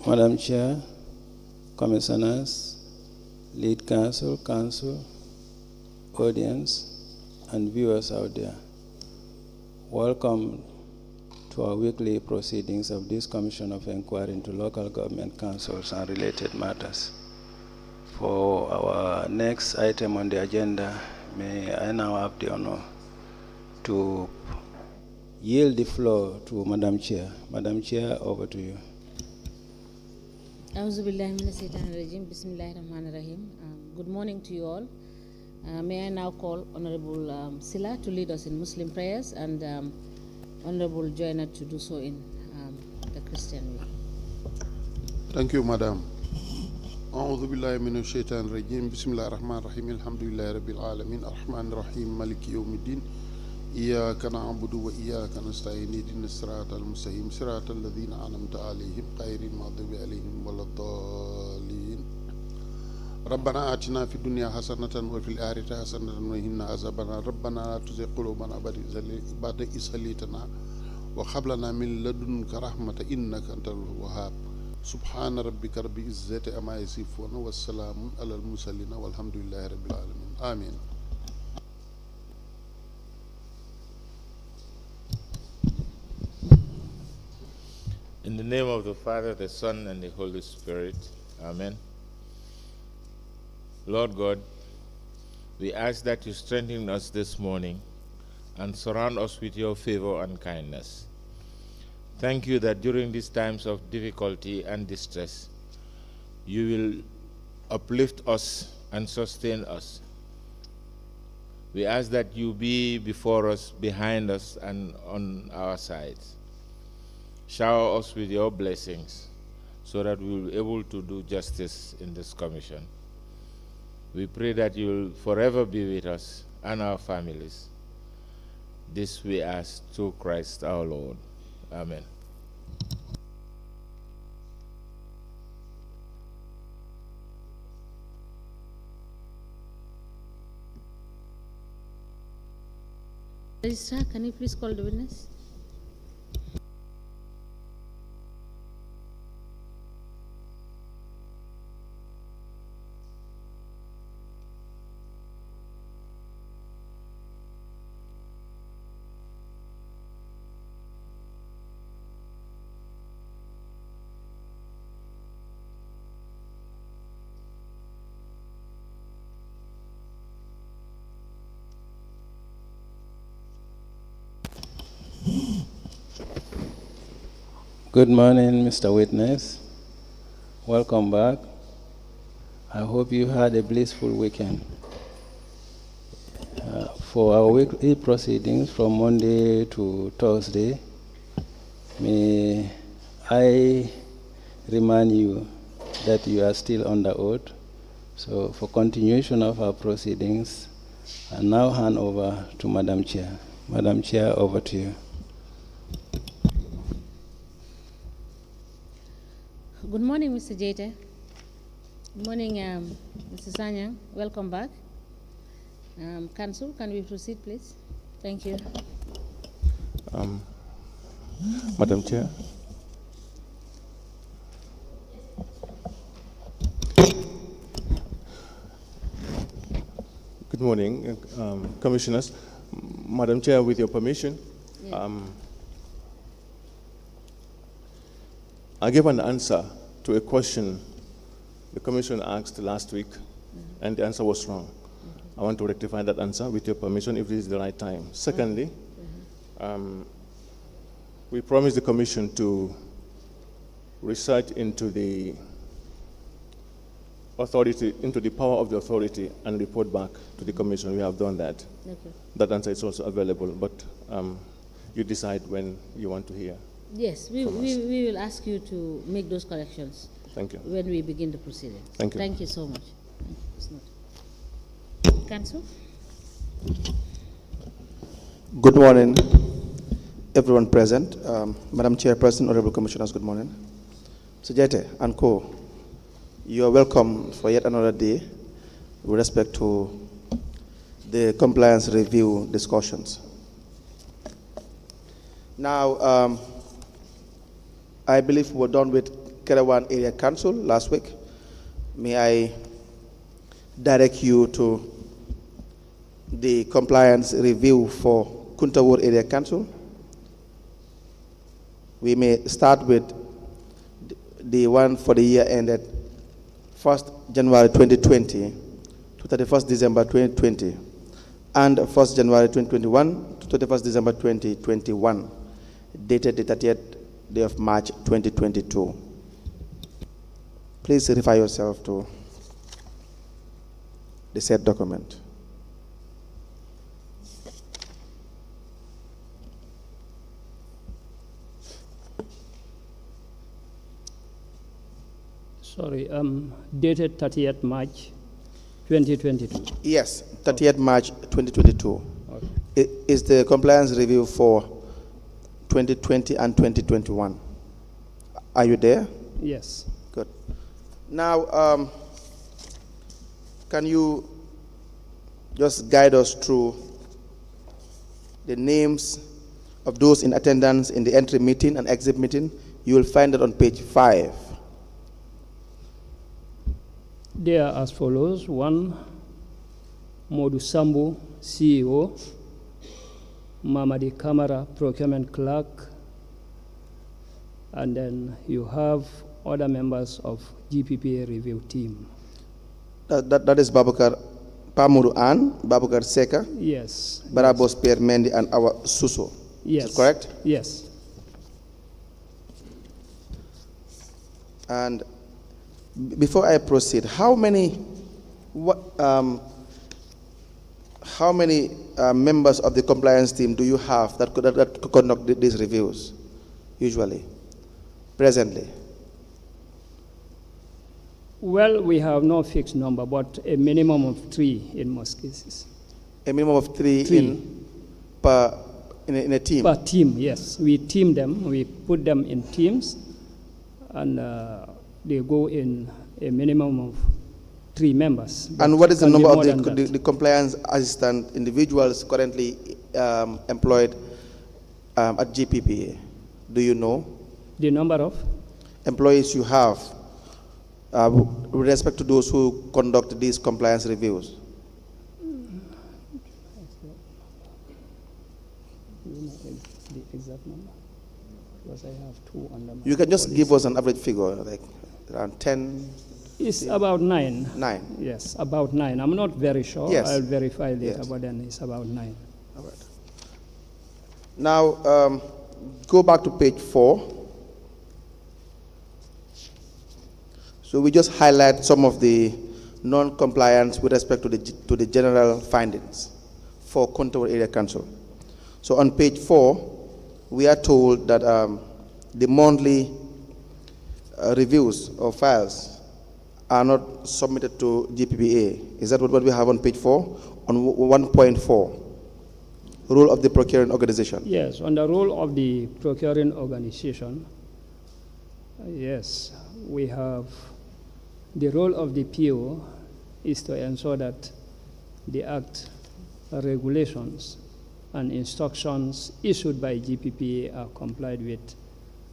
Madam Chair, Commissioners, Lead Counsel, Council, audience, and viewers out there. Welcome to our weekly proceedings of this Commission of Inquiry into Local Government Councils and related matters. For our next item on the agenda, may I now have the honor to yield the floor to Madam Chair. Madam Chair, over to you. Good morning to you all. May I now call Honorable Sila to lead us in Muslim prayers and Honorable Joyner to do so in the Christian way. Thank you, Madam. أعوذ بالله من الشيطان الرجيم بسم الله الرحمن الرحيم الحمد لله رب العالمين الرحمن الرحيم مالك يوم الدين إياك نعبد وإياك نستعين اهدنا الصراط المستقيم صراط الذين أنعمت عليهم غير المغضوب عليهم ولا الضالين ربنا آتنا في الدنيا حسنة وفي الآخرة حسنة وقنا عذاب النار ربنا لا تزغ قلوبنا بعد إذ هديتنا وهب لنا من لدنك رحمة إنك أنت الوهاب سبحان ربك رب العزة عما يصفون والسلام على المرسلين والحمد لله رب العالمين آمين. In the name of the Father, the Son, and the Holy Spirit. Amen. Lord God, we ask that you strengthen us this morning and surround us with your favor and kindness. Thank you that during these times of difficulty and distress, you will uplift us and sustain us. We ask that you be before us, behind us, and on our sides. Shower us with your blessings so that we will be able to do justice in this commission. We pray that you will forever be with us and our families. This we ask through Christ our Lord. Amen. Registrar, can you please call the witness? Good morning, Mr. Witness. Welcome back. I hope you had a blissful weekend. For our weekly proceedings from Monday to Thursday, may I remind you that you are still under oath. So for continuation of our proceedings, I now hand over to Madam Chair. Madam Chair, over to you. Good morning, Mr. Jete. Good morning, Mr. Sanyang. Welcome back. Council, can we proceed, please? Thank you. Madam Chair. Good morning, Commissioners. Madam Chair, with your permission, Yeah. I gave an answer to a question the Commission asked last week, and the answer was wrong. I want to rectify that answer with your permission if this is the right time. Secondly, we promised the Commission to research into the authority, into the power of the authority, and report back to the Commission. We have done that. Okay. That answer is also available, but you decide when you want to hear. Yes, we will ask you to make those corrections. Thank you. When we begin the proceedings. Thank you. Thank you so much. It's not. Council? Good morning, everyone present. Madam Chairperson, Honorable Commissioners, good morning. Sujete and Co., you are welcome for yet another day with respect to the compliance review discussions. Now, I believe we're done with Kerawan Area Council last week. May I direct you to the compliance review for Kuntawur Area Council. We may start with the one for the year ended 1st January 2020 to 31st December 2020 and 1st January 2021 to 31st December 2021, dated the 30th day of March 2022. Please refer yourself to the said document. Sorry, dated 30th March 2022. Yes, 30th March 2022. Okay. Is the compliance review for 2020 and 2021. Are you there? Yes. Good. Now, can you just guide us through the names of those in attendance in the entry meeting and exit meeting? You will find it on page 5. They are as follows. 1, Modu Sambu, CEO. Mamadi Kamara, Procurement Clerk. And then you have other members of GPPA review team. That is Babukar Pamuru An, Babukar Seka, Yes. Barabos Pierre Mendy, and our Suso. Yes. Is that correct? Yes. And before I proceed, how many members of the compliance team do you have that could conduct these reviews, usually, presently? Well, we have no fixed number, but a minimum of 3 in most cases. A minimum of 3 in a team? Per team, yes. We team them, we put them in teams, and they go in a minimum of 3 members. And what is the Can be number of more than that. the compliance assistant individuals currently employed at GPPA? Do you know? The number of? Employees you have with respect to those who conduct these compliance reviews? The exact number? Because I have 2 under my You can just policy. give us an average figure, like around 10, It's about 9. 9. Yes, about 9. I'm not very sure. Yes. I'll verify later, Yes. but then it's about 9. All right. Now, go back to page 4. So we just highlight some of the non-compliance with respect to the general findings for Kuntawur Area Council. So on page 4, we are told that the monthly reviews of files are not submitted to GPPA. Is that what we have on page 4? On 1.4, role of the procuring organization. Yes, on the role of the procuring organization, yes, we have the role of the PO is to ensure that the Act regulations and instructions issued by GPPA are complied with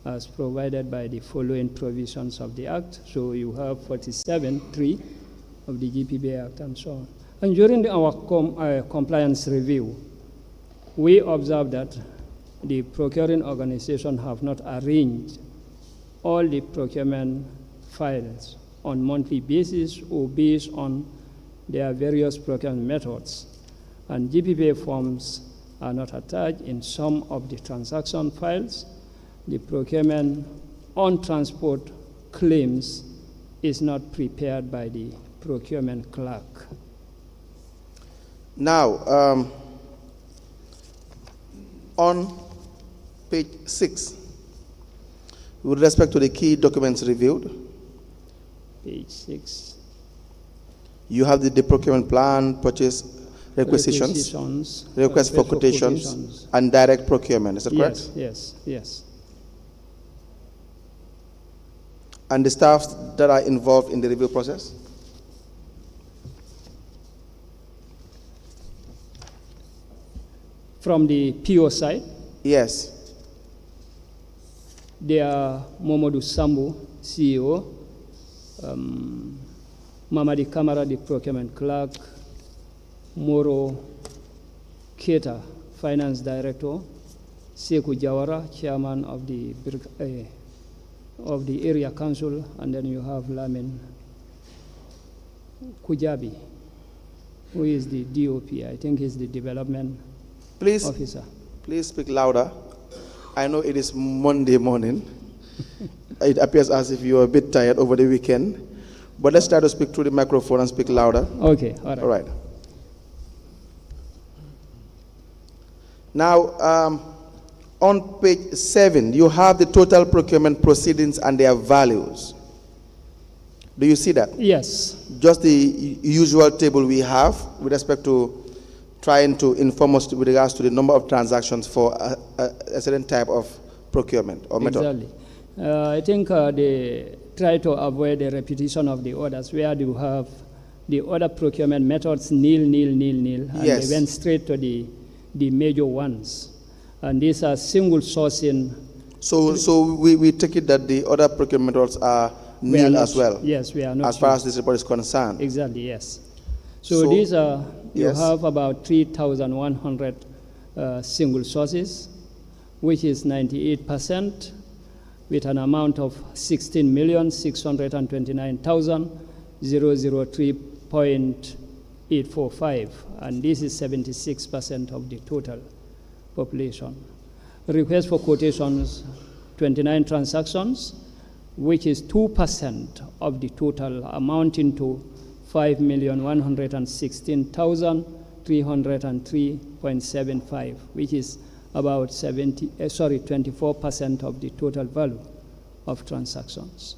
as provided by the following provisions of the Act. So you have 47(3) of the GPPA Act and so on. And during our compliance review, we observed that the procuring organization have not arranged all the procurement files on monthly basis or based on their various procurement methods. And GPPA forms are not attached in some of the transaction files. The procurement on transport claims is not prepared by the procurement clerk. Now, on page 6, with respect to the key documents reviewed, Page 6. you have the procurement plan, purchase requisitions, request for quotations, and direct procurement. Is that correct? Yes, yes, yes. And the staffs that are involved in the review process? From the PO side, Yes. They are Momodu Sambu, CEO, Mamadi Kamara, the procurement clerk, Moro Keta, finance director, Sekou Jawara, chairman of the area council, and then you have Lamin Kujabi, who is the DOP. I think he's the development officer. Please speak louder. I know it is Monday morning. It appears as if you are a bit tired over the weekend. But let's try to speak through the microphone and speak louder. Okay, all right. All right. Now, on page 7, you have the total procurement proceedings and their values. Do you see that? Yes. Just the usual table we have with respect to trying to inform us with regards to the number of transactions for a certain type of procurement or method. Exactly. I think they try to avoid the repetition of the orders where you have the other procurement methods nil, and Yes. they went straight to the major ones. And these are single sourcing. So we take it that the other procurement methods are We are nil not- as well, Yes, we are not. as far as used. this report is concerned. Exactly, yes. So So, these are, you yes. have about 3,100 single sources, which is 98%, with an amount of 16,629,003.845, and this is 76% of the total population. Request for quotations, 29 transactions, which is 2% of the total, amounting to 5,116,303.75, which is about 24% of the total value of transactions.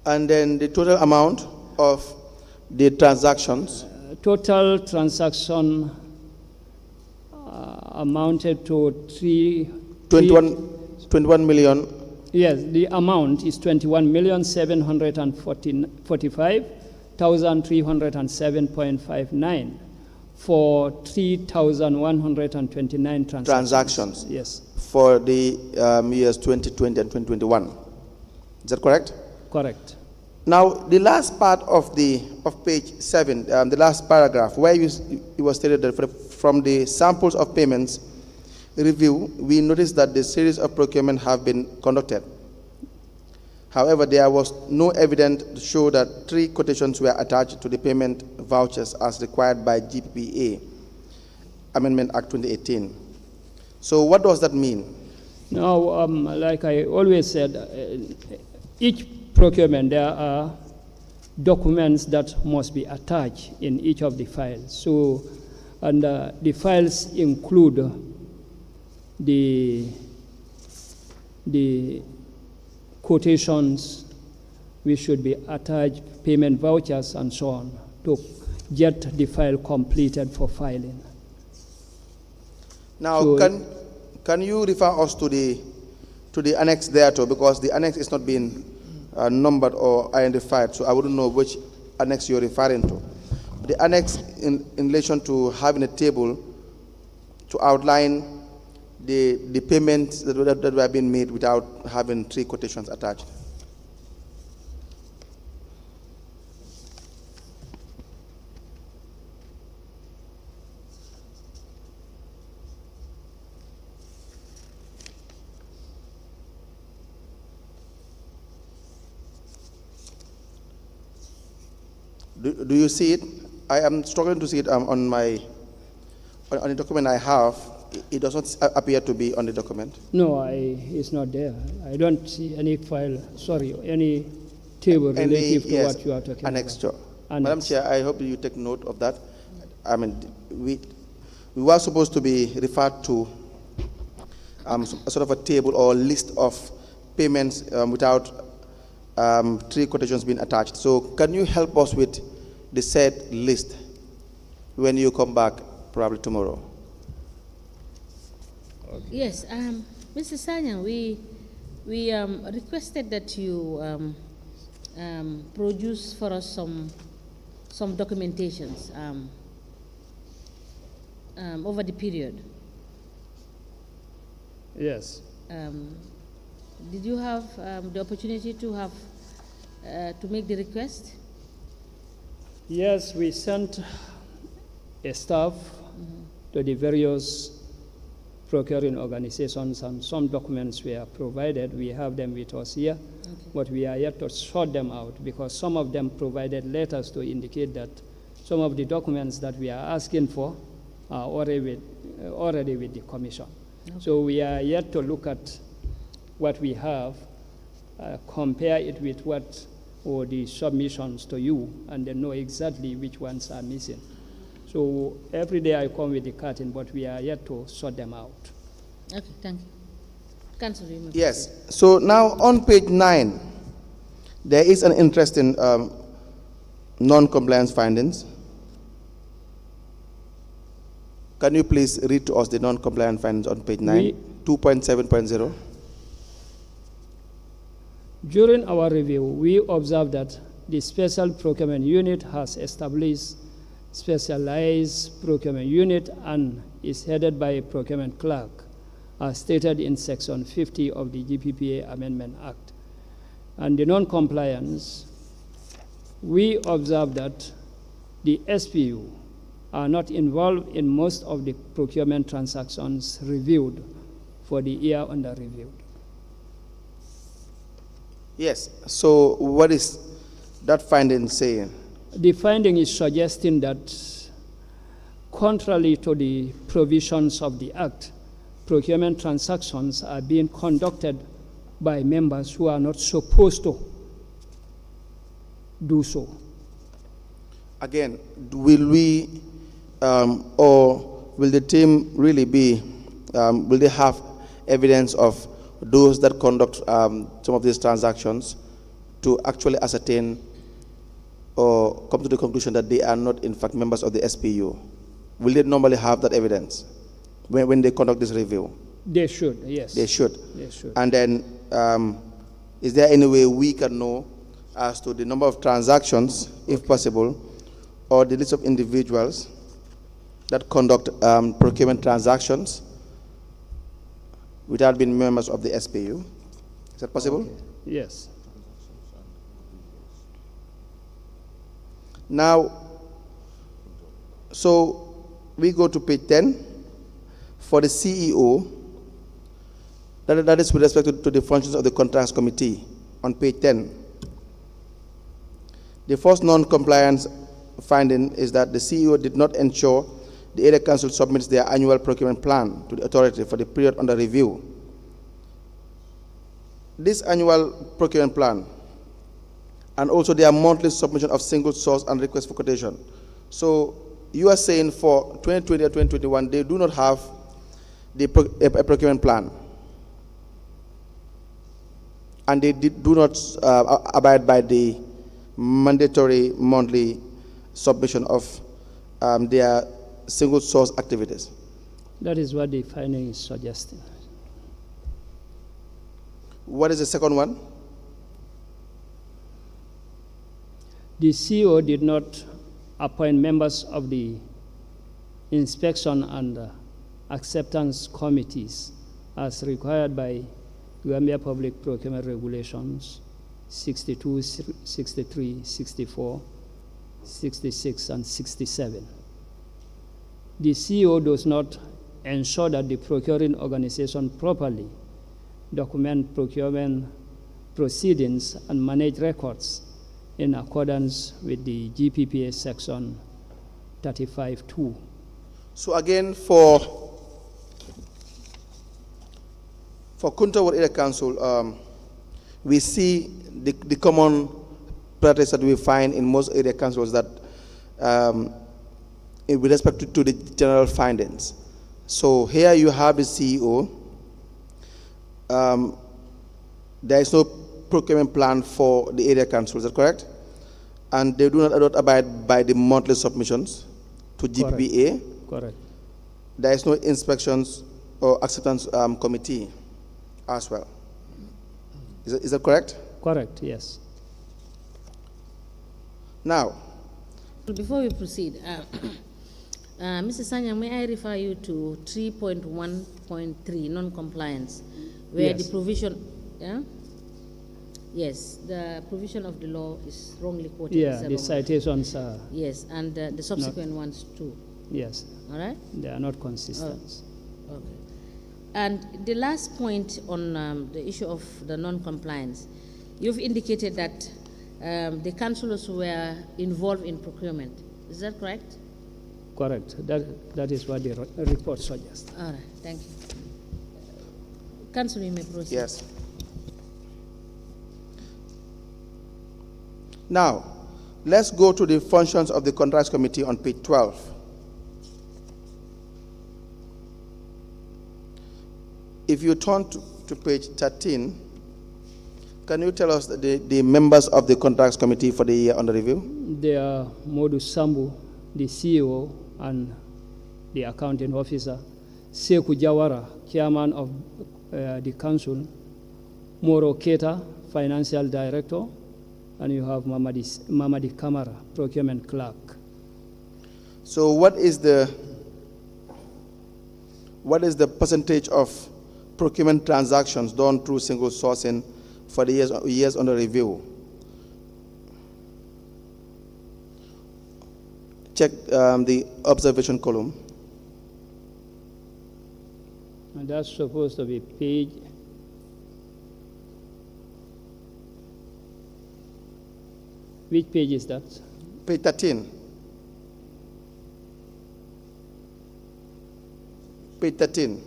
And then the total amount of the transactions, Total transaction amounted to 21 million. Yes, the amount is 21,745,307.59 for 3,129 transactions. Yes, For the years 2020 and 2021. Is that correct? correct. Now, the last part of page 7, the last paragraph, where it was stated that from the samples of payments review, we noticed that the series of procurement have been conducted. However, there was no evidence to show that 3 quotations were attached to the payment vouchers as required by GPPA Amendment Act 2018. So what does that mean? Now, like I always said, each procurement, there are documents that must be attached in each of the files. So, and the files include the quotations, which should be attached, payment vouchers, and so on, to get the file completed for filing. Now, So- can you refer us to the annex there too, because the annex is not being numbered or identified, so I wouldn't know which annex you're referring to. The annex in relation to having a table to outline the payments that were being made without having 3 quotations attached. Do you see it? I am struggling to see it on the document I have. It does not appear to be on the document. No, it's not there. I don't see any file, any table relative to what you are talking annex about. to. Madam Chair, I hope you take note of that. I mean, we were supposed to be referred to a sort of a table or list of payments without 3 quotations being attached. So can you help us with the said list when you come back, probably tomorrow? Yes, Mr. Sanyang, we requested that you produce for us some documentations over the period. Yes. Did you have the opportunity to have to make the request? Yes, we sent a staff to the various procuring organizations, and some documents were provided. We have them with us here, but we are yet to sort them out because some of them provided letters to indicate that some of the documents that we are asking for are already with the Commission. Okay. So we are yet to look at what we have, compare it with what or the submissions to you, and then know exactly which ones are missing. So every day I come with the curtain, but we are yet to sort them out. Okay, thank you. Councillor, you may Yes. proceed. So now on page 9, there is an interesting non-compliance findings. Can you please read to us the non-compliance findings on page 9, 2.7.0? During our review, we observed that the Special Procurement Unit has established specialized procurement unit and is headed by a procurement clerk, as stated in Section 50 of the GPPA Amendment Act. And the non-compliance, we observed that the SPU are not involved in most of the procurement transactions reviewed for the year under review. Yes. So what is that finding saying? The finding is suggesting that, contrary to the provisions of the Act, procurement transactions are being conducted by members who are not supposed to do so. Again, will we, or will the team really be, will they have evidence of those that conduct some of these transactions to actually ascertain or come to the conclusion that they are not in fact members of the SPU? Will they normally have that evidence when they conduct this review? They should, yes. They should. They should. And then, is there any way we can know as to the number of transactions, if possible, or the list of individuals that conduct procurement transactions without being members of the SPU? Is that possible? Okay. Yes. Now, so we go to page 10 for the CEO. That is with respect to the functions of the Contracts Committee on page 10. The first non-compliance finding is that the CEO did not ensure the Area Council submits their annual procurement plan to the authority for the period under review. This annual procurement plan and also their monthly submission of single source and request for quotation. So you are saying for 2020 or 2021, they do not have a procurement plan, and they do not abide by the mandatory monthly submission of their single source activities. That is what the finding is suggesting. What is the second one? The CEO did not appoint members of the inspection and acceptance committees as required by Gambia Public Procurement Regulations 62, 63, 64, 66, and 67. The CEO does not ensure that the procuring organization properly document procurement proceedings and manage records in accordance with the GPPA section 35.2. So again, for Kunta Area Council, we see the common practice that we find in most area councils that with respect to the general findings. So here you have the CEO. There is no procurement plan for the area council, is that correct? And they do not abide by the monthly submissions to GPPA. Correct. There is no inspections or acceptance committee as well. Is that correct? Correct, yes. Now, before we proceed, Mr. Sanyang, may I refer you to 3.1.3, non-compliance, where Yes. the provision Yeah? Yes, the provision of the law is wrongly quoted. Yeah, Mr. the Bongo. citations are, Yes, and the subsequent ones too. yes, All right? they are not consistent. Okay. And the last point on the issue of the non-compliance, you've indicated that the councillors were involved in procurement. Is that correct? Correct. That is what the report suggests. All right, thank you. Councillor, you may proceed. Yes. Now, let's go to the functions of the Contracts Committee on page 12. If you turn to page 13, can you tell us the members of the Contracts Committee for the year under review? They are Modu Sambu, the CEO and the accounting officer, Seku Jawara, chairman of the council, Moro Keta, financial director, and you have Mamadi Kamara, procurement clerk. So what is the percentage of procurement transactions done through single sourcing for the years under review? Check the observation column. And that's supposed to be page. Which page is that? Page 13. Page 13.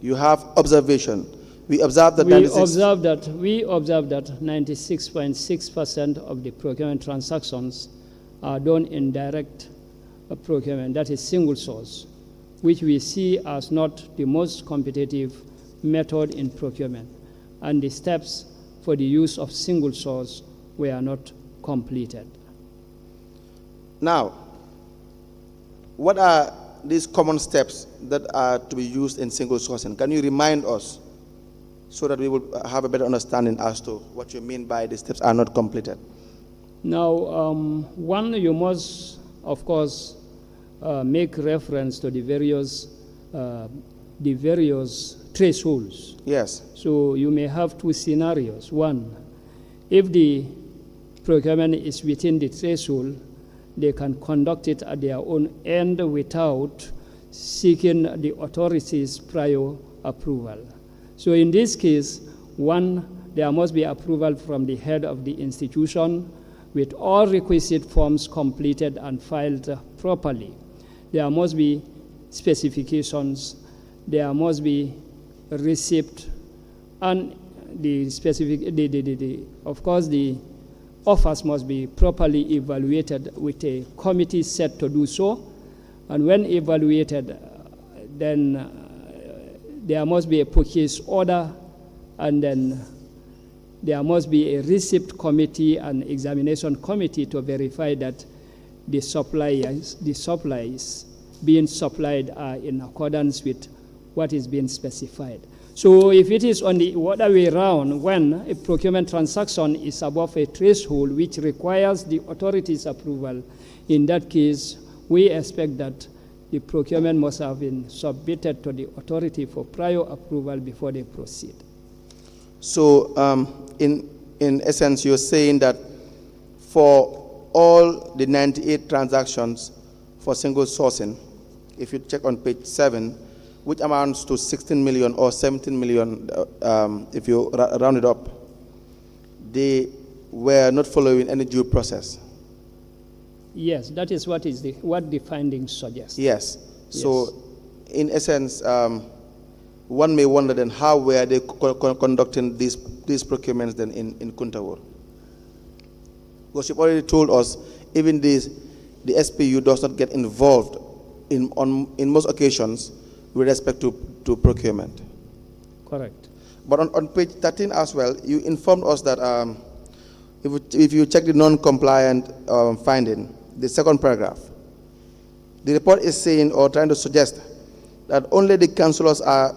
You have observation. We observe that We observe that 96.6% of the procurement transactions are done in direct procurement, that is single source, which we see as not the most competitive method in procurement, and the steps for the use of single source were not completed. Now, what are these common steps that are to be used in single sourcing? Can you remind us so that we will have a better understanding as to what you mean by the steps are not completed? Now, one, you must, of course, make reference to the various thresholds. Yes. So you may have two scenarios. One, if the procurement is within the threshold, they can conduct it at their own end without seeking the authorities' prior approval. So in this case, one, there must be approval from the head of the institution with all requisite forms completed and filed properly. There must be specifications, there must be a receipt, and of course, the offers must be properly evaluated with a committee set to do so. And when evaluated, then there must be a purchase order, and then there must be a receipt committee and examination committee to verify that the supplies being supplied are in accordance with what is being specified. So if it is on the other way around, when a procurement transaction is above a threshold which requires the authority's approval, in that case, we expect that the procurement must have been submitted to the authority for prior approval before they proceed. So in essence, you're saying that for all the 98 transactions for single sourcing, if you check on page 7, which amounts to 16 million or 17 million, if you round it up, they were not following any due process. Yes, that is what the findings suggest. Yes. So, in essence, one may wonder then how were they conducting these procurements then in Kuntawur? Because you've already told us even the SPU does not get involved in most occasions with respect to procurement. Correct. But on page 13 as well, you informed us that if you check the non-compliant finding, the second paragraph, the report is saying or trying to suggest that only the councillors are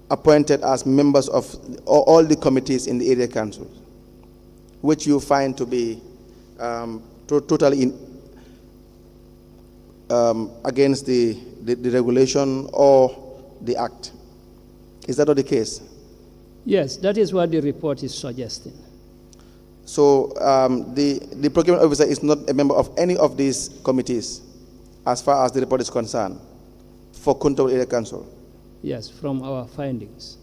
appointed as members of all the committees in the area council, which you find to be totally against the regulation or the act. Is that not the case? Yes, that is what the report is suggesting. So the procurement officer is not a member of any of these committees as far as the report is concerned for Kuntaur Area Council. Yes, from our findings.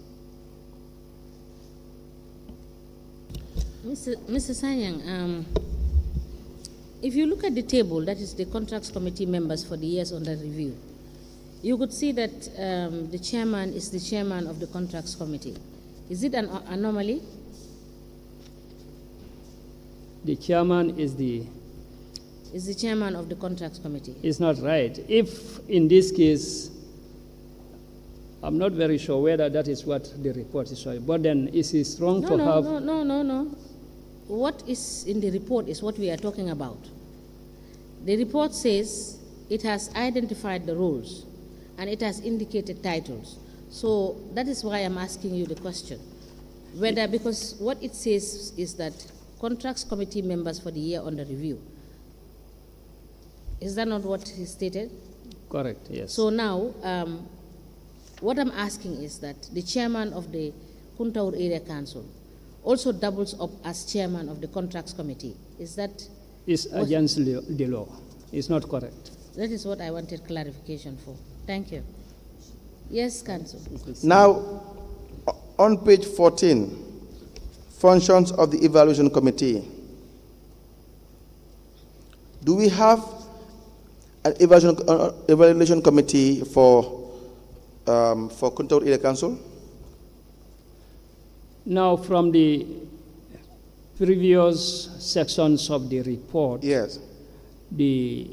Mr. Sanyang, if you look at the table, that is the contracts committee members for the years under review, you could see that the chairman is the chairman of the contracts committee. Is it an anomaly? The chairman is the chairman of the contracts committee. Is not right. If in this case, I'm not very sure whether that is what the report is showing, but then it is wrong to have. No. What is in the report is what we are talking about. The report says it has identified the roles and it has indicated titles. So that is why I'm asking you the question. Whether, because what it says is that contracts committee members for the year under review. Is that not what he stated? Correct, yes. So now, what I'm asking is that the chairman of the Kuntaur Area Council also doubles up as chairman of the contracts committee. Is that? It's against the law. It's not correct. That is what I wanted clarification for. Thank you. Yes, Council. Now, on page 14, functions of the evaluation committee. Do we have an evaluation committee for Kuntaur Area Council? Now, from the previous sections of the report, yes, the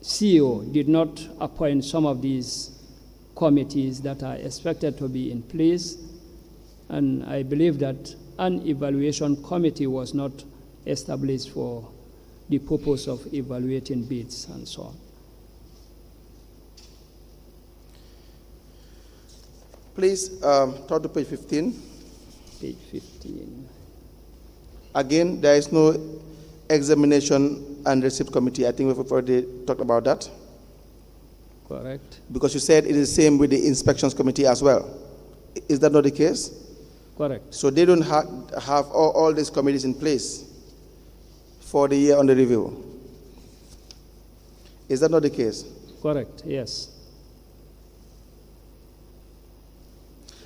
CEO did not appoint some of these committees that are expected to be in place, and I believe that an evaluation committee was not established for the purpose of evaluating bids and so on. Please turn to page 15. Page 15. Again, there is no examination and receipt committee. I think we've already talked about that. Correct. Because you said it is the same with the inspections committee as well. Is that not the case? Correct. So they don't have all these committees in place for the year under review. Is that not the case? Correct, yes.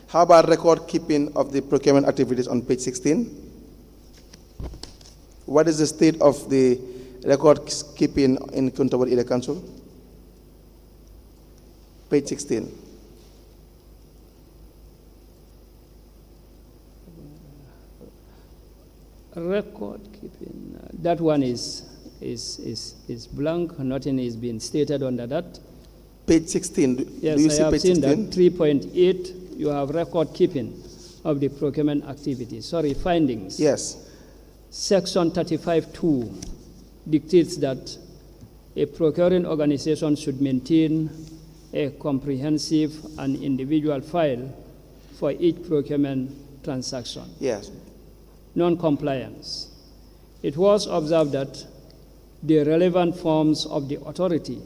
How about record keeping of the procurement activities on page 16? What is the state of the record keeping in Kuntaur Area Council? Page 16. Record keeping, that one is blank. Nothing is being stated under that. Page 16. Yes, do you I see have page seen 16? that. 3.8. You have record keeping of the procurement activity. Sorry, findings. Yes. Section 35(2) dictates that a procuring organization should maintain a comprehensive and individual file for each procurement transaction. Yes. Non-compliance. It was observed that the relevant forms of the authority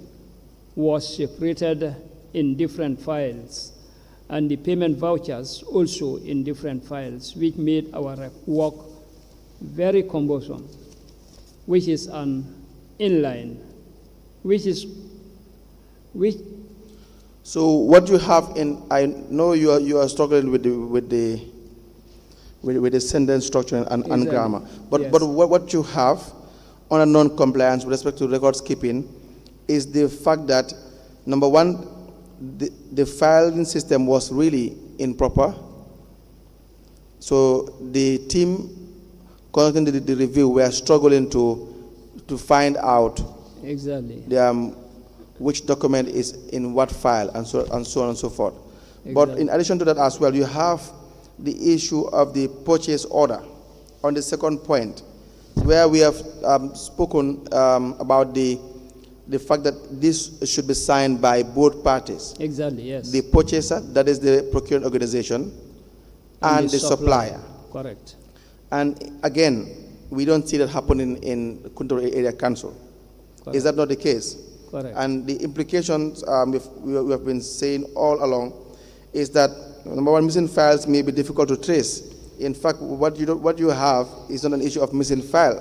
was separated in different files, and the payment vouchers also in different files, which made our work very cumbersome, which is an inline, So what you have in, I know you are struggling with the sentence structure and Exactly. grammar, but Yes. but what you have on a non-compliance with respect to records keeping is the fact that, number one, the filing system was really improper. So the team conducting the review were struggling to find out exactly. which document is in what file, and so on and so forth. But Exactly. in addition to that as well, you have the issue of the purchase order on the second point, where we have spoken about the fact that this should be signed by both parties. Exactly, yes. The purchaser, that is the procuring organization, and the supplier. Correct. And again, we don't see that happening in Kuntaur Area Council. Correct. Is that not the case? Correct. And the implications we have been saying all along is that, number one, missing files may be difficult to trace. In fact, what you have is not an issue of missing file.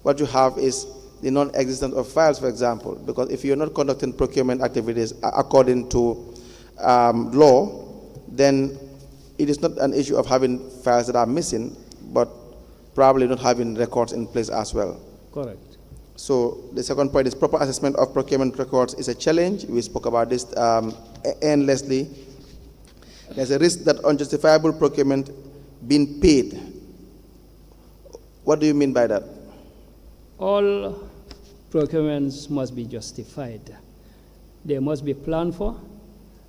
What you have is the non-existence of files, for example, because if you're not conducting procurement activities according to law, then it is not an issue of having files that are missing, but probably not having records in place as well. Correct. So the second point is proper assessment of procurement records is a challenge. We spoke about this endlessly. There's a risk that unjustifiable procurement being paid. What do you mean by that? All procurements must be justified. They must be planned for,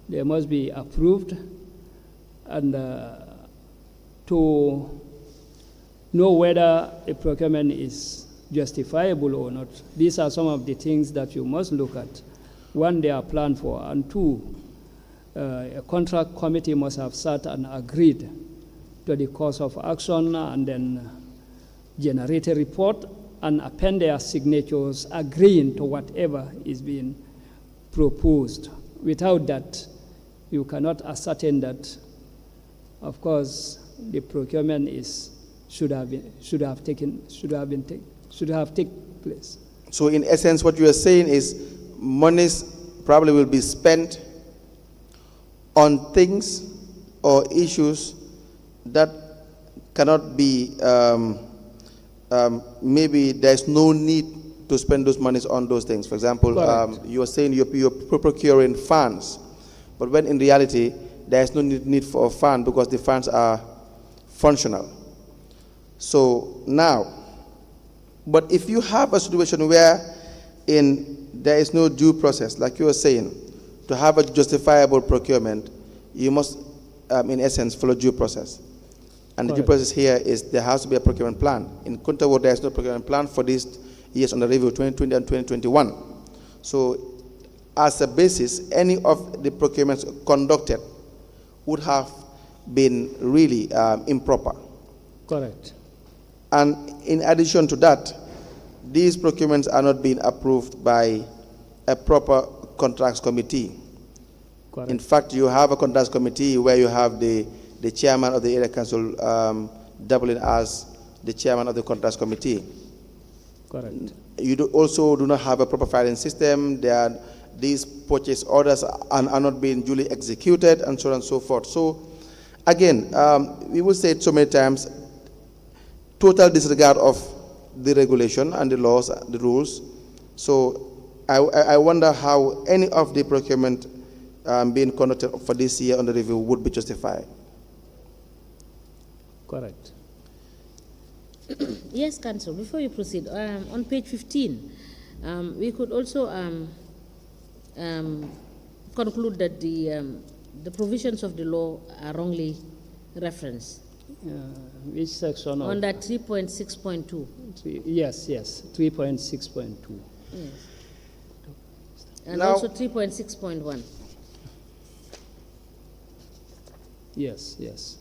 they must be approved, and to know whether a procurement is justifiable or not. These are some of the things that you must look at. One, they are planned for, and two, a contract committee must have sat and agreed to the course of action and then generate a report and append their signatures agreeing to whatever is being proposed. Without that, you cannot ascertain that, of course, the procurement should have taken place. So in essence, what you are saying is monies probably will be spent on things or issues that cannot be, maybe there's no need to spend those monies on those things. For example, you are saying you're procuring funds, but when in reality, there's no need for a fund because the funds are functional. So now, but if you have a situation where there is no due process, like you were saying, to have a justifiable procurement, you must, in essence, follow due process. And the due process here is there has to be a procurement plan. In Kuntawo, there is no procurement plan for these years under review, 2020 and 2021. So as a basis, any of the procurements conducted would have been really improper. Correct. And in addition to that, these procurements are not being approved by a proper contracts committee. Correct. In fact, you have a contracts committee where you have the chairman of the area council doubling as the chairman of the contracts committee. Correct. You also do not have a proper filing system. These purchase orders are not being duly executed, and so on and so forth. So, again, we will say it so many times, total disregard of the regulation and the laws, the rules. So I wonder how any of the procurement being conducted for this year under review would be justified. Correct. Yes, Council, before you proceed, on page 15, we could also conclude that the provisions of the law are wrongly referenced. Which section? On that 3.6.2. Yes, 3.6.2. Yes. And Now, also 3.6.1. Yes.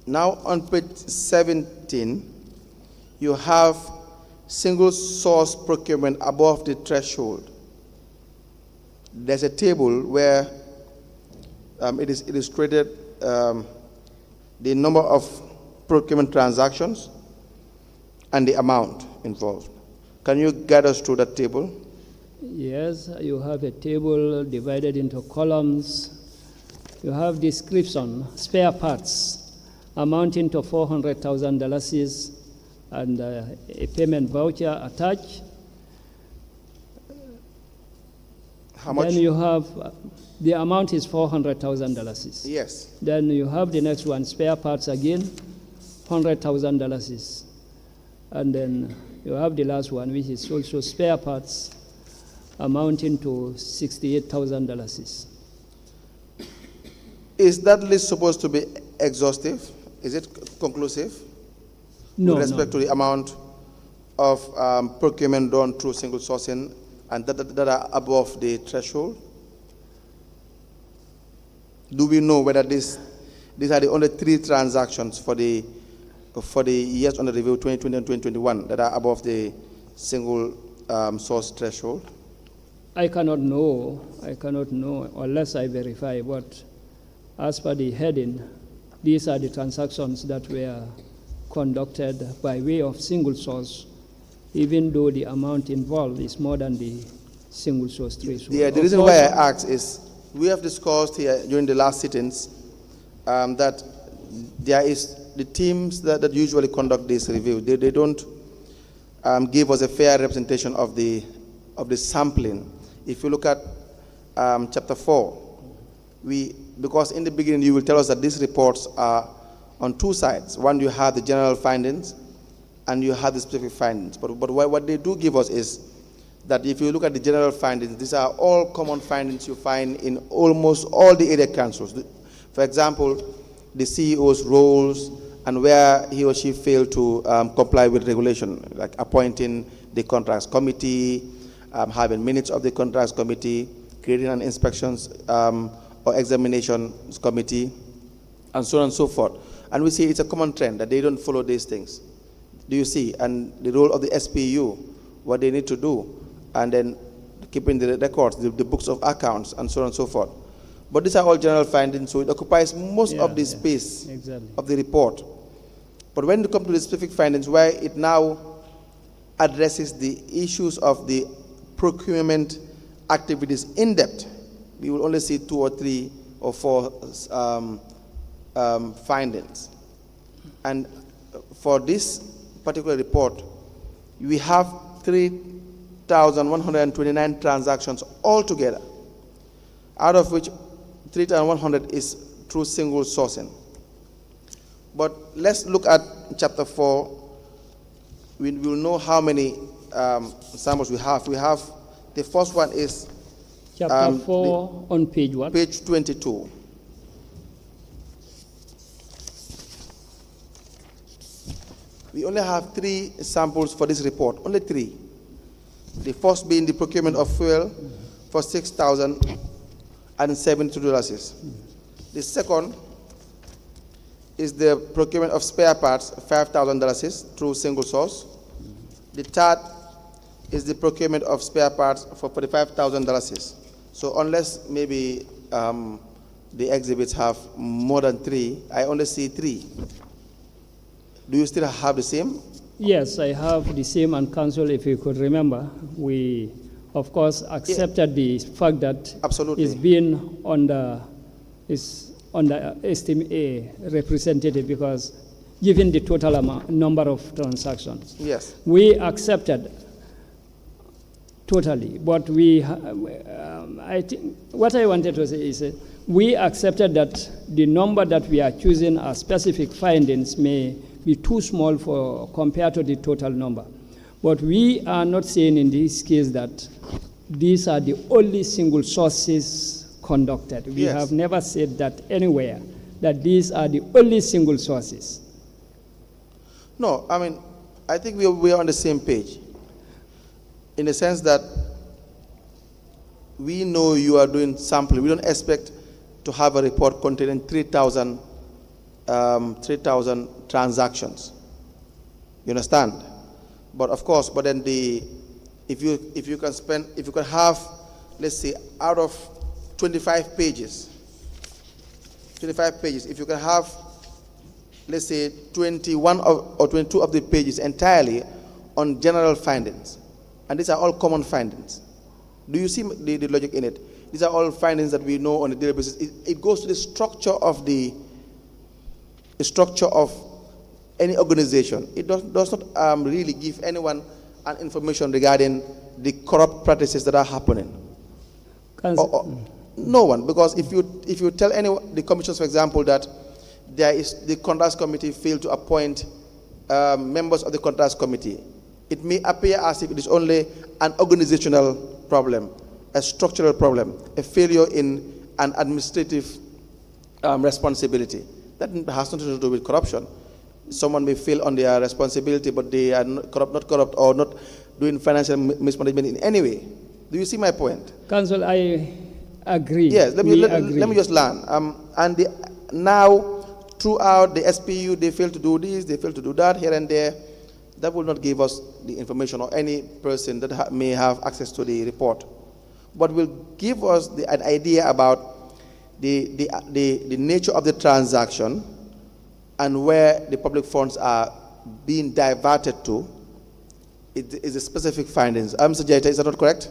Now on page 17, you have single source procurement above the threshold. There's a table where it is illustrated the number of procurement transactions and the amount involved. Can you guide us through that table? Yes, you have a table divided into columns. You have description, spare parts amounting to $400,000 and a payment voucher attached. How much? Then you have, the amount is $400,000. Yes. Then you have the next one, spare parts again, $100,000. And then you have the last one, which is also spare parts, amounting to $68,000. Is that list supposed to be exhaustive? Is it conclusive? No, with respect to the amount of procurement done through single sourcing and that are above the threshold? Do we know whether these are the only 3 transactions for the years under review 2020 and 2021 that are above the single source threshold? I cannot know unless I verify, but as per the heading, these are the transactions that were conducted by way of single source, even though the amount involved is more than the single source threshold. Yeah, the reason why I ask is we have discussed here during the last sittings that there is the teams that usually conduct this review. They don't give us a fair representation of the sampling. If you look at chapter 4, because in the beginning you will tell us that these reports are on two sides. One, you have the general findings, and you have the specific findings. But what they do give us is that if you look at the general findings, these are all common findings you find in almost all the area councils. For example, the CEO's roles and where he or she failed to comply with regulation, like appointing the contracts committee, having minutes of the contracts committee, creating an inspections or examinations committee, and so on and so forth. And we see it's a common trend that they don't follow these things. Do you see? And the role of the SPU, what they need to do, and then keeping the records, the books of accounts, and so on and so forth. But these are all general findings, so it occupies most of the space of the report. But when you come to the specific findings, where it now addresses the issues of the procurement activities in depth, we will only see 2 or 3 or 4 findings. And for this particular report, we have 3,129 transactions altogether, out of which 3,100 is through single sourcing. But let's look at chapter 4. We will know how many samples we have. We have, the first one is chapter 4 on page what? Page 22. We only have 3 samples for this report, only 3. The first being the procurement of fuel for $6,072. The second is the procurement of spare parts, $5,000 through single source. The third is the procurement of spare parts for $45,000. So unless maybe the exhibits have more than 3, I only see 3. Do you still have the same? Yes, I have the same, and council, if you could remember, we of course accepted the fact that absolutely it's been representative, because given the total number of transactions. Yes. We accepted totally, but I think what I wanted to say is we accepted that the number that we are choosing as specific findings may be too small compared to the total number. But we are not saying in this case that these are the only single sources conducted. We have never said that anywhere, that these are the only single sources. No, I mean, I think we are on the same page, in the sense that we know you are doing sampling. We don't expect to have a report containing 3,000 transactions. You understand? But of course, but then if you can have, let's say, out of 25 pages, if you can have, let's say, 21 or 22 of the pages entirely on general findings, and these are all common findings. Do you see the logic in it? These are all findings that we know on a daily basis. It goes to the structure of any organization. It does not really give anyone an information regarding the corrupt practices that are happening. No one, because if you tell anyone, the commissioners, for example, that the contracts committee failed to appoint members of the contracts committee, it may appear as if it is only an organizational problem, a structural problem, a failure in an administrative responsibility. That has nothing to do with corruption. Someone may fail on their responsibility, but they are not corrupt or not doing financial mismanagement in any way. Do you see my point? Council, I agree. Yes, let me just learn. Now, throughout the SPU, they fail to do this, they fail to do that, here and there. That will not give us the information, or any person that may have access to the report. but will give us an idea about the nature of the transaction and where the public funds are being diverted to. It is a specific findings. Mr. Jaita, is that not correct?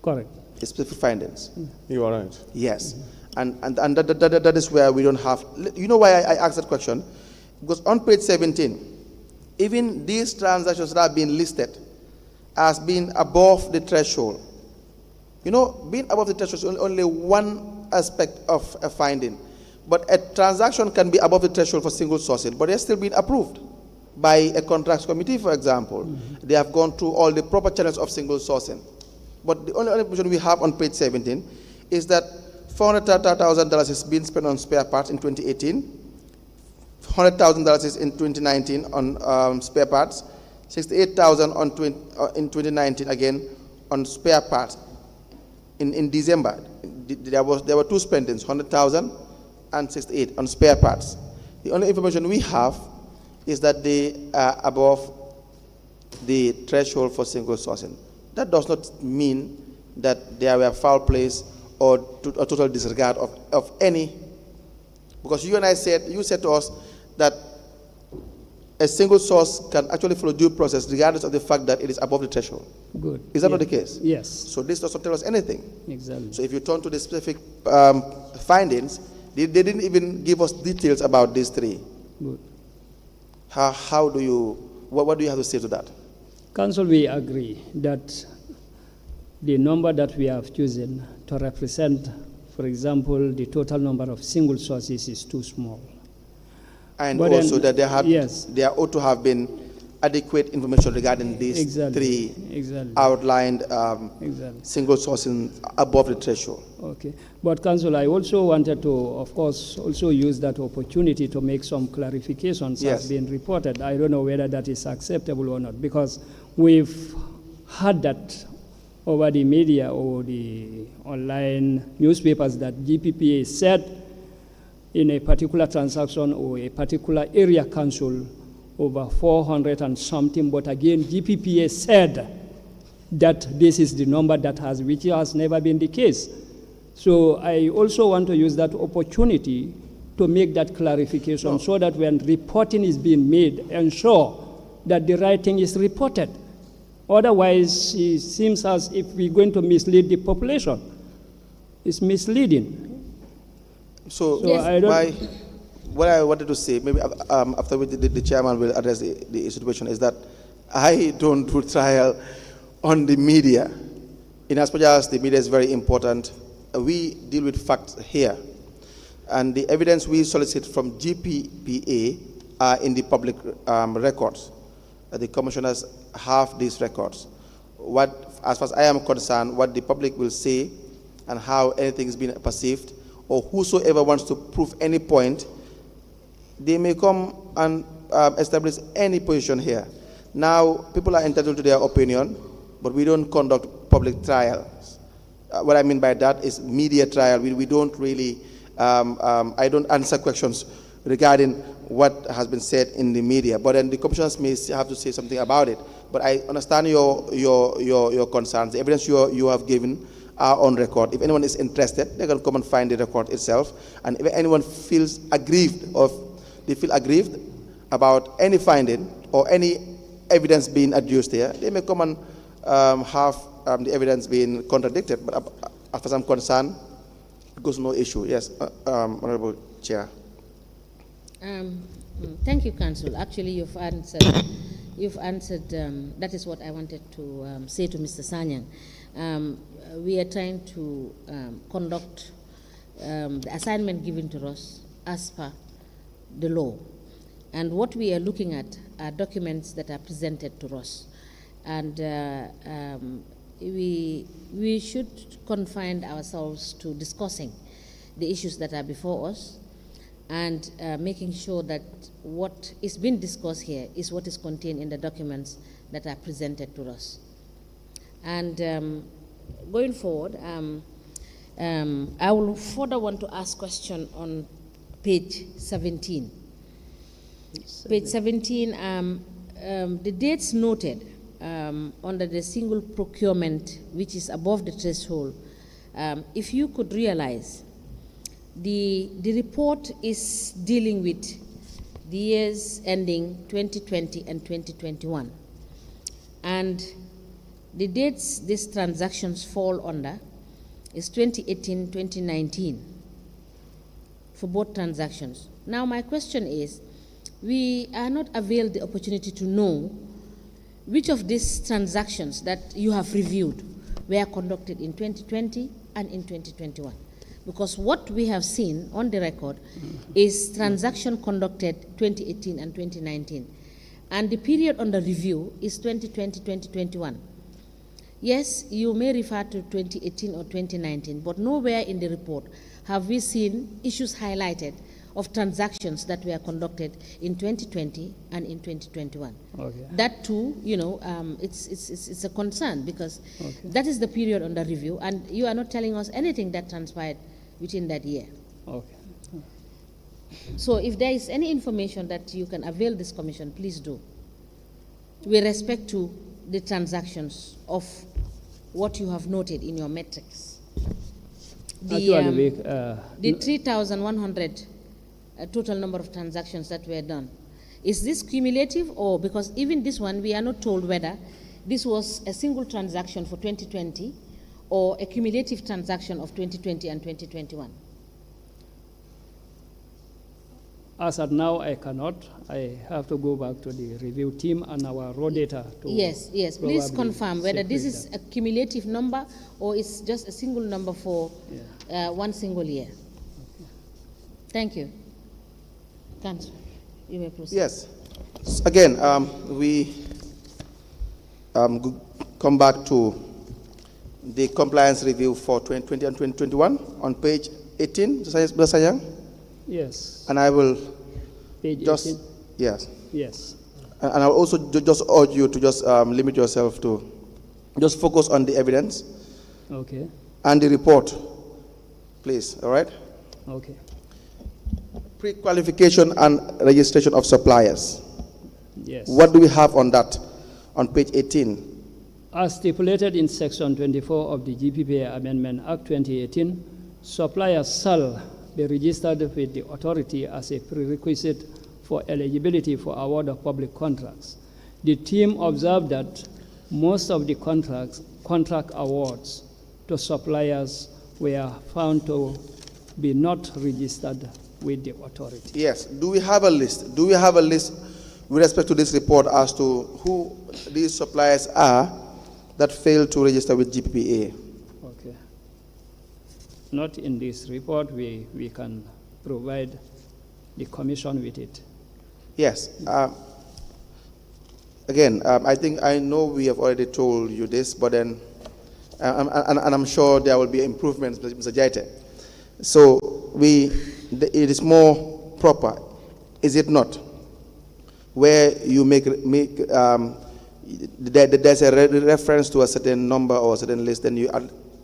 Correct. It's specific findings. You are right. Yes. And that is where we don't have. You know why I asked that question? Because on page 17, even these transactions that are being listed as being above the threshold. You know, being above the threshold is only one aspect of a finding. But a transaction can be above the threshold for single sourcing, but they're still being approved by a contracts committee, for example. They have gone through all the proper channels of single sourcing. But the only information we have on page 17 is that $430,000 is being spent on spare parts in 2018. $100,000 is in 2019 on spare parts, $68,000 in 2019 again on spare parts. In December, there were two spendings, $100,000 and $68,000 on spare parts. The only information we have is that they are above the threshold for single sourcing. That does not mean that there were foul plays or a total disregard of any, because you said to us that a single source can actually follow due process regardless of the fact that it is above the threshold. Good. Is that not the case? Yes. So this doesn't tell us anything. Exactly. So if you turn to the specific findings, they didn't even give us details about these three. Good. What do you have to say to that? Council, we agree that the number that we have chosen to represent, for example, the total number of single sources is too small. And but also then, that there ought to have been adequate information regarding these three outlined single sourcing above the threshold. Okay. But Council, I also wanted to, of course, also use that opportunity to make some clarifications as being reported. I don't know whether that is acceptable or not, because we've heard that over the media or the online newspapers that GPPA said in a particular transaction or a particular area council over 400 and something, but again, GPPA said that this is the number which has never been the case. So I also want to use that opportunity to make that clarification so that when reporting is being made, ensure that the right thing is reported. Otherwise, it seems as if we're going to mislead the population. It's misleading. So what I wanted to say, maybe after the chairman will address the situation, is that I don't do trial on the media. In as much as the media is very important, we deal with facts here. And the evidence we solicit from GPPA are in the public records. The commissioners have these records. As far as I am concerned, what the public will say and how anything is being perceived, or whosoever wants to prove any point, they may come and establish any position here. Now, people are entitled to their opinion, but we don't conduct public trials. What I mean by that is media trial. We don't really, I don't answer questions regarding what has been said in the media, but then the commissioners may have to say something about it. But I understand your concerns. The evidence you have given are on record. If anyone is interested, they can come and find the record itself. And if anyone feels aggrieved about any finding or any evidence being adduced here, they may come and have the evidence being contradicted. But as far as I'm concerned, it goes no issue. Yes, Honorable Chair. Thank you, Council. Actually, you've answered. That is what I wanted to say to Mr. Sanyang. We are trying to conduct the assignment given to us as per the law. And what we are looking at are documents that are presented to us. And we should confine ourselves to discussing the issues that are before us and making sure that what is being discussed here is what is contained in the documents that are presented to us. And going forward, I will further want to ask question on page 17. Page 17, the dates noted under the single procurement, which is above the threshold, if you could realize, the report is dealing with the years ending 2020 and 2021. And the dates these transactions fall under is 2018, 2019 for both transactions. Now my question is, we are not availed the opportunity to know which of these transactions that you have reviewed were conducted in 2020 and in 2021. Because what we have seen on the record is transaction conducted 2018 and 2019. And the period under review is 2020, 2021. Yes, you may refer to 2018 or 2019, but nowhere in the report have we seen issues highlighted of transactions that were conducted in 2020 and in 2021. Okay. That too, it's a concern because that is the period under review, and you are not telling us anything that transpired within that year. Okay. So if there is any information that you can avail this commission, please do. With respect to the transactions of what you have noted in your metrics. The 3,100 total number of transactions that were done. Is this cumulative, or because even this one, we are not told whether this was a single transaction for 2020 or a cumulative transaction of 2020 and 2021? As of now, I cannot. I have to go back to the review team and our raw data. To Yes, please confirm whether this is a cumulative number or it's just a single number for one single year. Thank you. Councillor, you may proceed. Yes. Again, we come back to the compliance review for 2020 and 2021 on page 18, Mr. Sayang. Yes. And I will Page just, 18? yes. Yes. And I'll also just urge you to just limit yourself to just focus on the evidence Okay. and the report, please, all right? Okay. Pre-qualification and registration of suppliers. Yes. What do we have on that on page 18? As stipulated in Section 24 of the GPPA Amendment Act 2018, suppliers shall be registered with the authority as a prerequisite for eligibility for award of public contracts. The team observed that most of the contract awards to suppliers were found to be not registered with the authority. Yes. Do we have a list? Do we have a list with respect to this report as to who these suppliers are that failed to register with GPPA? Okay. Not in this report. We can provide the commission with it. Yes. Again, I know we have already told you this, but then, and I'm sure there will be improvements, Mr. Jaite. So it is more proper, is it not, where you there's a reference to a certain number or a certain list, then you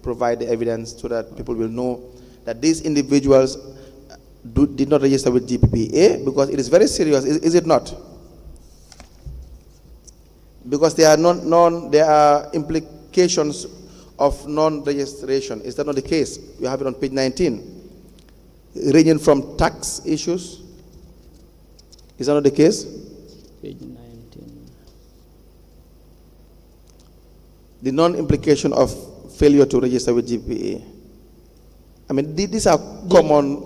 provide the evidence so that people will know that these individuals did not register with GPPA, because it is very serious, is it not? Because there are implications of non-registration. Is that not the case? You have it on page 19, ranging from tax issues. Is that not the case? Page 19. The non-implication of failure to register with GPA. I mean, these are common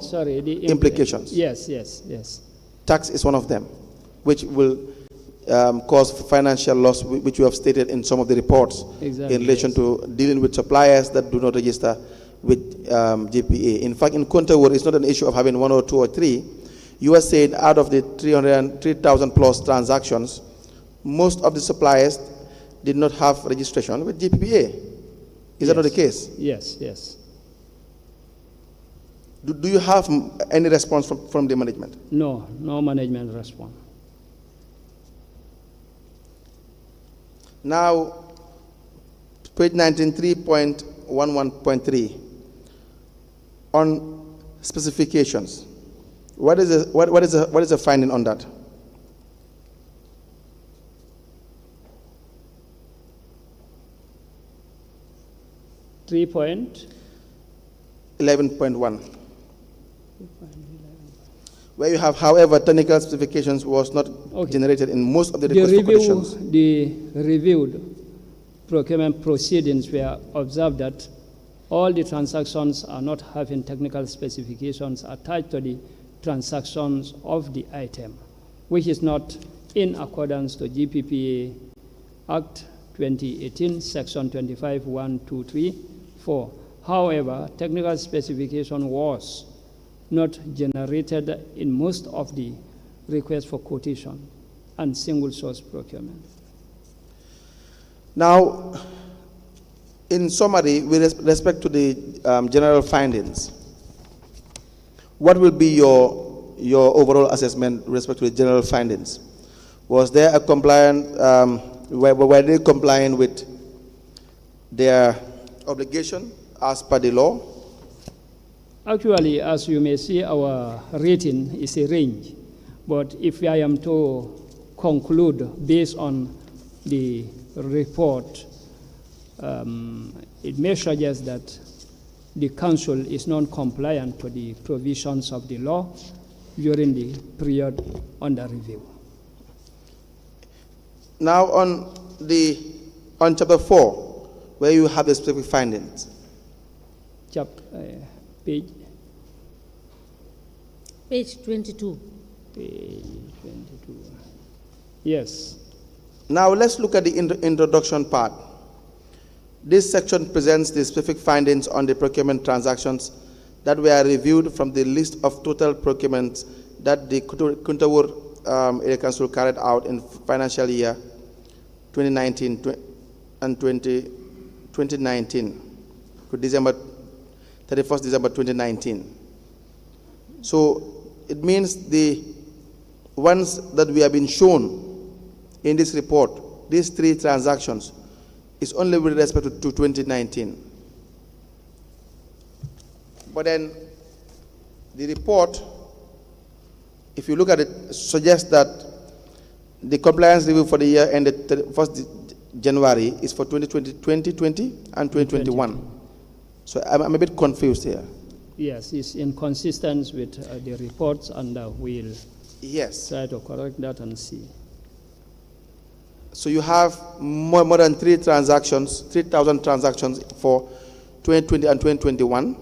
implications. Yes. Tax is one of them, which will cause financial loss, which you have stated in some of the reports, exactly, in relation to dealing with suppliers that do not register with GPA. In fact, in Contawar, it's not an issue of having one or two or three. You are saying out of the 3,000 plus transactions, most of the suppliers did not have registration with GPPA. Is that not the case? Yes. Do you have any response from the management? No management response. Now, page 19, 3.11.3, on specifications. What is the finding on that? Point 11.1, where you have, however, technical specifications was not generated in most of the request for quotations. The reviewed procurement proceedings were observed that all the transactions are not having technical specifications attached to the transactions of the item, which is not in accordance to GPPA Act 2018, Section 25(1)(2)(3)(4). However, technical specification was not generated in most of the requests for quotation and single source procurement. Now, in summary, with respect to the general findings, what will be your overall assessment with respect to the general findings? Was there a compliant, were they complying with their obligation as per the law? Actually, as you may see, our rating is a range. But if I am to conclude based on the report, it may suggest that the council is non-compliant to the provisions of the law during the period under review. Now on chapter 4, where you have the specific findings. Page 22. Page 22. Yes. Now let's look at the introduction part. This section presents the specific findings on the procurement transactions that were reviewed from the list of total procurements that the Kuntawur Area Council carried out in financial year 2019 and 2019 to December 31st December 2019. So it means the ones that we have been shown in this report, these 3 transactions, is only with respect to 2019. But then the report, if you look at it, suggests that the compliance review for the year ended 1st January is for 2020 and 2021. So I'm a bit confused here. Yes, it's inconsistent with the reports, and we'll try to correct that and see. So you have more than 3,000 transactions for 2020 and 2021,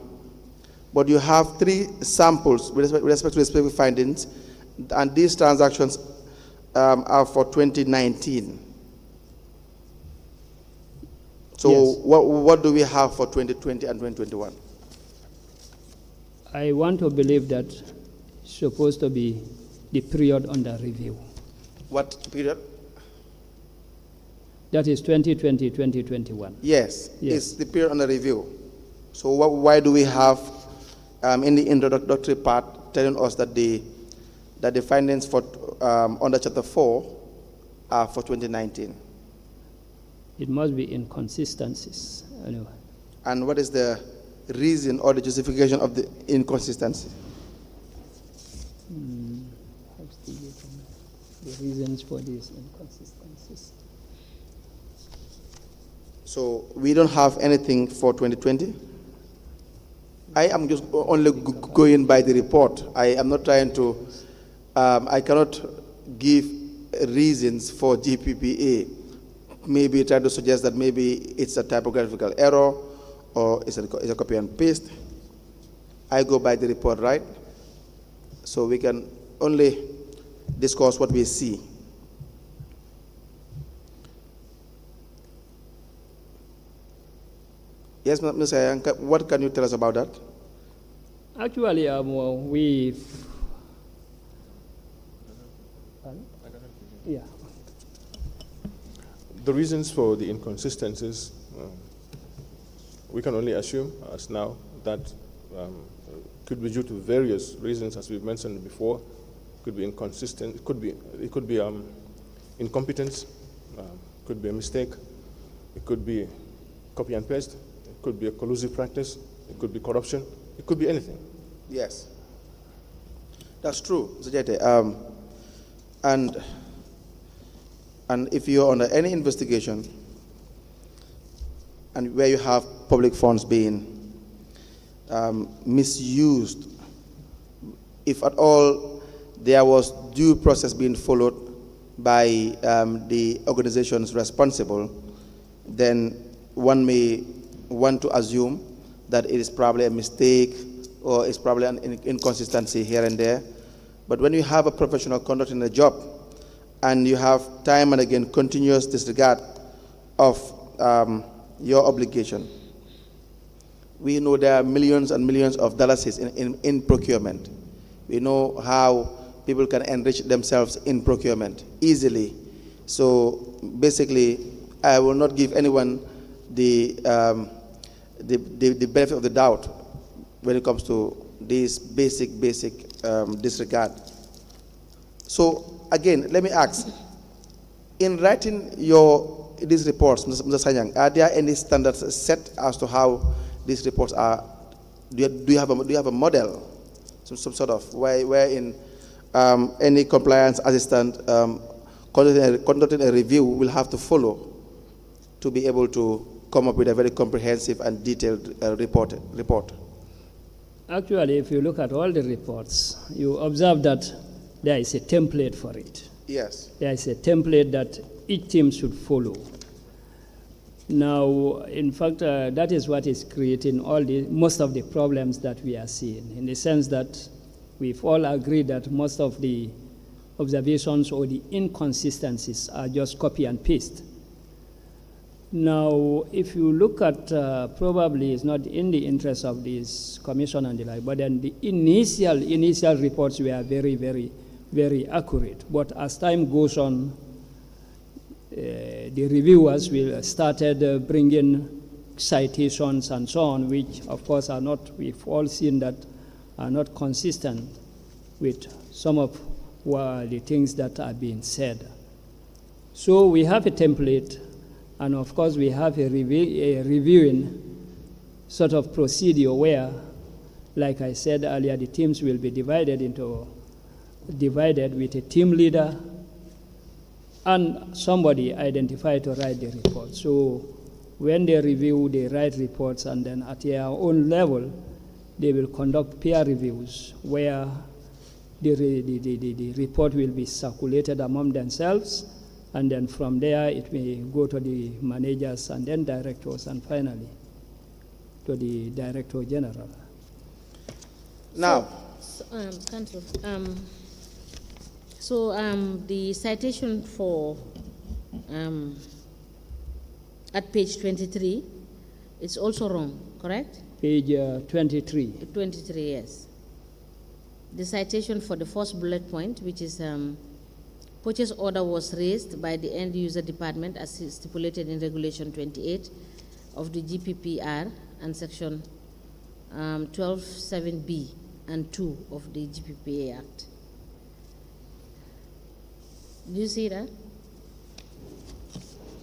but you have 3 samples with respect to the specific findings, and these transactions are for 2019. So yes. What do we have for 2020 and 2021? I want to believe that it's supposed to be the period under review. What period? That is 2020, 2021. Yes, it's the period under review. So why do we have in the introductory part telling us that the findings for under chapter 4 are for 2019? It must be inconsistencies. Anyway. And what is the reason or the justification of the inconsistency? The reasons for these inconsistencies. So we don't have anything for 2020? I am just only going by the report. I am not trying to, I cannot give reasons for GPPA. Maybe try to suggest that maybe it's a typographical error or it's a copy and paste. I go by the report, right? So we can only discuss what we see. Yes, Ms. Ayanka, what can you tell us about that? Actually, we've... Yeah. The reasons for the inconsistencies, we can only assume as now that could be due to various reasons, as we've mentioned before. Could be inconsistent. It could be incompetence. Could be a mistake. It could be copy and paste. It could be a collusive practice. It could be corruption. It could be anything. Yes, that's true, Sajete. And if you're under any investigation and where you have public funds being misused. If at all there was due process being followed by the organizations responsible, then one may want to assume that it is probably a mistake or it's probably an inconsistency here and there. But when you have a professional conducting a job and you have time and again continuous disregard of your obligation, we know there are millions and millions of dollars in procurement. We know how people can enrich themselves in procurement easily. So basically, I will not give anyone the benefit of the doubt when it comes to this basic disregard. So again, let me ask, in writing these reports, Mr. Sanyang, are there any standards set as to how these reports are? Do you have a model, some sort of wherein any compliance assistant conducting a review will have to follow to be able to come up with a very comprehensive and detailed report? Actually, if you look at all the reports, you observe that there is a template for it. Yes. There is a template that each team should follow. Now, in fact, that is what is creating most of the problems that we are seeing, in the sense that we've all agreed that most of the observations or the inconsistencies are just copy and paste. Now, if you look at, probably it's not in the interest of this commission and the like, but then the initial reports were very, very, very accurate. But as time goes on, the reviewers will started bringing citations and so on, which of course are not, we've all seen that are not consistent with some of the things that are being said. So we have a template, and of course we have a reviewing sort of procedure where, like I said earlier, the teams will be divided with a team leader and somebody identified to write the report. So when they review, they write reports, and then at their own level, they will conduct peer reviews where the report will be circulated among themselves, and then from there it may go to the managers and then directors, and finally to the Director General. Now, Council, the citation for at page 23, it's also wrong, correct? Page 23. 23, yes. The citation for the first bullet point, which is purchase order was raised by the end user department as stipulated in Regulation 28 of the GPPR and Section 12(7)(b) and 2 of the GPPA Act. Do you see that?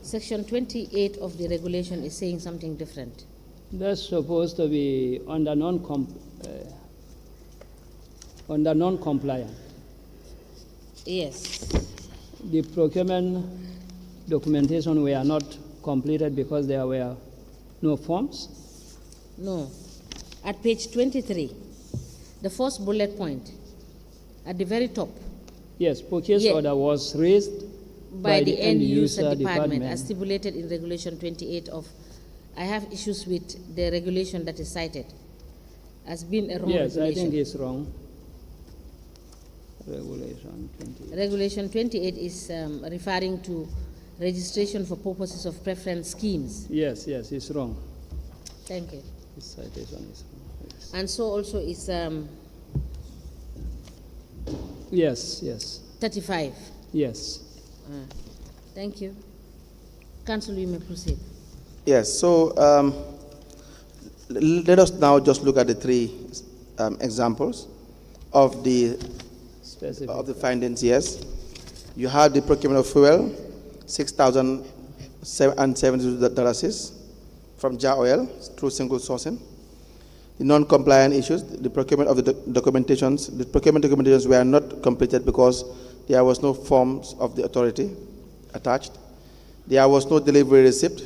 Section 28 of the regulation is saying something different. That's supposed to be under non-compliant. Yes. The procurement documentation were not completed because there were no forms? No. At page 23, the first bullet point, at the very top. Yes, purchase order was raised by the end user department as stipulated in Regulation 28 of, I have issues with the regulation that is cited as being a wrong regulation. Yes, I think it's wrong. Regulation 28. Regulation 28 is referring to registration for purposes of preference schemes. Yes, it's wrong. Thank you. This citation is wrong. Yes. And so also is Yes. 35. Yes. Thank you. Council, you may proceed. yes, so let us now just look at the three examples of the findings. Yes, you have the procurement of fuel, $6,072 from JAR Oil through single sourcing. The non-compliant issues, the procurement of the documentations. The procurement documentations were not completed because there was no forms of the authority attached. There was no delivery receipt.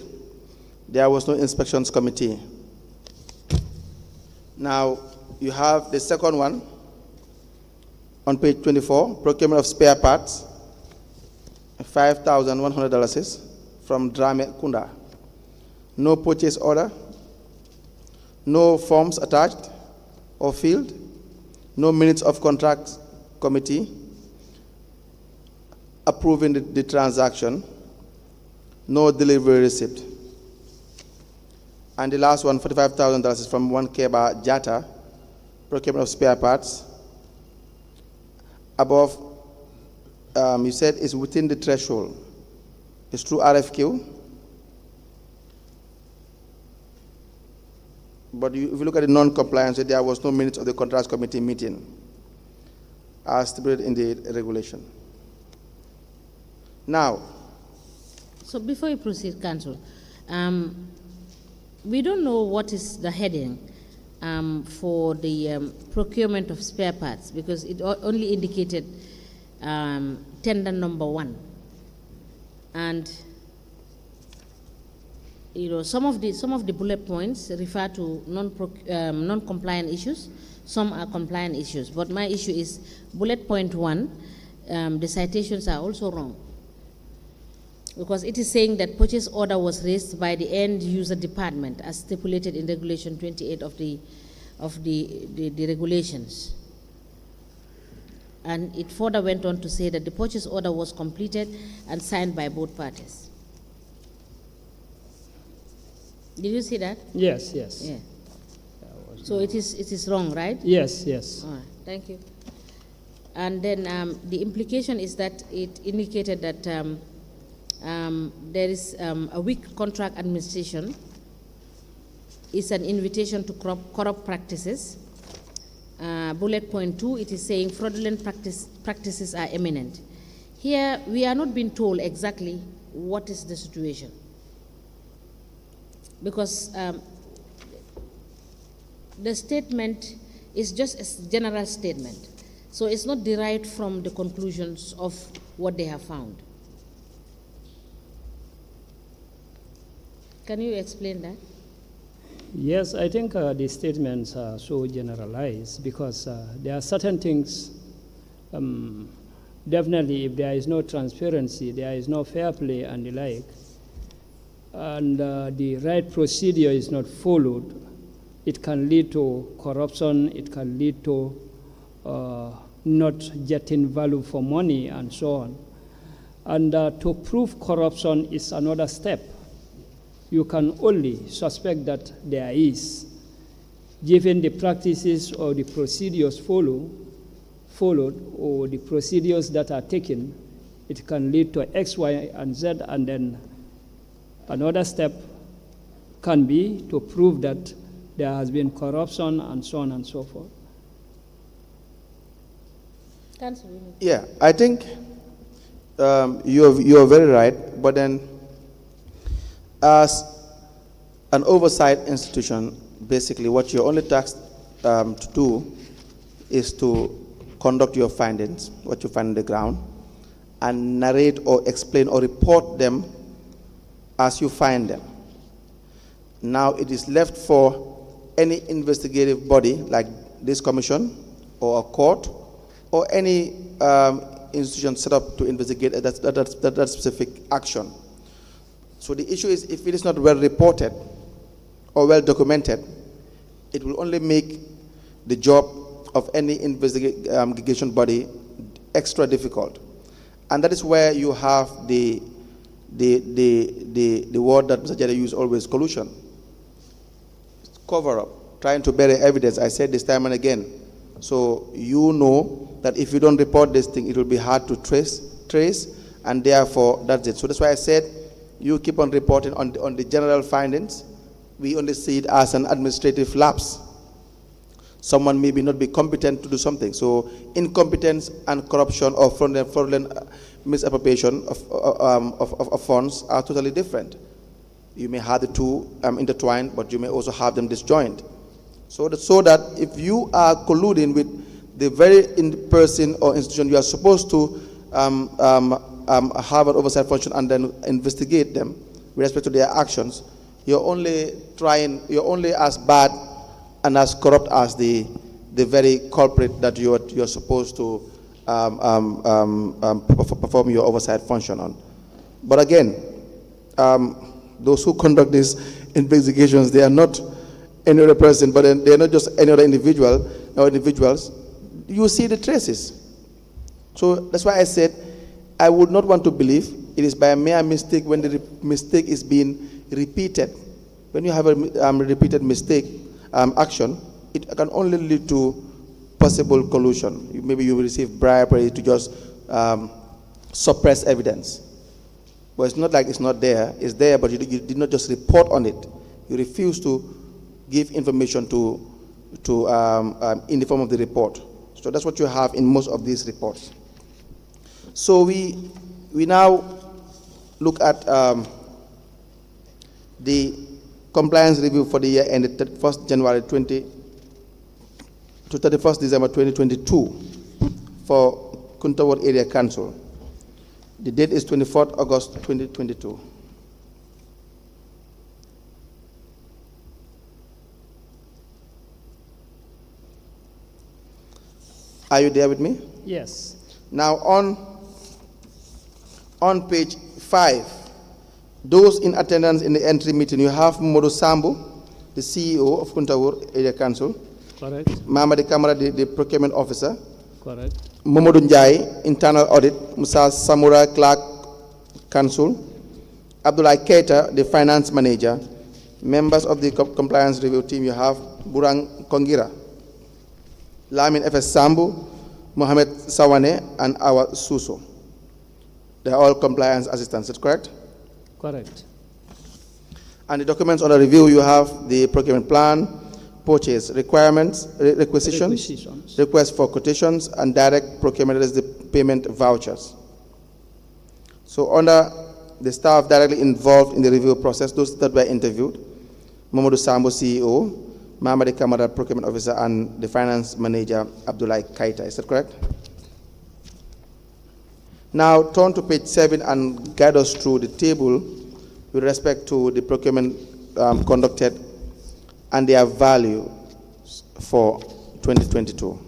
There was no inspections committee. Now, you have the second one on page 24, procurement of spare parts, $5,100 from Drame Kunda. No purchase order, no forms attached or filled, no minutes of contract committee approving the transaction, no delivery receipt. And the last one, $45,000 is from one Keba Jata, procurement of spare parts. Above, you said it's within the threshold. It's through RFQ. But if you look at the non-compliance, there was no minutes of the contracts committee meeting as stipulated in the regulation. Now, so before you proceed, Council, we don't know what is the heading for the procurement of spare parts, because it only indicated tender number 1. And some of the bullet points refer to non-compliant issues. Some are compliant issues. But my issue is bullet point 1. The citations are also wrong, because it is saying that purchase order was raised by the end user department as stipulated in regulation 28 of the regulations. And it further went on to say that the purchase order was completed and signed by both parties. Did you see that? Yes, yes. Yeah. So it is wrong, right? Yes, yes. All right, thank you. And then the implication is that it indicated that there is a weak contract administration. It's an invitation to corrupt practices. Bullet point 2, it is saying fraudulent practices are imminent. Here, we are not being told exactly what is the situation, because the statement is just a general statement. So it's not derived from the conclusions of what they have found. Can you explain that? Yes, I think the statements are so generalized because there are certain things, definitely if there is no transparency, there is no fair play and the like, and the right procedure is not followed, it can lead to corruption, it can lead to not getting value for money and so on. And to prove corruption is another step. You can only suspect that there is, given the practices or the procedures followed, or the procedures that are taken, it can lead to X, Y, and Z, and then another step can be to prove that there has been corruption and so on and so forth. Yeah, I think you're very right, but then as an oversight institution, basically what you're only tasked to do is to conduct your findings, what you find on the ground, and narrate or explain or report them as you find them. Now it is left for any investigative body like this commission or a court or any institution set up to investigate that specific action. So the issue is, if it is not well reported or well documented, it will only make the job of any investigation body extra difficult. And that is where you have the word that Mr. Jada used always, collusion. Cover up, trying to bury evidence. I said this time and again. So you know that if you don't report this thing, it will be hard to trace, and therefore that's it. So that's why I said you keep on reporting on the general findings. We only see it as an administrative lapse. Someone maybe not be competent to do something. So incompetence and corruption or fraudulent misappropriation of funds are totally different. You may have the two intertwined, but you may also have them disjoined. So that if you are colluding with the very person or institution you are supposed to have an oversight function and then investigate them with respect to their actions, you're only as bad and as corrupt as the very culprit that you're supposed to perform your oversight function on. But again, those who conduct these investigations, they are not any other person, but they are not just any other individual or individuals. You see the traces. So that's why I said I would not want to believe it is by a mere mistake when the mistake is being repeated. When you have a repeated mistake action, it can only lead to possible collusion. Maybe you will receive bribery to just suppress evidence. But it's not like it's not there. It's there, but you did not just report on it. You refuse to give information in the form of the report. So that's what you have in most of these reports. So we now look at the compliance review for the year ended 1st January 20 to 31st December 2022 for Kuntawur Area Council. The date is 24th August 2022. Are you there with me? Yes. Now on page 5, those in attendance in the entry meeting, you have Modu Sambu, the CEO of Kuntawur Area Council. Correct. Mamadi Kamara, the procurement officer. Correct. Momodu Njai, internal audit. Musa Samura, clerk, council. Abdullah Keita, the finance manager. Members of the compliance review team, you have Burang Kongira, Lamin FS Sambu, Mohamed Sawane, and Awa Suso. They are all compliance assistants, is that correct? Correct. And the documents on the review, you have the procurement plan, purchase requirements, requisitions, requests for quotations, and direct procurement, that is the payment vouchers. So under the staff directly involved in the review process, those that were interviewed, Mamadou Sambo, CEO, Mamadi Kamara, procurement officer, and the finance manager, Abdullah Kaita. Is that correct? Now turn to page 7 and guide us through the table with respect to the procurement conducted and their value for 2022.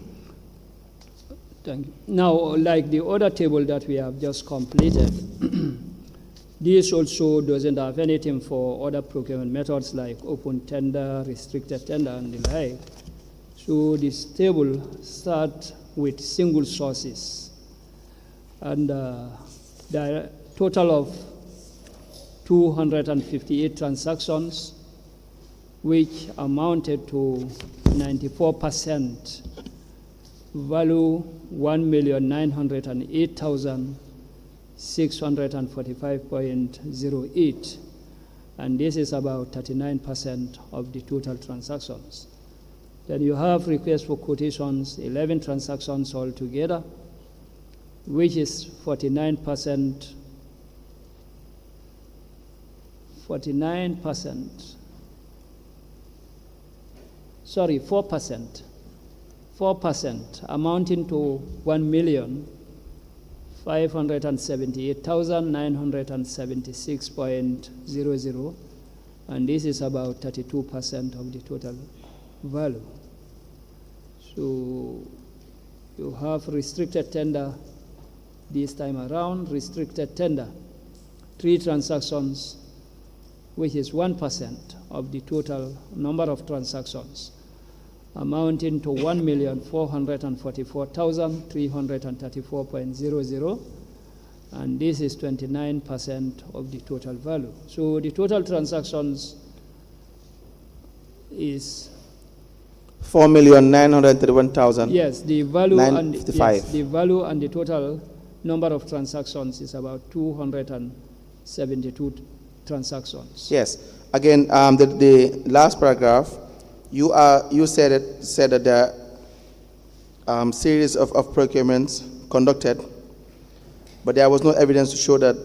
Thank you. Now, like the other table that we have just completed, this also doesn't have anything for other procurement methods like open tender, restricted tender, and the like. So this table starts with single sources, and the total of 258 transactions, which amounted to 94%, value 1,908,645.08, and this is about 39% of the total transactions. Then you have requests for quotations, 11 transactions altogether, which is 49%. 4%, amounting to 1,578,976.00, and this is about 32% of the total value. So you have restricted tender this time around, restricted tender, 3 transactions, which is 1% of the total number of transactions, amounting to 1,444,334.00, and this is 29% of the total value. So the total transactions is 4,931,000. yes, the value and the value and the total number of transactions is about 272 transactions. Yes. Again, the last paragraph, you said that there are series of procurements conducted, but there was no evidence to show that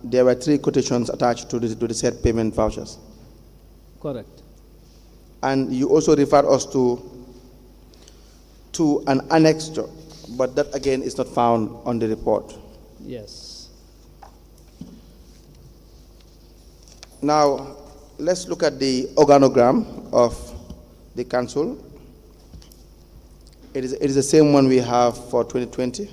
there were 3 quotations attached to the said payment vouchers. Correct. And you also referred us to an annexure, but that again is not found on the report. Yes. Now, let's look at the organogram of the council. It is the same one we have for 2020.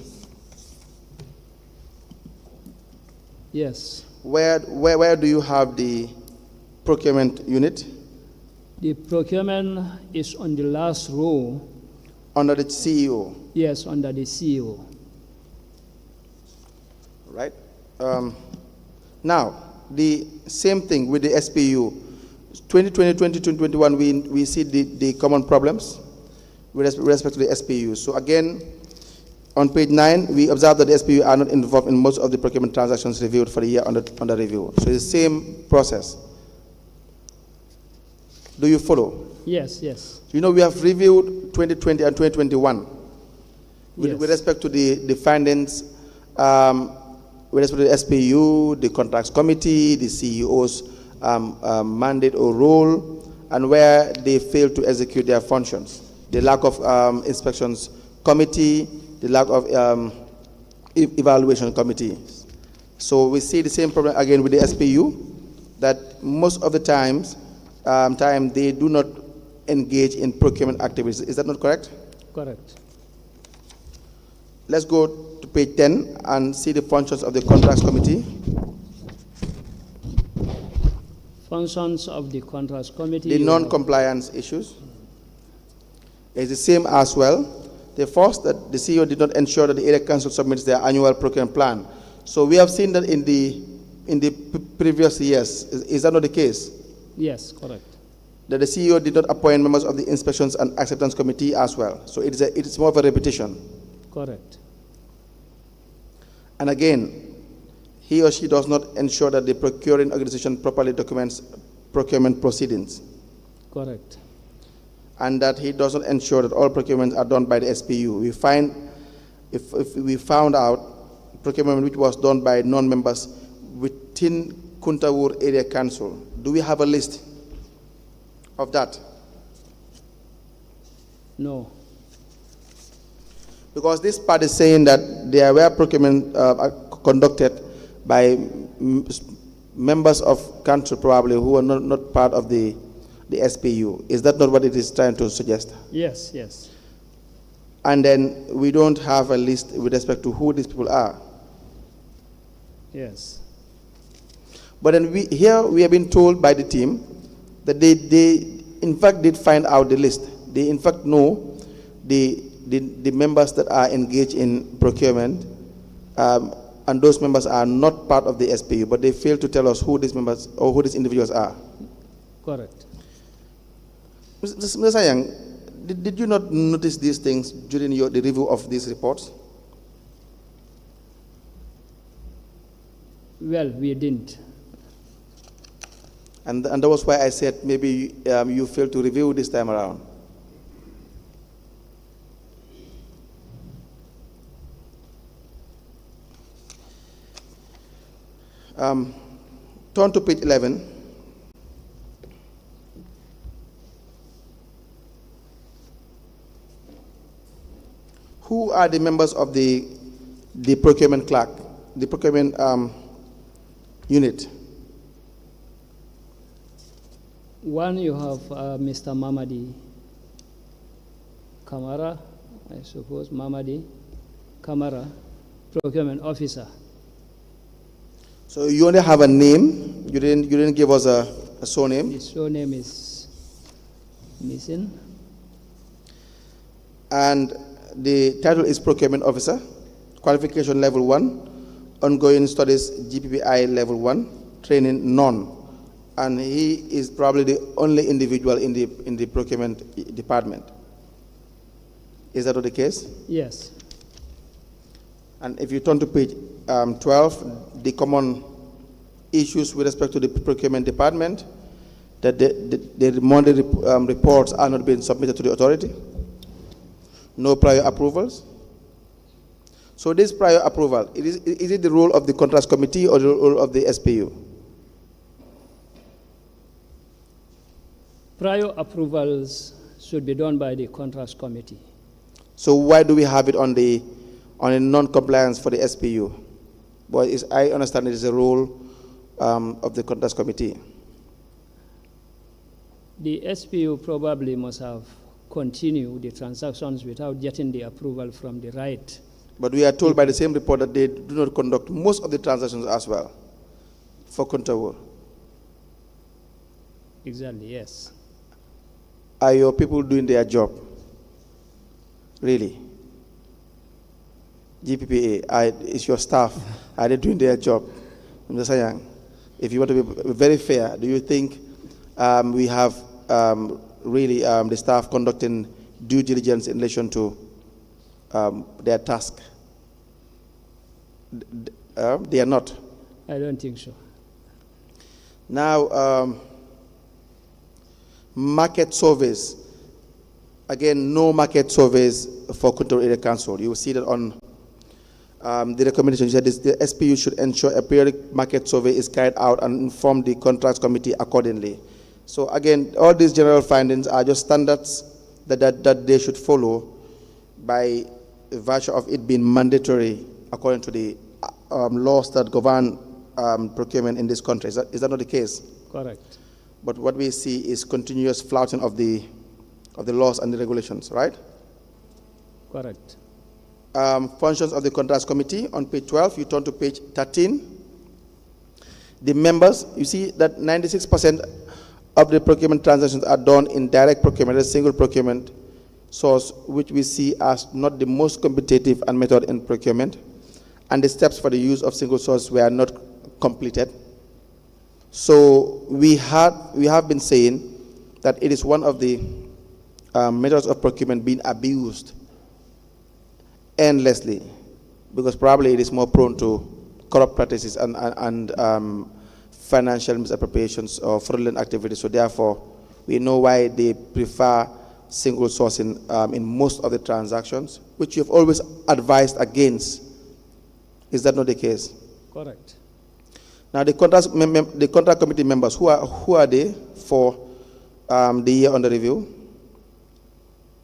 Yes. Where do you have the procurement unit? The procurement is on the last row. Under the CEO, Yes, under the CEO. right? Now, the same thing with the SPU. 2020, 2021, we see the common problems with respect to the SPU. So again, on page 9, we observe that the SPU are not involved in most of the procurement transactions reviewed for the year under review. So it's the same process. Do you follow? Yes, yes. You know, we have reviewed 2020 and 2021 Yes. with respect to the findings, with respect to the SPU, the contracts committee, the CEO's mandate or role, and where they fail to execute their functions. The lack of inspections committee, the lack of evaluation committee. So we see the same problem again with the SPU, that most of the time they do not engage in procurement activities. Is that not correct? Correct. Let's go to page 10 and see the functions of the contracts committee. Functions of the contracts committee. The you have- non-compliance issues is the same as well. The first, that the CEO did not ensure that the area council submits their annual procurement plan. So we have seen that in the previous years. Is that not the case? Yes, correct. That the CEO did not appoint members of the inspections and acceptance committee as well. So it is more of a repetition. Correct. And again, he or she does not ensure that the procuring organization properly documents procurement proceedings, Correct. and that he does not ensure that all procurements are done by the SPU. We find, if we found out procurement which was done by non-members within Kuntawur Area Council, do we have a list of that? No. Because this part is saying that there were procurement conducted by members of council probably who are not part of the SPU. Is that not what it is trying to suggest? Yes, yes. And then we don't have a list with respect to who these people are. Yes. But then we have been told by the team that they in fact did find out the list. They in fact know the members that are engaged in procurement, and those members are not part of the SPU, but they fail to tell us who these members or who these individuals are. Correct. Mr. Sayang, did you not notice these things during the review of these reports? Well, we didn't. And that was why I said maybe you failed to review this time around. Turn to page 11. Who are the members of the procurement clerk, the procurement unit? One, you have Mr. Mamadi Kamara, I suppose, Mamadi Kamara, procurement officer. So you only have a name. You didn't give us a surname. His surname is missing. And the title is procurement officer. Qualification level 1. Ongoing studies GPPI level 1. Training none. And he is probably the only individual in the procurement department. Is that the case? Yes. And if you turn to page 12, the common issues with respect to the procurement department, that the monthly reports are not being submitted to the authority, no prior approvals. So this prior approval, is it the role of the contracts committee or the role of the SPU? Prior approvals should be done by the contracts committee. So why do we have it on a non-compliance for the SPU? But I understand it is a role of the contracts committee. The SPU probably must have continued the transactions without getting the approval from the right. But we are told by the same report that they do not conduct most of the transactions as well for Kuntaur. Exactly, yes. Are your people doing their job? Really? GPPA, is your staff, are they doing their job? Mr. Sayang, if you want to be very fair, do you think we have really the staff conducting due diligence in relation to their task? They are not. I don't think so. Now, market surveys. Again, no market surveys for Kuntaur Area Council. You will see that on the recommendation. You said the SPU should ensure a periodic market survey is carried out and inform the contracts committee accordingly. So again, all these general findings are just standards that they should follow by virtue of it being mandatory according to the laws that govern procurement in this country. Is that not the case? Correct. But what we see is continuous flouting of the laws and the regulations, right? Correct. Functions of the contracts committee on page 12. You turn to page 13. The members, you see that 96% of the procurement transactions are done in direct procurement, a single procurement source, which we see as not the most competitive and method in procurement, and the steps for the use of single source were not completed. So we have been saying that it is one of the methods of procurement being abused endlessly, because probably it is more prone to corrupt practices and financial misappropriations or fraudulent activities. So therefore, we know why they prefer single sourcing in most of the transactions, which you have always advised against. Is that not the case? Correct. Now, the contract committee members, who are they for the year under review?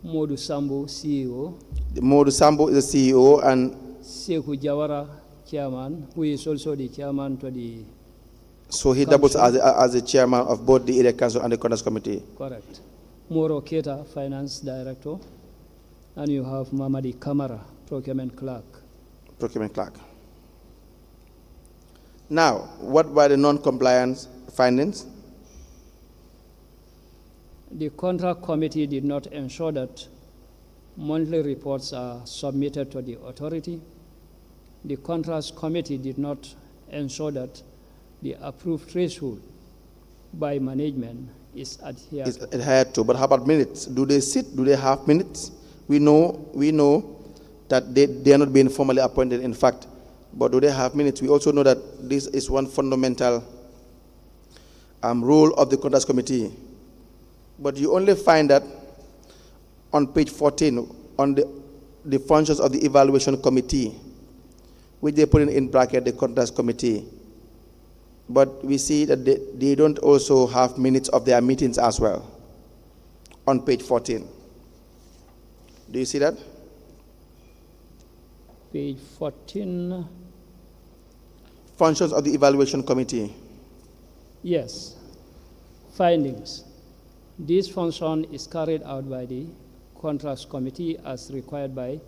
Modu Sambu, CEO. Modu Sambu is the CEO, and Sekou Jawara, chairman, who is also the chairman to the... So he doubles as the chairman of both the area council and the contracts committee. Correct. Moro Keta, finance director. And you have Mamadi Kamara, procurement clerk. Procurement clerk. Now, what were the non-compliance findings? The contract committee did not ensure that monthly reports are submitted to the authority. The contracts committee did not ensure that the approved threshold by management is adhered to. But how about minutes? Do they sit? Do they have minutes? We know that they are not being formally appointed, in fact, but do they have minutes? We also know that this is one fundamental role of the contracts committee. But you only find that on page 14, on the functions of the evaluation committee, which they put in bracket the contracts committee. But we see that they don't also have minutes of their meetings as well on page 14. Do you see that? Page 14. Functions of the evaluation committee. Yes. Findings. This function is carried out by the contracts committee as required by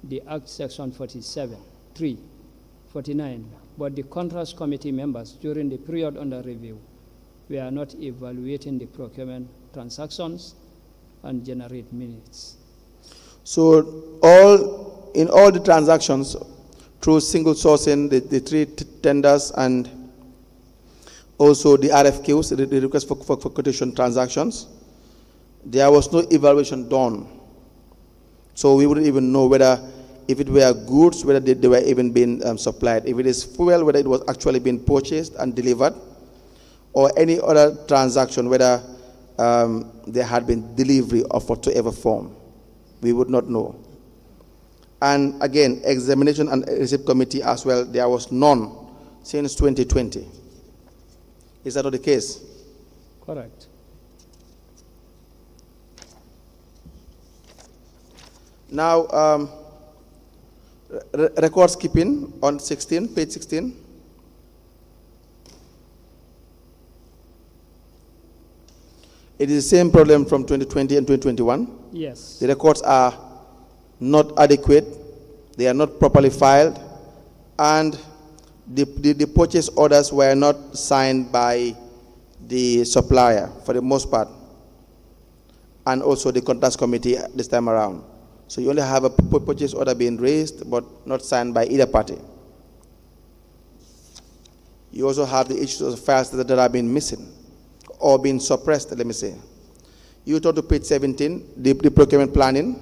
the Act Section 47, 3, 49. But the contracts committee members during the period under review were not evaluating the procurement transactions and generate minutes. So in all the transactions through single sourcing, the three tenders and also the RFQs, the request for quotation transactions, there was no evaluation done. So we wouldn't even know whether, if it were goods, whether they were even being supplied. If it is fuel, whether it was actually being purchased and delivered, or any other transaction, whether there had been delivery of whatever form. We would not know. And again, examination and receipt committee as well, there was none since 2020. Is that not the case? Correct. Now, records keeping on page 16. It is the same problem from 2020 and 2021. Yes. The records are not adequate, they are not properly filed, and the purchase orders were not signed by the supplier for the most part, and also the contracts committee this time around. So you only have a purchase order being raised but not signed by either party. You also have the issues of files that have been missing or been suppressed, let me say. You turn to page 17, the procurement planning.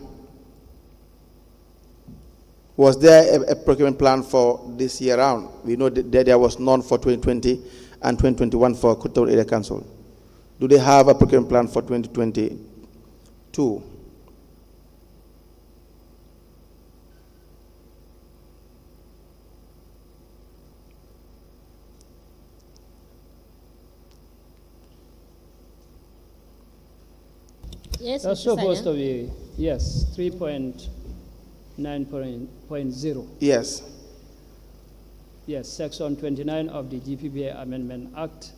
Was there a procurement plan for this year round? We know that there was none for 2020 and 2021 for Kuttaur Area Council. Do they have a procurement plan for 2022? Yes, That's Mr. supposed Sanya. to be, yes, 3.9.0. Yes. Yes, Section 29 of the GPPA Amendment Act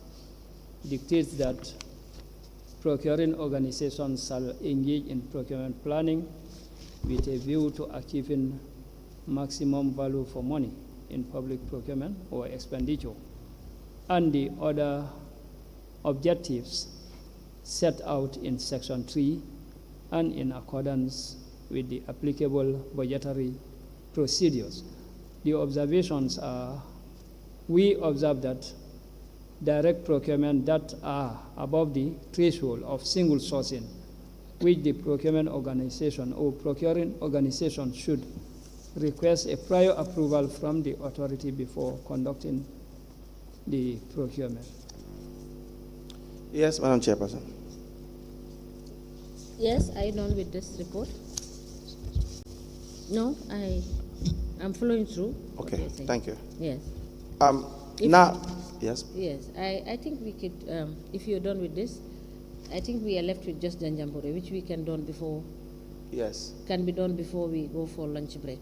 dictates that procuring organizations shall engage in procurement planning with a view to achieving maximum value for money in public procurement or expenditure, and the other objectives set out in Section 3 and in accordance with the applicable budgetary procedures. The observations are, we observe that direct procurement that are above the threshold of single sourcing, which the procurement organization or procuring organization should request a prior approval from the authority before conducting the procurement. Yes, Madam Chairperson. Yes, are you done with this report? No, I'm following through. what Okay, you're saying. thank you. Yes. If- Now, yes. Yes, I think we could, if you're done with this, I think we are left with just Janjambore, which we can done before, Yes, can be done before we go for lunch break.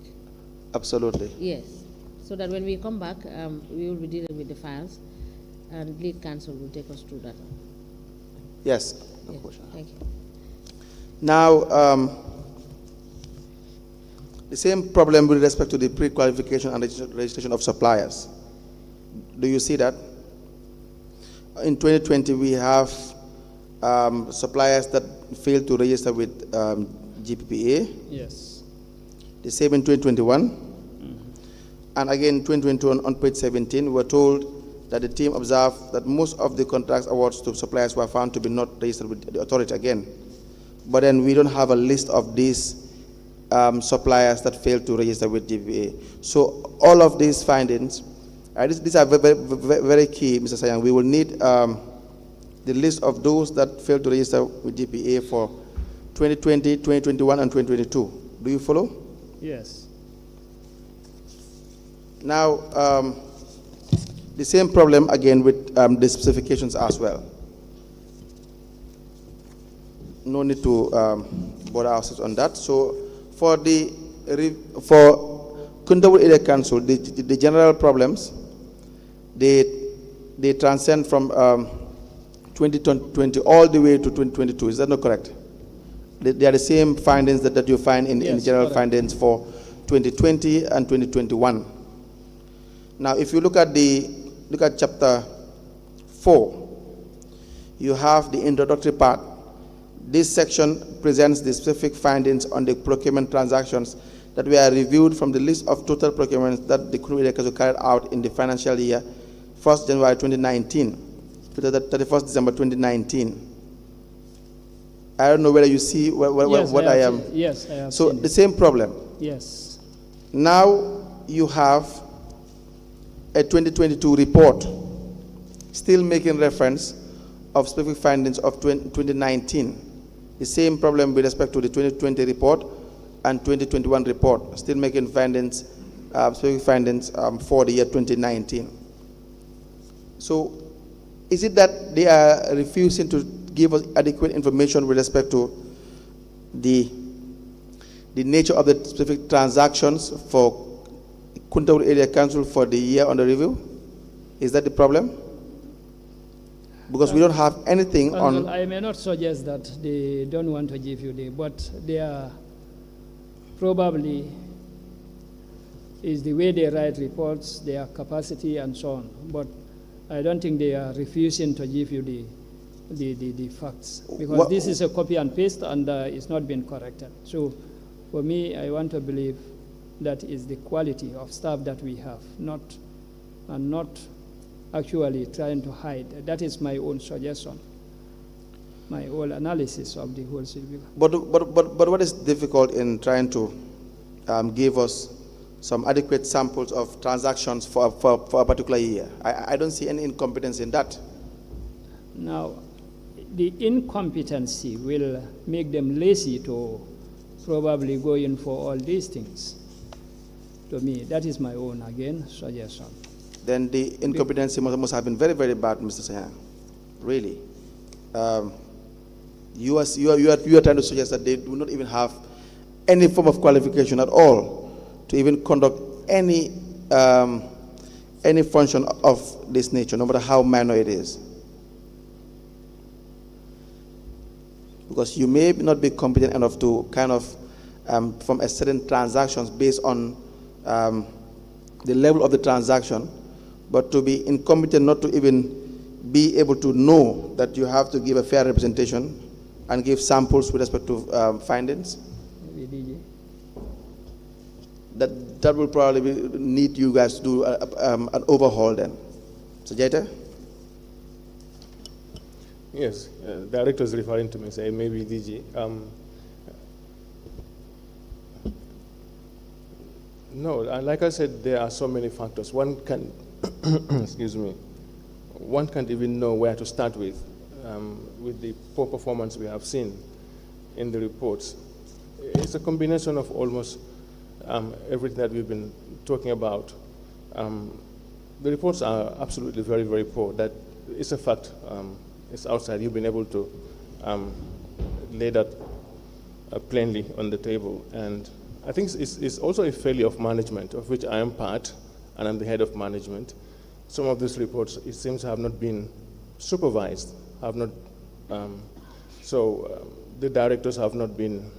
absolutely. Yes, so that when we come back, we will be dealing with the files, and lead counsel will take us through that. Yes, no Yeah, question. thank you. Now, the same problem with respect to the pre-qualification and registration of suppliers. Do you see that? In 2020, we have suppliers that failed to register with GPPA. Yes. The same in 2021. And again, 2021 on page 17, we were told that the team observed that most of the contracts awards to suppliers were found to be not registered with the authority again. But then we don't have a list of these suppliers that failed to register with GPPA. So all of these findings, these are very, very, very key, Mr. Sayang. We will need the list of those that failed to register with GPPA for 2020, 2021, and 2022. Do you follow? Yes. Now, the same problem again with the specifications as well. No need to bother ourselves on that. So, for Kuntawur Area Council, the general problems, they transcend from 2020 all the way to 2022. Is that not correct? They are the same findings that you find in Yes, general correct. findings for 2020 and 2021. Now, if you look at chapter 4, you have the introductory part. This section presents the specific findings on the procurement transactions that were reviewed from the list of total procurements that the Kuntawur Area Council carried out in the financial year 1st January 2019 to 31st December 2019. I don't know whether you see what I am. Yes, I have So seen the it. same problem. Yes. Now you have a 2022 report still making reference of specific findings of 2019. The same problem with respect to the 2020 report and 2021 report, still making findings, specific findings for the year 2019. So is it that they are refusing to give us adequate information with respect to the nature of the specific transactions for Kuntawur Area Council for the year under review? Is that the problem? Because we don't have anything Counsel, on. I may not suggest that they don't want to give you the, but they are probably is the way they write reports, their capacity and so on. But I don't think they are refusing to give you the facts, because this is a copy and paste and it's not been corrected. So for me, I want to believe that is the quality of staff that we have, not actually trying to hide. That is my own suggestion, my own analysis of the whole situation. But what is difficult in trying to give us some adequate samples of transactions for a particular year? I don't see any incompetence in that. Now, the incompetency will make them lazy to probably go in for all these things. To me, that is my own, again, suggestion. Then the incompetency must have been very, very bad, Mr. Sayang. Really. You are trying to suggest that they do not even have any form of qualification at all to even conduct any function of this nature, no matter how minor it is. Because you may not be competent enough to kind of from a certain transactions based on the level of the transaction, but to be incompetent not to even be able to know that you have to give a fair representation and give samples with respect to findings. That will probably need you guys to do an overhaul then. So Jeta? Yes, director is referring to me, say maybe DG. No, like I said, there are so many factors. One can, excuse me, one can't even know where to start with the poor performance we have seen in the reports. It's a combination of almost everything that we've been talking about. The reports are absolutely very, very poor. That is a fact. It's outside. You've been able to lay that plainly on the table. And I think it's also a failure of management, of which I am part, and I'm the head of management. Some of these reports, it seems, have not been supervised, have not, the directors have not done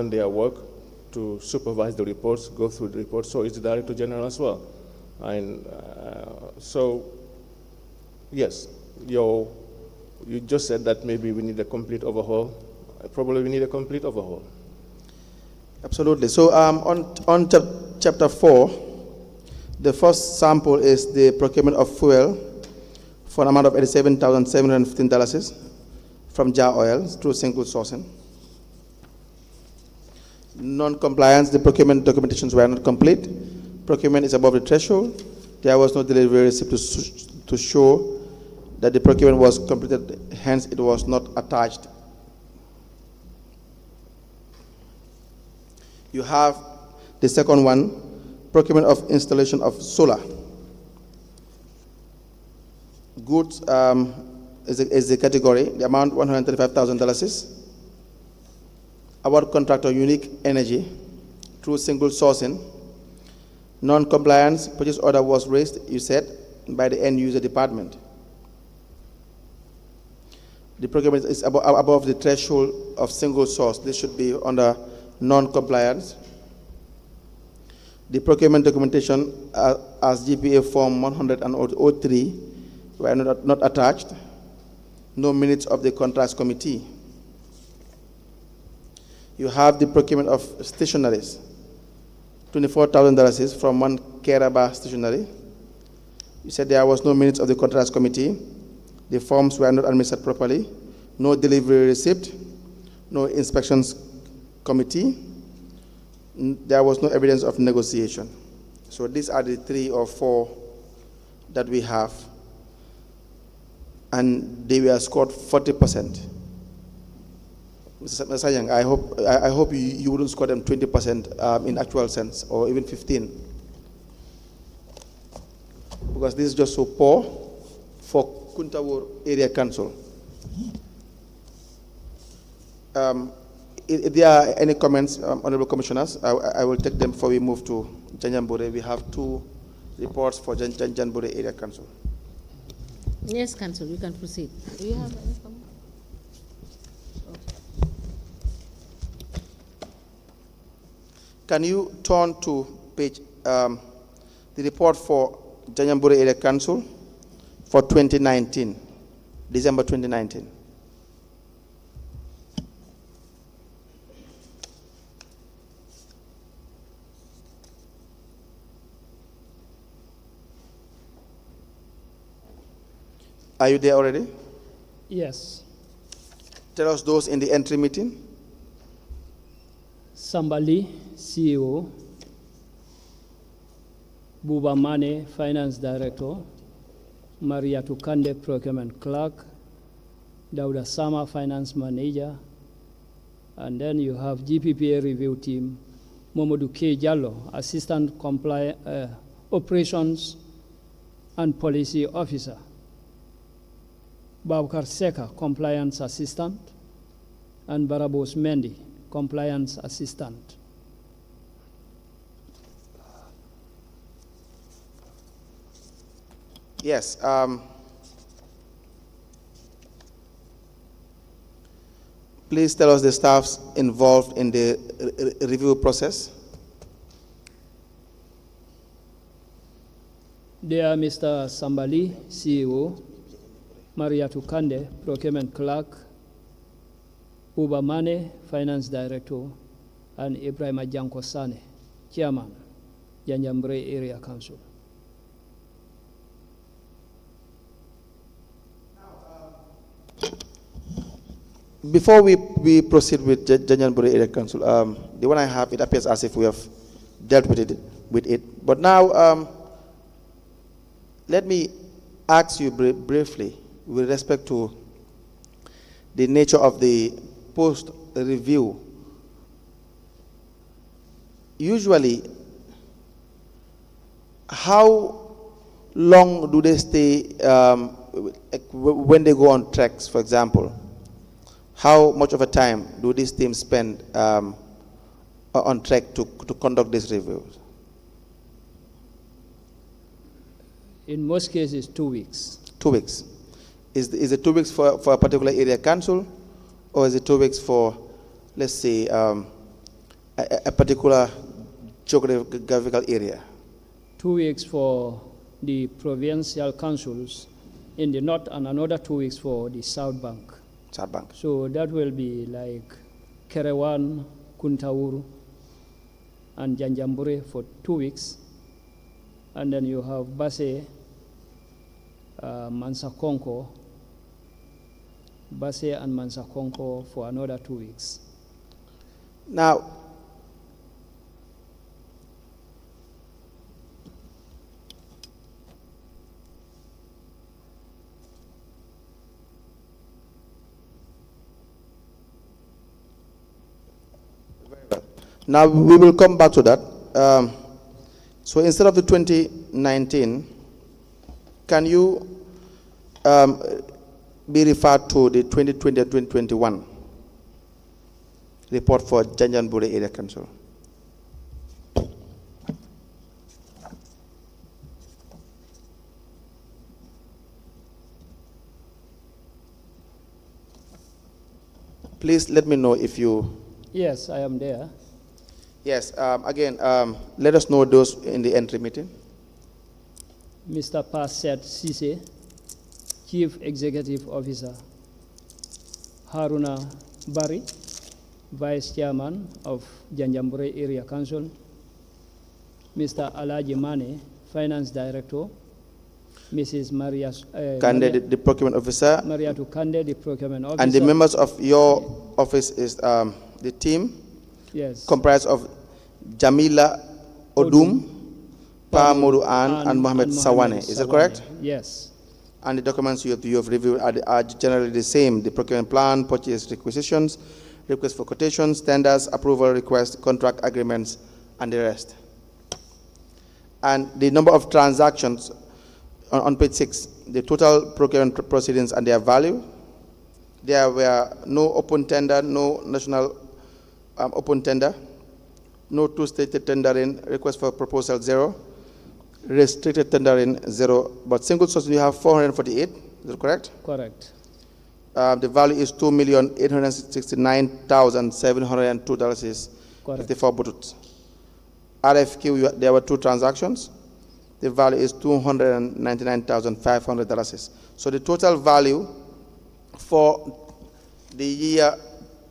their work to supervise the reports, go through the reports, so it's the Director General as well. And yes, you just said that maybe we need a complete overhaul. Probably we need a complete overhaul. Absolutely. So on chapter 4, the first sample is the procurement of fuel for an amount of $87,715 from Jar Oil through single sourcing. Non-compliance, the procurement documentations were not complete. Procurement is above the threshold. There was no delivery receipt to show that the procurement was completed, hence it was not attached. You have the second one, procurement of installation of solar. Goods is the category, the amount $135,000. Award contractor Unique Energy through single sourcing. Non-compliance, purchase order was raised, you said, by the end user department. The procurement is above the threshold of single source. This should be under non-compliance. The procurement documentation as GPA form 103 were not attached. No minutes of the contracts committee. You have the procurement of stationaries, $24,000 from one Keraba stationery. You said there was no minutes of the contracts committee. The forms were not administered properly. No delivery receipt. No inspections committee. There was no evidence of negotiation. So these are the 3 or 4 that we have. And they were scored 40%. Mr. Sayang, I hope you wouldn't score them 20% in actual sense, or even 15. Because this is just so poor for Kuntawur Area Council. If there are any comments, Honorable Commissioners, I will take them before we move to Janjanbureh. We have 2 reports for Janjanbureh Area Council. Yes, Council, you can proceed. Do you have any comment? Can you turn to page, the report for Janyambure Area Council for 2019, December 2019. Are you there already? Yes. Tell us those in the entry meeting. Sambali, CEO. Buba Mane, Finance Director. Maria Tukande, Procurement Clerk. Dauda Sama, Finance Manager. And then you have GPPA Review Team. Momodu K. Jallo, Assistant Operations and Policy Officer. Babkar Seka, Compliance Assistant, and Barabos Mendy, Compliance Assistant. Yes. Please tell us the staffs involved in the review process. They are Mr. Sambali, CEO, Maria Tukande, Procurement Clerk, Uba Mane, Finance Director, and Ibrahim Janko Sane, Chairman, Janjambure Area Council. Before we proceed with Janjanbureh Area Council, the one I have, it appears as if we have dealt with it. But now, let me ask you briefly with respect to the nature of the post-review. Usually, how long do they stay when they go on treks, for example? How much of a time do these teams spend on track to conduct these reviews? In most cases, 2 weeks. 2 weeks. Is it 2 weeks for a particular area council, or is it 2 weeks for, let's say, a particular geographical area? 2 weeks for the provincial councils in the north, and another 2 weeks for the South Bank. South Bank. So that will be like Kerewan, Kuntauru, and Janjambure for 2 weeks. And then you have Basse, Mansakonko, Basse and Mansakonko for another 2 weeks. Now, Now we will come back to that. So instead of the 2019, can you be referred to the 2020 and 2021 report for Janjanbureh Area Council? Please let me know if you... Yes, I am there. Yes, again, let us know those in the entry meeting. Mr. Passet Sise, Chief Executive Officer. Haruna Bari, Vice Chairman of Janjambure Area Council. Mr. Alaji Mane, Finance Director. Mrs. Maria Kande, the Procurement Officer. Maria Tukande, the Procurement Officer. And the members of your office is the team? Yes. Comprised of Jamila Odum, Pa Modu An, and Mohamed Sawane. Is that correct? Yes. And the documents you have reviewed are generally the same: the procurement plan, purchase requisitions, request for quotations, tenders, approval requests, contract agreements, and the rest. And the number of transactions on page 6, the total procurement proceedings and their value. There were no open tender, no national open tender, no two-stated tendering, request for proposal 0, restricted tendering 0, but single source you have 448, Is that correct? Correct. The value is $2,869,702.54 bututs. RFQ, there were 2 transactions. The value is $299,500. So the total value for the year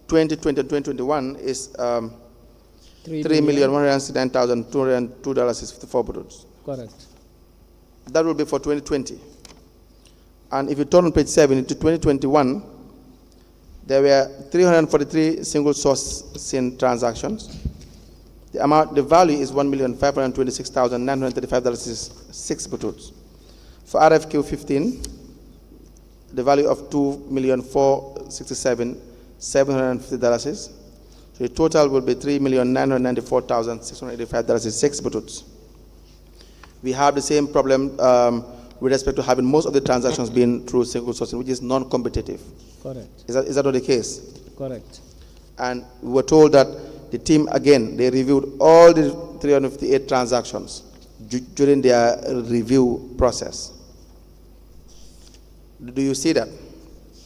2020 and 2021 is $3,169,202.54 bututs. Correct. That will be for 2020. And if you turn on page 7 into 2021, there were 343 single source SIN transactions. The value is $1,526,935.6 bututs. For RFQ 15, the value of $2,467,750. So the total will be $3,994,685.6 bututs. We have the same problem with respect to having most of the transactions being through single sourcing, which is non-competitive. Correct. Is that not the case? Correct. And we were told that the team, again, they reviewed all the 358 transactions during their review process. Do you see that?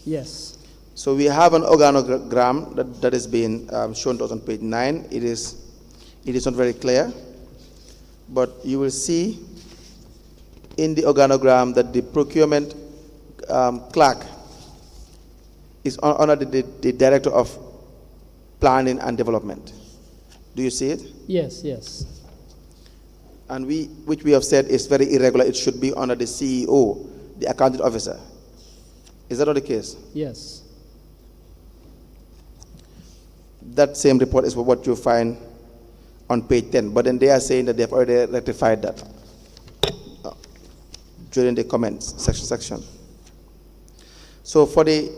Yes. So we have an organogram that is being shown to us on page 9. It is not very clear, but you will see in the organogram that the procurement clerk is under the director of planning and development. Do you see it? Yes, yes. And which we have said is very irregular. It should be under the CEO, the accounting officer. Is that not the case? Yes. That same report is what you find on page 10. But then they are saying that they have already rectified that during the comments section. So for the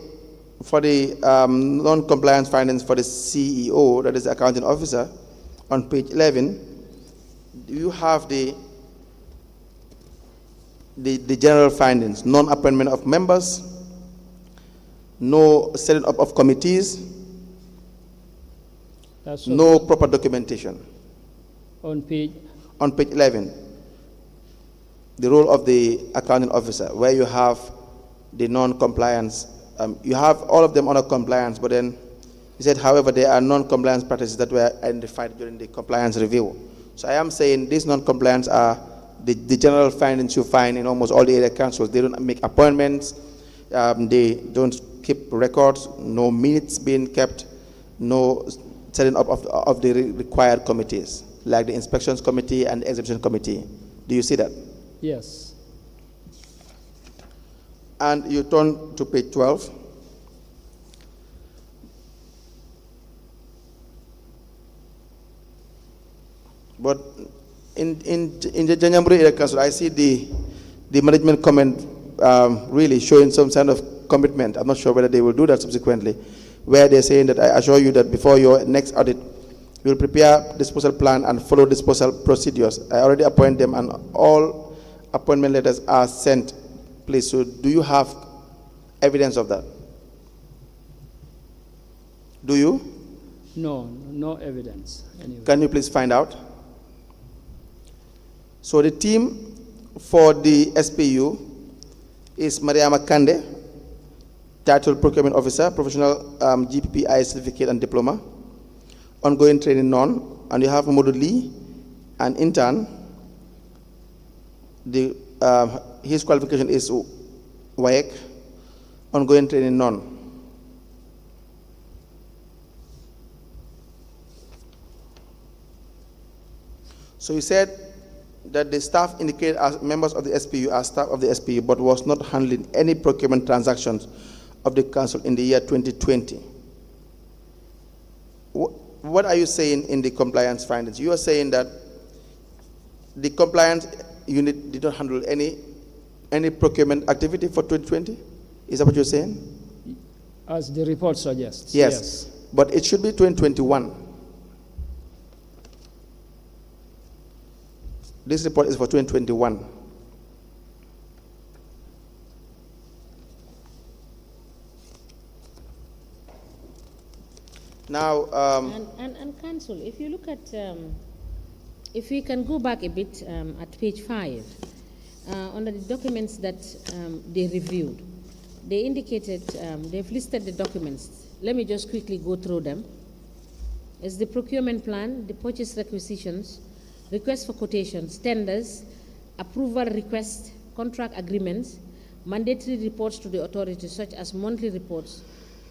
non-compliance findings for the CEO, that is the accounting officer, on page 11, you have the general findings: non-appointment of members, no setting up of committees, no proper documentation. On page 11, the role of the accounting officer, where you have the non-compliance, you have all of them under compliance, but then he said, however, there are non-compliance practices that were identified during the compliance review. So I am saying these non-compliance are the general findings you find in almost all the area councils. They don't make appointments, they don't keep records, no minutes being kept, no setting up of the required committees, like the inspections committee and the exhibition committee. Do you see that? Yes. And you turn to page 12. But in the Janjamburi Area Council, I see the management comment really showing some kind of commitment. I'm not sure whether they will do that subsequently, where they're saying that I assure you that before your next audit, you will prepare disposal plan and follow disposal procedures. I already appoint them, and all appointment letters are sent. Please, so do you have evidence of that? Do you? No evidence. Anyway. Can you please find out? So the team for the SPU is Mariama Kande, Title Procurement Officer, Professional GPPI Certificate and Diploma, Ongoing Training None, and you have Modu Lee, an intern. His qualification is WAEC, Ongoing Training None. So you said that the staff indicated as members of the SPU are staff of the SPU, but was not handling any procurement transactions of the council in the year 2020. What are you saying in the compliance findings? You are saying that the compliance unit did not handle any procurement activity for 2020? Is that what you're saying? As the report suggests. Yes. But it should be 2021. This report is for 2021. Now, and Council, if you look at, if we can go back a bit at page 5, under the documents that they reviewed, they indicated, they've listed the documents. Let me just quickly go through them. It's the procurement plan, the purchase requisitions, request for quotations, tenders, approval requests, contract agreements, mandatory reports to the authorities such as monthly reports,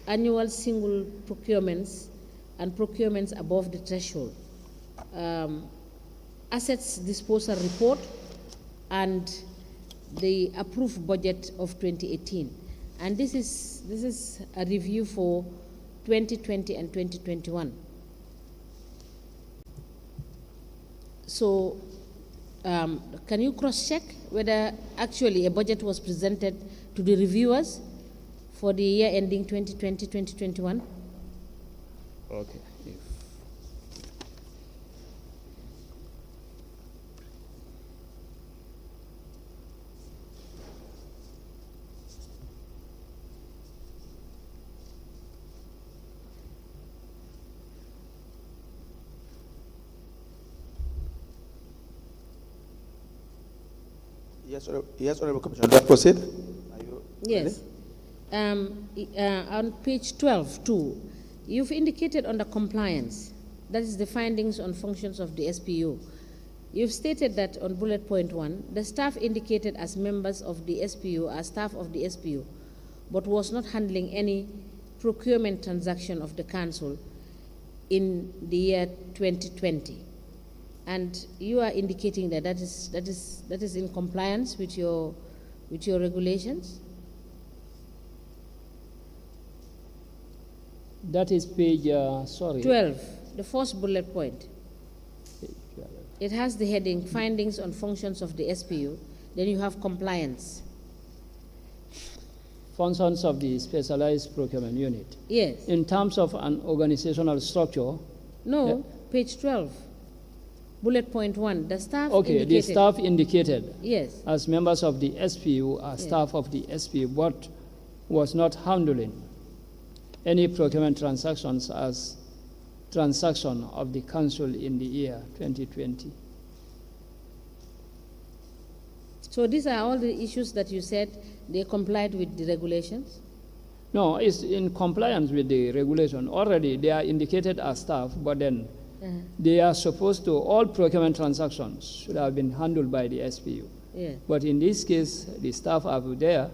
annual single procurements, and procurements above the threshold, assets disposal report, and the approved budget of 2018. And this is a review for 2020 and 2021. So can you cross-check whether actually a budget was presented to the reviewers for the year ending 2020-2021? Okay. Yes, Honorable Commissioner. Do I proceed? Are you Yes. On page 12, too, you've indicated under compliance, that is the findings on functions of the SPU. You've stated that on bullet point 1, the staff indicated as members of the SPU are staff of the SPU, but was not handling any procurement transaction of the council in the year 2020. And you are indicating that that is in compliance with your regulations? That is page, sorry. 12, the first bullet point. Page 12. It has the heading findings on functions of the SPU. Then you have compliance. Functions of the specialized procurement unit. Yes. In terms of an organizational structure. No, Yeah. page 12. Bullet point 1. The staff Okay, indicated. the staff indicated Yes. as members of the SPU are staff of the SPU, but was not handling any procurement transactions as transaction of the council in the year 2020. So these are all the issues that you said they complied with the regulations? No, it's in compliance with the regulation. Already they are indicated as staff, but then they are supposed to, all procurement transactions should have been handled by the SPU. Yeah. But in this case, the staff are there,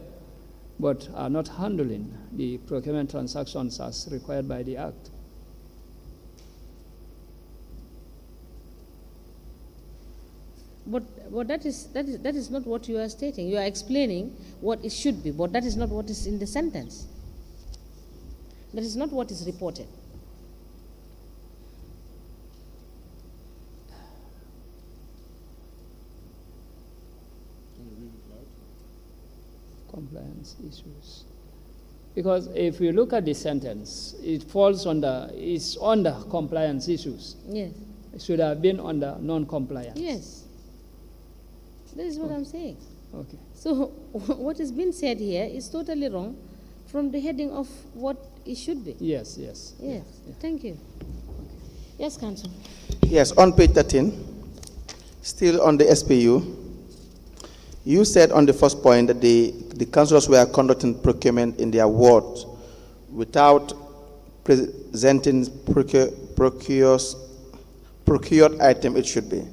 but are not handling the procurement transactions as required by the Act. But that is not what you are stating. You are explaining what it should be, but that is not what is in the sentence. That is not what is reported. Compliance issues. Because if you look at the sentence, it falls under, it's under compliance issues. Yes. It should have been under non-compliance. Yes. That is what I'm saying. Okay. So what is being said here is totally wrong from the heading of what it should be. Yes, yes. Yes. Thank you. Yes, Council. Yes, on page 13, still on the SPU, you said on the first point that the councillors were conducting procurement in their wards without presenting procured item, it should be,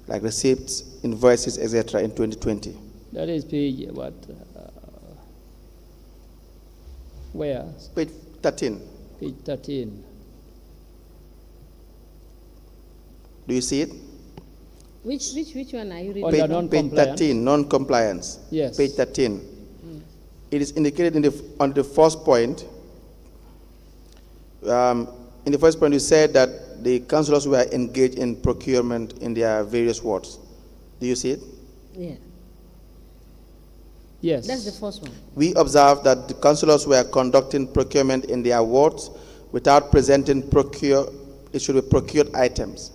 like receipts, invoices, etc. in 2020. That is page what? Where? Page 13. Page 13. Do you see it? Which one are you reading? Under Page non-compliance. 13, non-compliance. Yes. Page 13. It is indicated on the first point. In the first point, you said that the councillors were engaged in procurement in their various wards. Do you see it? Yeah. Yes. That's the first one. We observed that the councillors were conducting procurement in their wards without presenting procured items,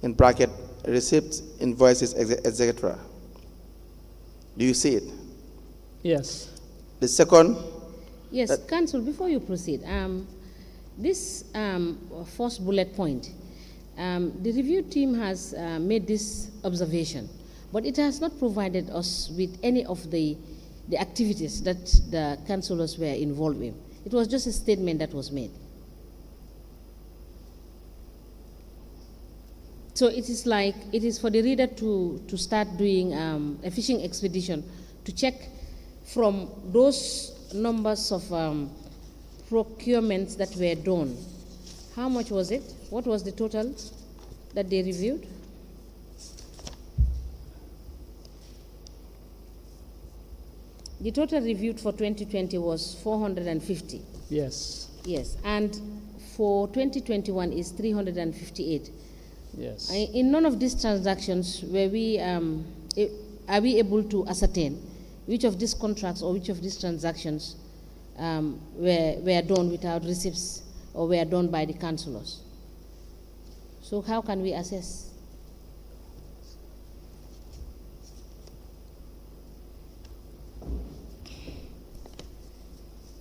in bracket, receipts, invoices, etc. Do you see it? Yes. The second, Yes, Council, before you proceed, this first bullet point, the review team has made this observation, but it has not provided us with any of the the activities that the councillors were involved in. It was just a statement that was made. So it is like, it is for the reader to start doing a fishing expedition to check from those numbers of procurements that were done. How much was it? What was the total that they reviewed? The total reviewed for 2020 was 450. Yes. Yes, and for 2021 is 358. Yes. In none of these transactions are we able to ascertain which of these contracts or which of these transactions were done without receipts or were done by the councillors. So how can we assess?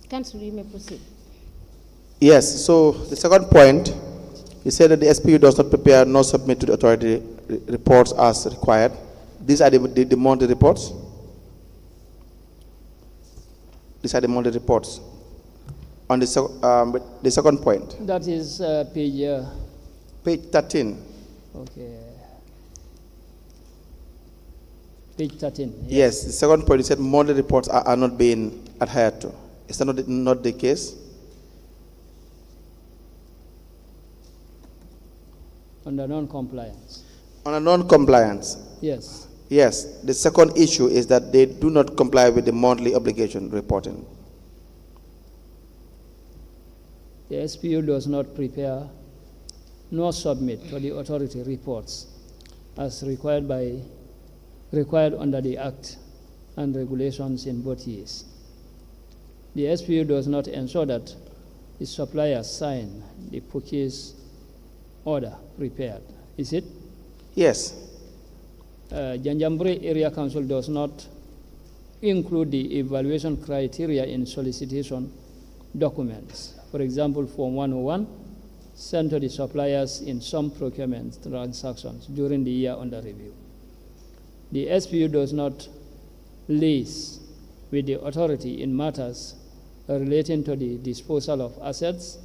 Councillor, you may proceed. Yes, so the second point, he said that the SPU does not prepare nor submit to the authority reports as required. These are the monthly reports. These are the monthly reports. On the second point. That is Page 13. okay. Page 13. Yes, the second point, he said monthly reports are not being adhered to. Is that not the case? Under non-compliance. On a non-compliance, Yes. yes, the second issue is that they do not comply with the monthly obligation reporting. The SPU does not prepare nor submit to the authority reports as required under the Act and regulations in both years. The SPU does not ensure that the suppliers sign the purchase order prepared. Is it? Yes. Janjambure Area Council does not include the evaluation criteria in solicitation documents. For example, Form 101 sent to the suppliers in some procurement transactions during the year under review. The SPU does not liaise with the authority in matters relating to the disposal of assets.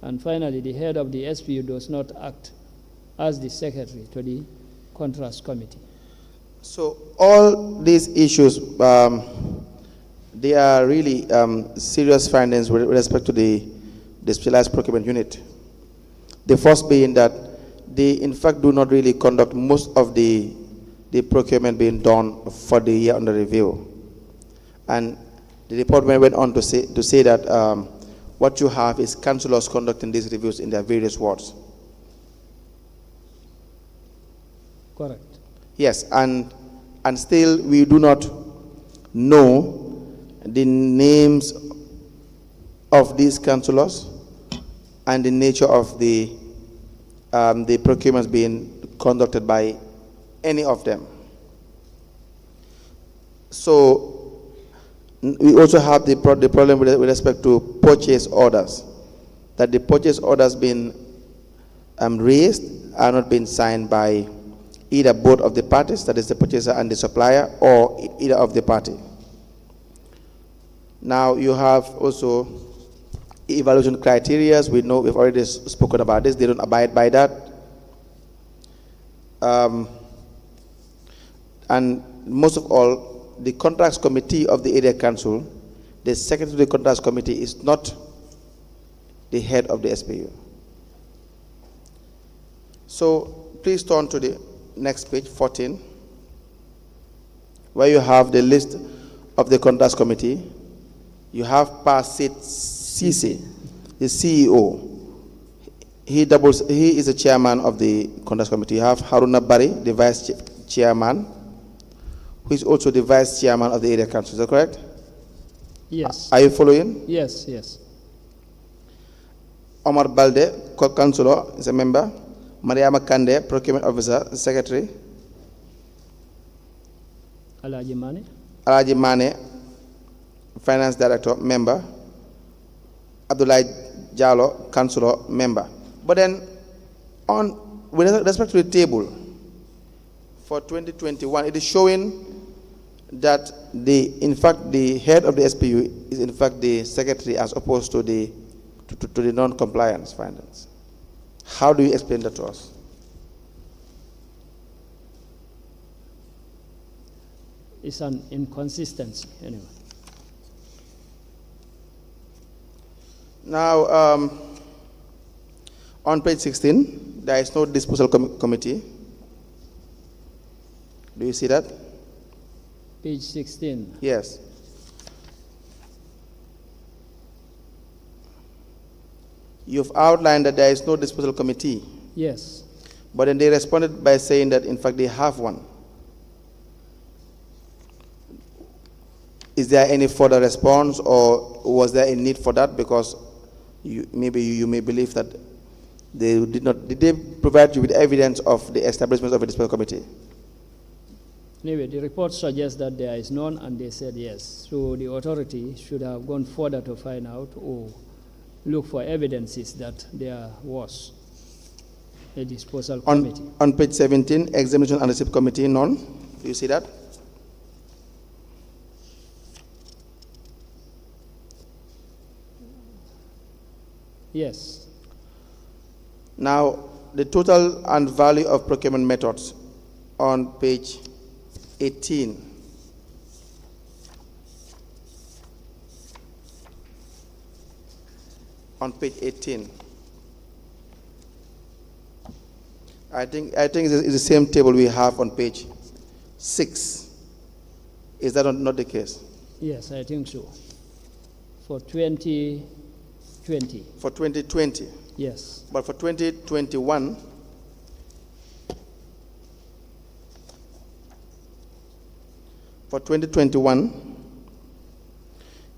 And finally, the head of the SPU does not act as the secretary to the contracts committee. So all these issues, they are really serious findings with respect to the specialized procurement unit. The first being that they in fact do not really conduct most of the procurement being done for the year under review. And the report went on to say that what you have is councillors conducting these reviews in their various wards. Correct. Yes, and still we do not know the names of these councillors and the nature of the procurements being conducted by any of them. So we also have the problem with respect to purchase orders, that the purchase orders being raised are not being signed by either both of the parties, that is the purchaser and the supplier, or either of the party. Now you have also evaluation criteria. We know we've already spoken about this. They don't abide by that. And most of all, the contracts committee of the area council, the secretary of the contracts committee is not the head of the SPU. So please turn to the next page, 14, where you have the list of the contracts committee. You have Pasit Sisi, the CEO. He is the chairman of the contracts committee. You have Haruna Bari, the vice chairman, who is also the vice chairman of the area council. Is that correct? Yes. Are you following? Yes, yes. Omar Balde, councillor, is a member. Mariama Kande, procurement officer, secretary. Alaji Mane. Alaji Mane, finance director, member. Abdullah Jallo, councillor, member. But then, with respect to the table for 2021, it is showing that in fact, the head of the SPU is in fact the secretary as opposed to the non-compliance findings. How do you explain that to us? It's an inconsistency, anyway. Now, on page 16, there is no disposal committee. Do you see that? Page 16. Yes. You've outlined that there is no disposal committee, Yes. but then they responded by saying that in fact they have one. Is there any further response, or was there a need for that? Because maybe you may believe that they did not. Did they provide you with evidence of the establishment of a disposal committee? Anyway, the report suggests that there is none, and they said yes. So the authority should have gone further to find out or look for evidences that there was a disposal committee. On page 17, examination and receipt committee, none. Do you see that? Yes. Now, the total and value of procurement methods on page 18. On page 18. I think it's the same table we have on page 6. Is that not the case? Yes, I think so. For 2020. For 2020. Yes. But for 2021,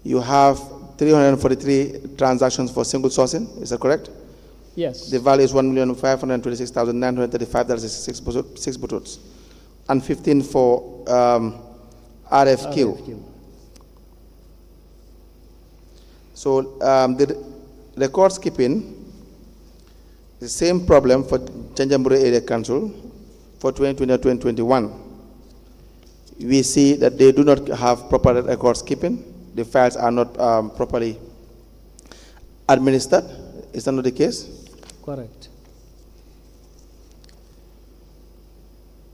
you have 343 transactions for single sourcing. Is that correct? Yes. The value is $1,526,935, 6 bottles, and 15 for RFQ. So the records keeping, the same problem for Janjanbureh Area Council for 2020 and 2021. We see that they do not have proper records keeping. The files are not properly administered. Is that not the case? Correct.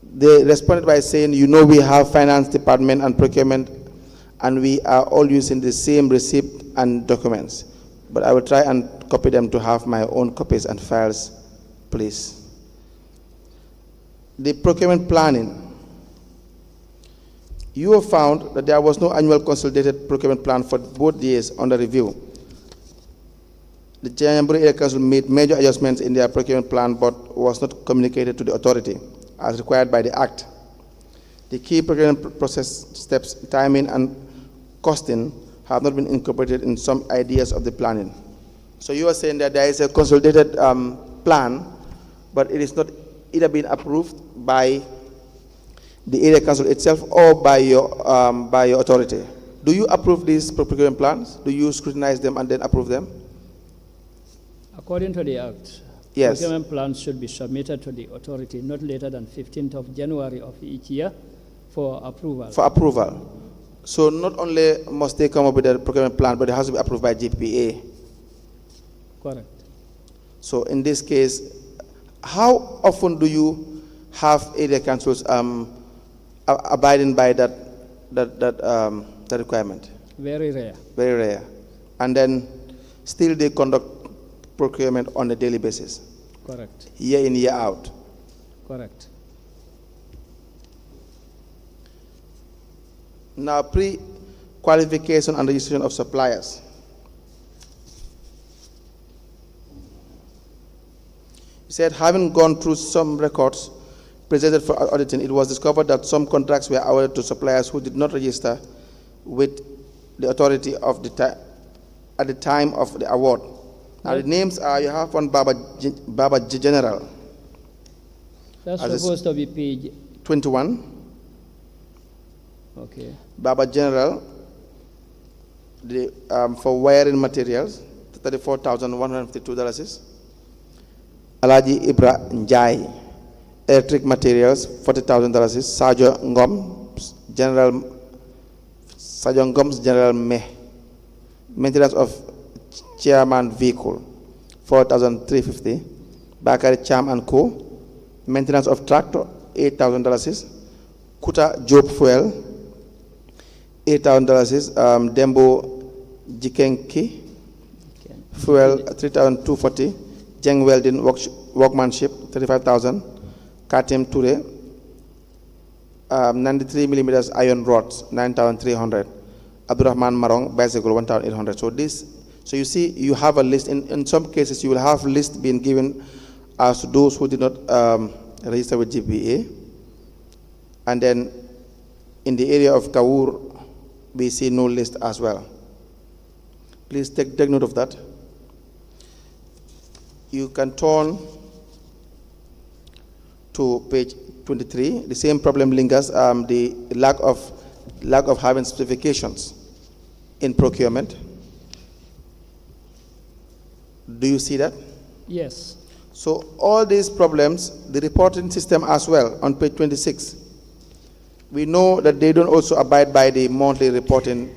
They responded by saying, you know, we have finance department and procurement, and we are all using the same receipt and documents. But I will try and copy them to have my own copies and files, please. The procurement planning. You have found that there was no annual consolidated procurement plan for both years under review. The Janjanbureh Area Council made major adjustments in their procurement plan but was not communicated to the authority as required by the Act. The key procurement process steps, timing, and costing have not been incorporated in some ideas of the planning. So you are saying that there is a consolidated plan, but it is not either been approved by the area council itself or by your authority. Do you approve these procurement plans? Do you scrutinize them and then approve them? According to the Act, Yes. procurement plans should be submitted to the authority not later than 15th of January of each year for approval. For approval. So not only must they come up with a procurement plan, but it has to be approved by GPA. Correct. So in this case, how often do you have area councils abiding by that requirement? Very rare. Very rare. And then still they conduct procurement on a daily basis, Correct. year in, year out. Correct. Now, pre-qualification and registration of suppliers. You said, having gone through some records presented for auditing, it was discovered that some contracts were awarded to suppliers who did not register with the authority of at the time of the award. Now, the names are, you have one Baba General. That's As supposed to be page 21. Okay. Baba General, for wiring materials, $34,152. Alaji Ibra Njai, electric materials, $40,000. Sajo Ngom, general Sajong Gomes General Meh. Maintenance of chairman vehicle, 4,350. Bakari Cham and Co. Maintenance of tractor, $8,000. Kuta Job Fuel, $8,000. Dembo Jikenki Fuel, 3,240. Jeng Welding Workmanship, 35,000. Katim Ture, 93 millimeters iron rods, 9,300. Abdurrahman Marong bicycle, 1,800. So you see, you have a list. In some cases, you will have list being given as to those who did not register with GPA. And then in the area of Kawur, we see no list as well. Please take note of that. You can turn to page 23. The same problem lingers, the lack of having specifications in procurement. Do you see that? Yes. So all these problems, the reporting system as well, on page 26, we know that they don't also abide by the monthly reporting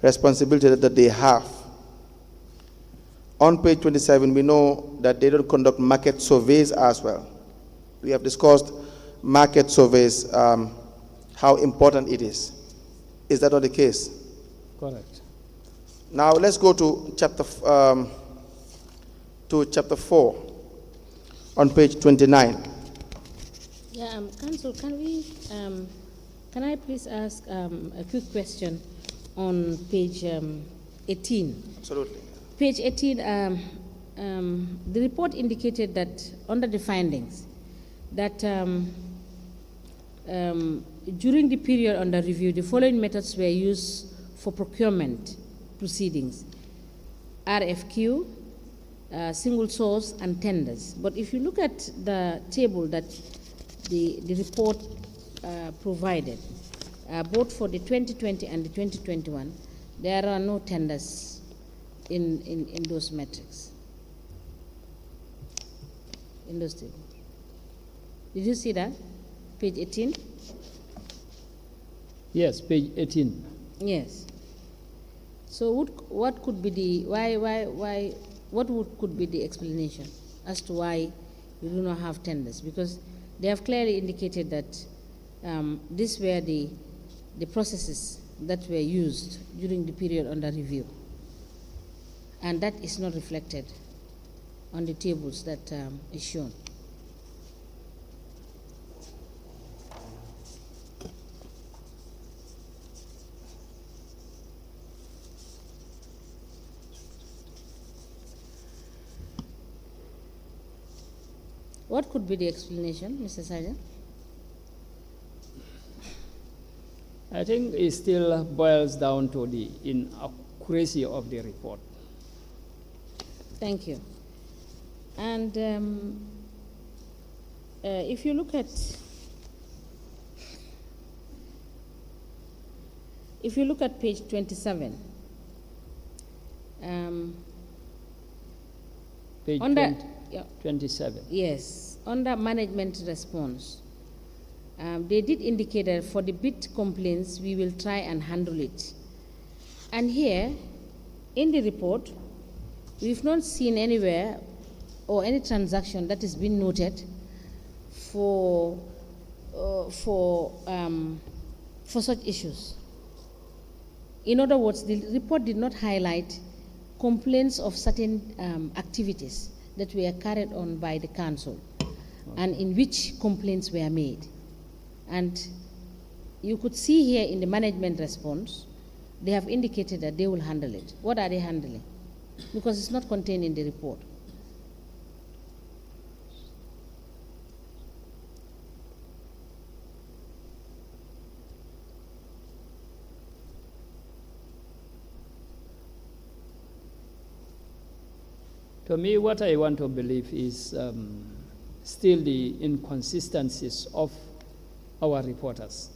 responsibility that they have. On page 27, we know that they don't conduct market surveys as well. We have discussed market surveys, how important it is. Is that not the case? Correct. Now let's go to chapter 4 on page 29. Yeah, Council, can I please ask a quick question on page 18? Absolutely. Page 18, the report indicated that under the findings, that during the period under review, the following methods were used for procurement proceedings: RFQ, single source, and tenders. But if you look at the table that the report provided, both for the 2020 and the 2021, there are no tenders in those metrics, in those tables. Did you see that? Page 18? Yes, page 18. Yes. So what could be the, could be the explanation as to why we do not have tenders? Because they have clearly indicated that these were the processes that were used during the period under review. And that is not reflected on the tables that is shown. What could be the explanation, Mr. Sergeant? I think it still boils down to the inaccuracy of the report. Thank you. And if you look at page 27, page under 27. Yes, under management response, they did indicate that for the bid complaints, we will try and handle it. And here, in the report, we've not seen anywhere or any transaction that has been noted for such issues. In other words, the report did not highlight complaints of certain activities that were carried on by the council, and in which complaints were made. And you could see here in the management response, they have indicated that they will handle it. What are they handling? Because it's not contained in the report. To me, what I want to believe is still the inconsistencies of our reporters.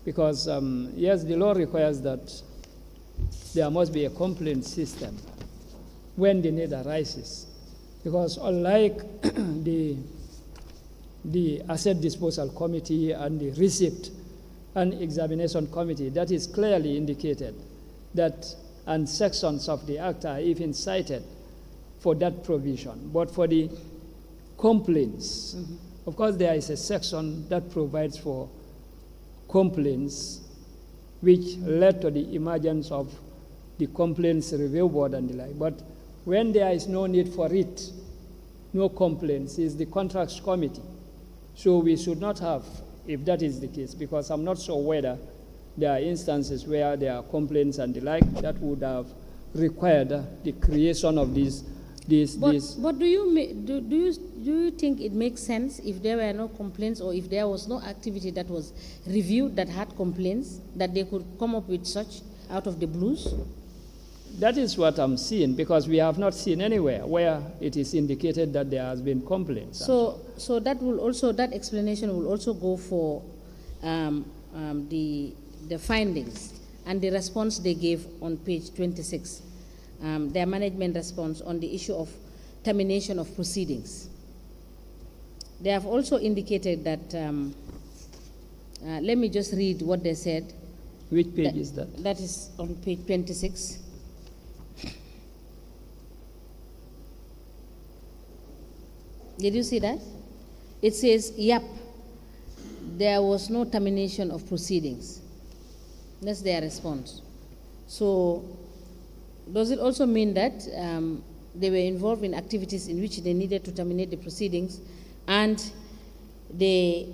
Because, yes, the law requires that there must be a complaint system when the need arises. Because unlike the asset disposal committee and the receipt and examination committee, that is clearly indicated that, and sections of the act are even cited for that provision. But for the complaints, of course there is a section that provides for complaints which led to the emergence of the complaints review board and the like. But when there is no need for it, no complaints, is the contracts committee. So we should not have, if that is the case, because I'm not sure whether there are instances where there are complaints and the like that would have required the creation of these. But do you think it makes sense if there were no complaints, or if there was no activity that was reviewed that had complaints, that they could come up with such out of the blues? That is what I'm seeing, because we have not seen anywhere where it is indicated that there has been complaints. So that will also, that explanation will also go for the findings and the response they gave on page 26, their management response on the issue of termination of proceedings. They have also indicated that, let me just read what they said. Which page is that? That is on page 26. Did you see that? It says, yep, there was no termination of proceedings. That's their response. So, does it also mean that they were involved in activities in which they needed to terminate the proceedings, and they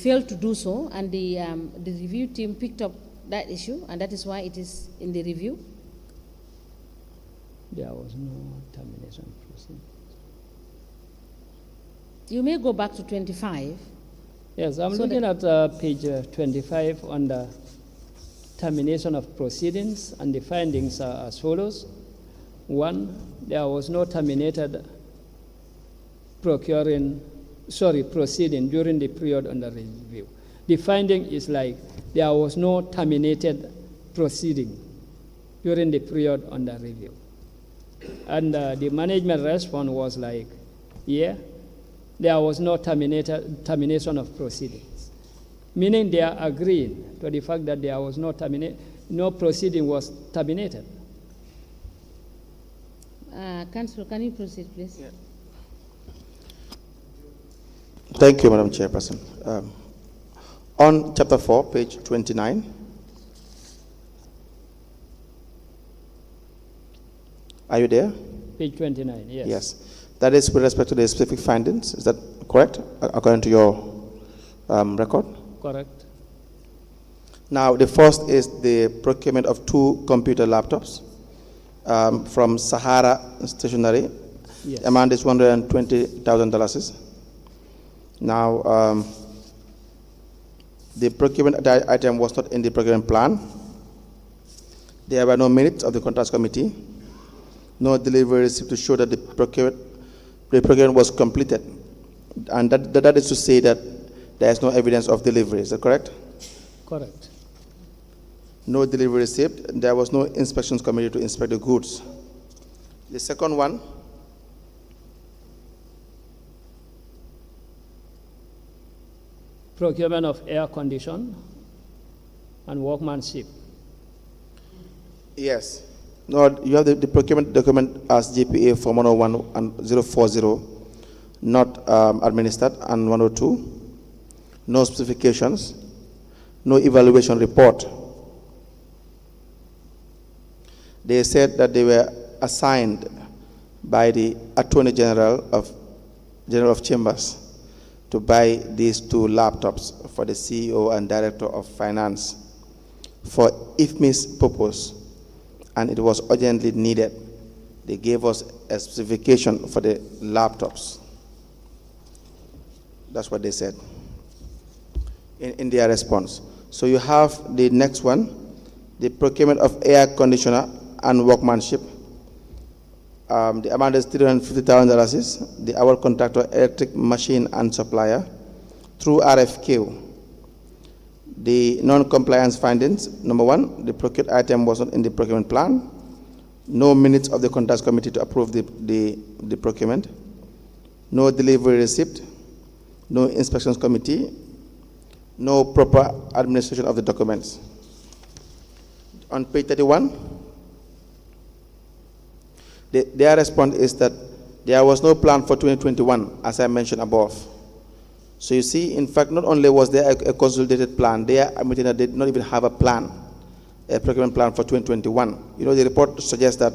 failed to do so, and the review team picked up that issue, and that is why it is in the review? There was no termination of proceedings. You may go back to 25. Yes, I'm looking at page 25 on the termination of proceedings, and the findings are as follows. 1, there was no terminated proceeding during the period under review. The finding is like there was no terminated proceeding during the period under review. And the management response was like, yeah, there was no termination of proceedings, meaning they are agreeing to the fact that there was no proceeding was terminated. Councillor, can you proceed, please? Yeah. Thank you, Madam Chairperson. On chapter 4, page 29, are you there? Page 29, yes. Yes. That is with respect to the specific findings. Is that correct, according to your record? Correct. Now, the first is the procurement of 2 computer laptops from Sahara Stationery. Yes. The amount is $120,000. Now, the procurement item was not in the procurement plan. There were no minutes of the contracts committee, no delivery receipt to show that the procurement was completed. And that is to say that there is no evidence of delivery. Is that correct? Correct. No delivery receipt. There was no inspections committee to inspect the goods. The second one, Procurement of air condition and workmanship. yes. No, you have the procurement document as GPA for 101 and 040, not administered, and 102. No specifications, no evaluation report. They said that they were assigned by the Attorney General of Chambers to buy these 2 laptops for the CEO and Director of Finance for IFMI's purpose, and it was urgently needed. They gave us a specification for the laptops. That's what they said in their response. So you have the next one, the procurement of air conditioner and workmanship. The amount is $350,000. The our contractor, electric machine and supplier, through RFQ. The non-compliance findings: number 1, the procured item was not in the procurement plan. No minutes of the contracts committee to approve the procurement. No delivery receipt. No inspections committee. no proper administration of the documents. On page 31, their response is that there was no plan for 2021, as I mentioned above. So you see, in fact, not only was there a consolidated plan, they are admitting that they did not even have a plan, a procurement plan for 2021. You know, the report suggests that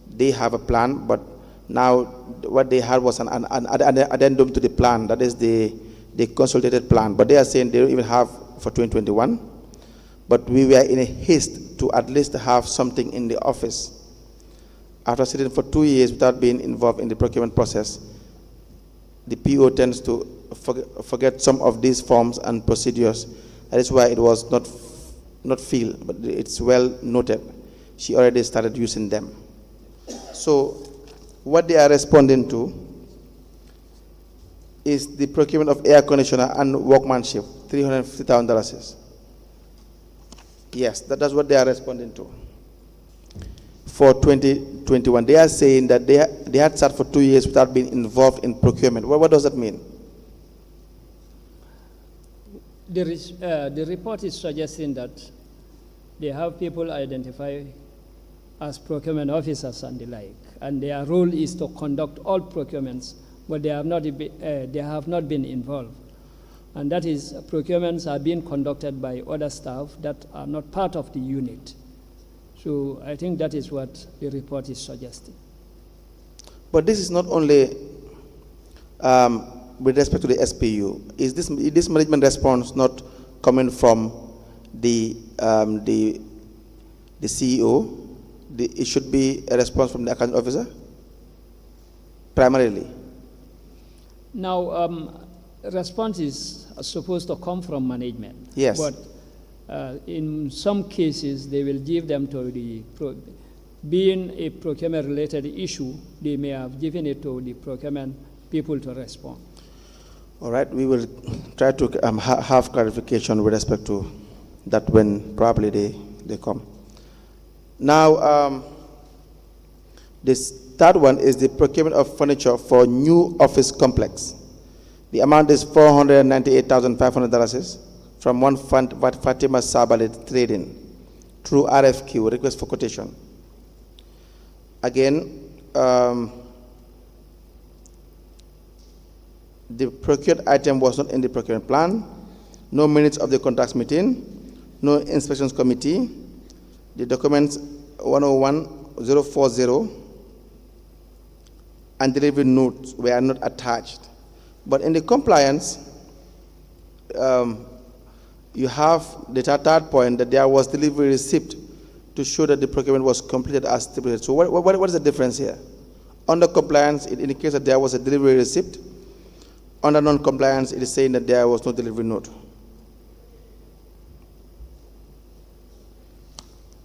they have a plan, but now what they had was an addendum to the plan, that is the consolidated plan. But they are saying they don't even have for 2021. But we were in a haste to at least have something in the office. After sitting for 2 years without being involved in the procurement process, the PO tends to forget some of these forms and procedures. That is why it was not feel, but it's well noted. She already started using them. So what they are responding to is the procurement of air conditioner and workmanship, $350,000. Yes, that's what they are responding to. For 2021, they are saying that they had sat for 2 years without being involved in procurement. What does that mean? The report is suggesting that they have people identified as procurement officers and the like, and their role is to conduct all procurements, but they have not been involved. And that is, procurements are being conducted by other staff that are not part of the unit. So I think that is what the report is suggesting. But this is not only with respect to the SPU. Is this management response not coming from the CEO? It should be a response from the accounting officer, primarily. Now, response is supposed to come from management. Yes. But in some cases, they will give them to the, being a procurement-related issue, they may have given it to the procurement people to respond. All right, we will try to have clarification with respect to that when probably they come. Now, this third one is the procurement of furniture for new office complex. The amount is $498,500 from one fund, Fatima Sabalit Trading, through RFQ, request for quotation. Again, the procured item was not in the procurement plan, no minutes of the contracts meeting, no inspections committee. The documents 101040 and delivery notes were not attached. But in the compliance, you have the third point that there was delivery receipt to show that the procurement was completed as stipulated. So what is the difference here? Under compliance, it indicates that there was a delivery receipt. Under non-compliance, it is saying that there was no delivery note.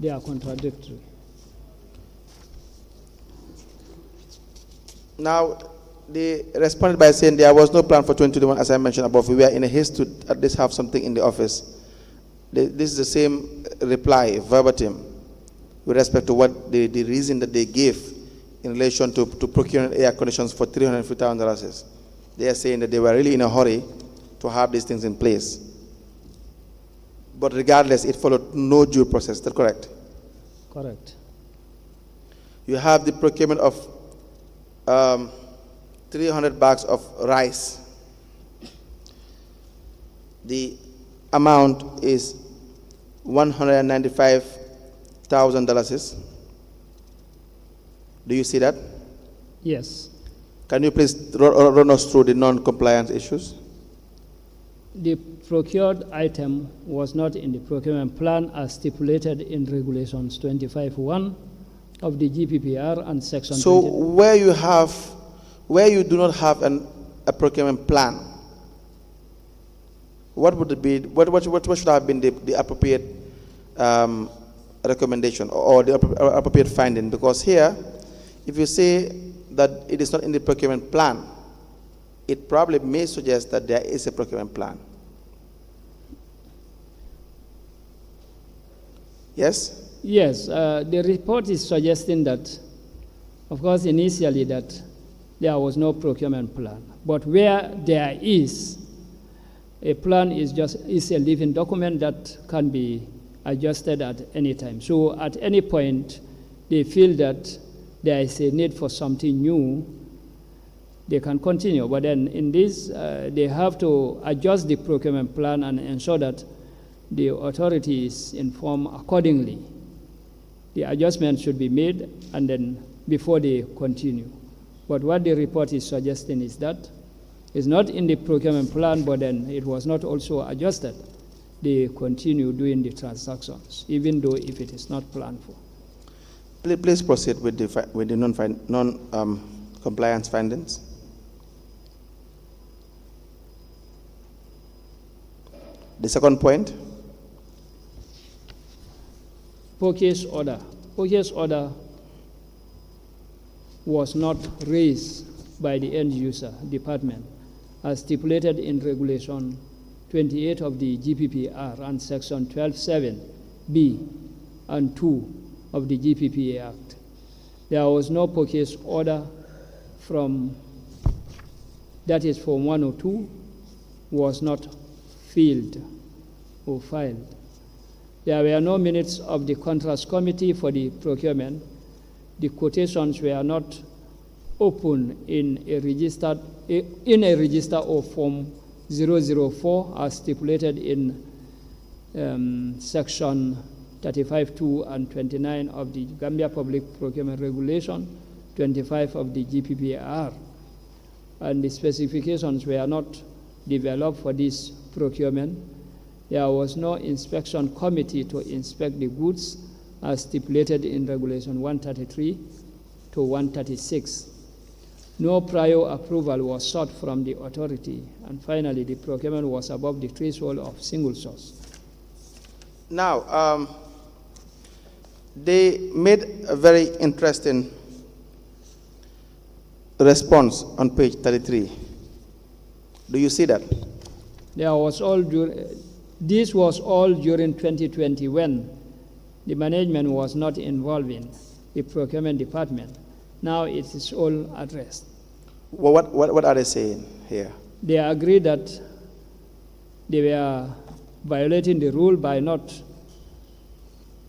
They are contradictory. Now, they responded by saying there was no plan for 2021, as I mentioned above. We were in a haste to at least have something in the office. This is the same reply, verbatim, with respect to what the reason that they gave in relation to procuring air conditions for $350,000. They are saying that they were really in a hurry to have these things in place. But regardless, it followed no due process. Is that correct? Correct. You have the procurement of 300 bags of rice. The amount is $195,000. Do you see that? Yes. Can you please run us through the non-compliance issues? The procured item was not in the procurement plan as stipulated in Regulations 25(1) of the GPPR and Section So 20. where you do not have a procurement plan, what would it be? What should have been the appropriate recommendation or the appropriate finding? Because here, if you say that it is not in the procurement plan, it probably may suggest that there is a procurement plan. Yes? Yes, the report is suggesting that, of course, initially that there was no procurement plan. But where there is, A plan is a living document that can be adjusted at any time. So at any point, they feel that there is a need for something new, they can continue. But then in this, they have to adjust the procurement plan and ensure that the authority is informed accordingly. The adjustment should be made and then before they continue. But what the report is suggesting is that it's not in the procurement plan, but then it was not also adjusted. They continue doing the transactions, even though if it is not planned for. Please proceed with the non-compliance findings. The second point. Purchase order. Purchase order was not raised by the end user department as stipulated in Regulation 28 of the GPPR and Section 12.7b and 2 of the GPPA Act. There was no purchase order from, that is Form 102, was not filled or filed. There were no minutes of the contrast committee for the procurement. The quotations were not open in a register or Form 004 as stipulated in Section 35.2 and 29 of the Gambia Public Procurement Regulation 25 of the GPPR. And the specifications were not developed for this procurement. There was no inspection committee to inspect the goods as stipulated in Regulation 133 to 136. No prior approval was sought from the authority. And finally, the procurement was above the threshold of single source. Now, they made a very interesting response on page 33. Do you see that? This was all during 2020 when the management was not involved in the procurement department. Now it is all addressed. Well, what are they saying here? They agree that they were violating the rule by not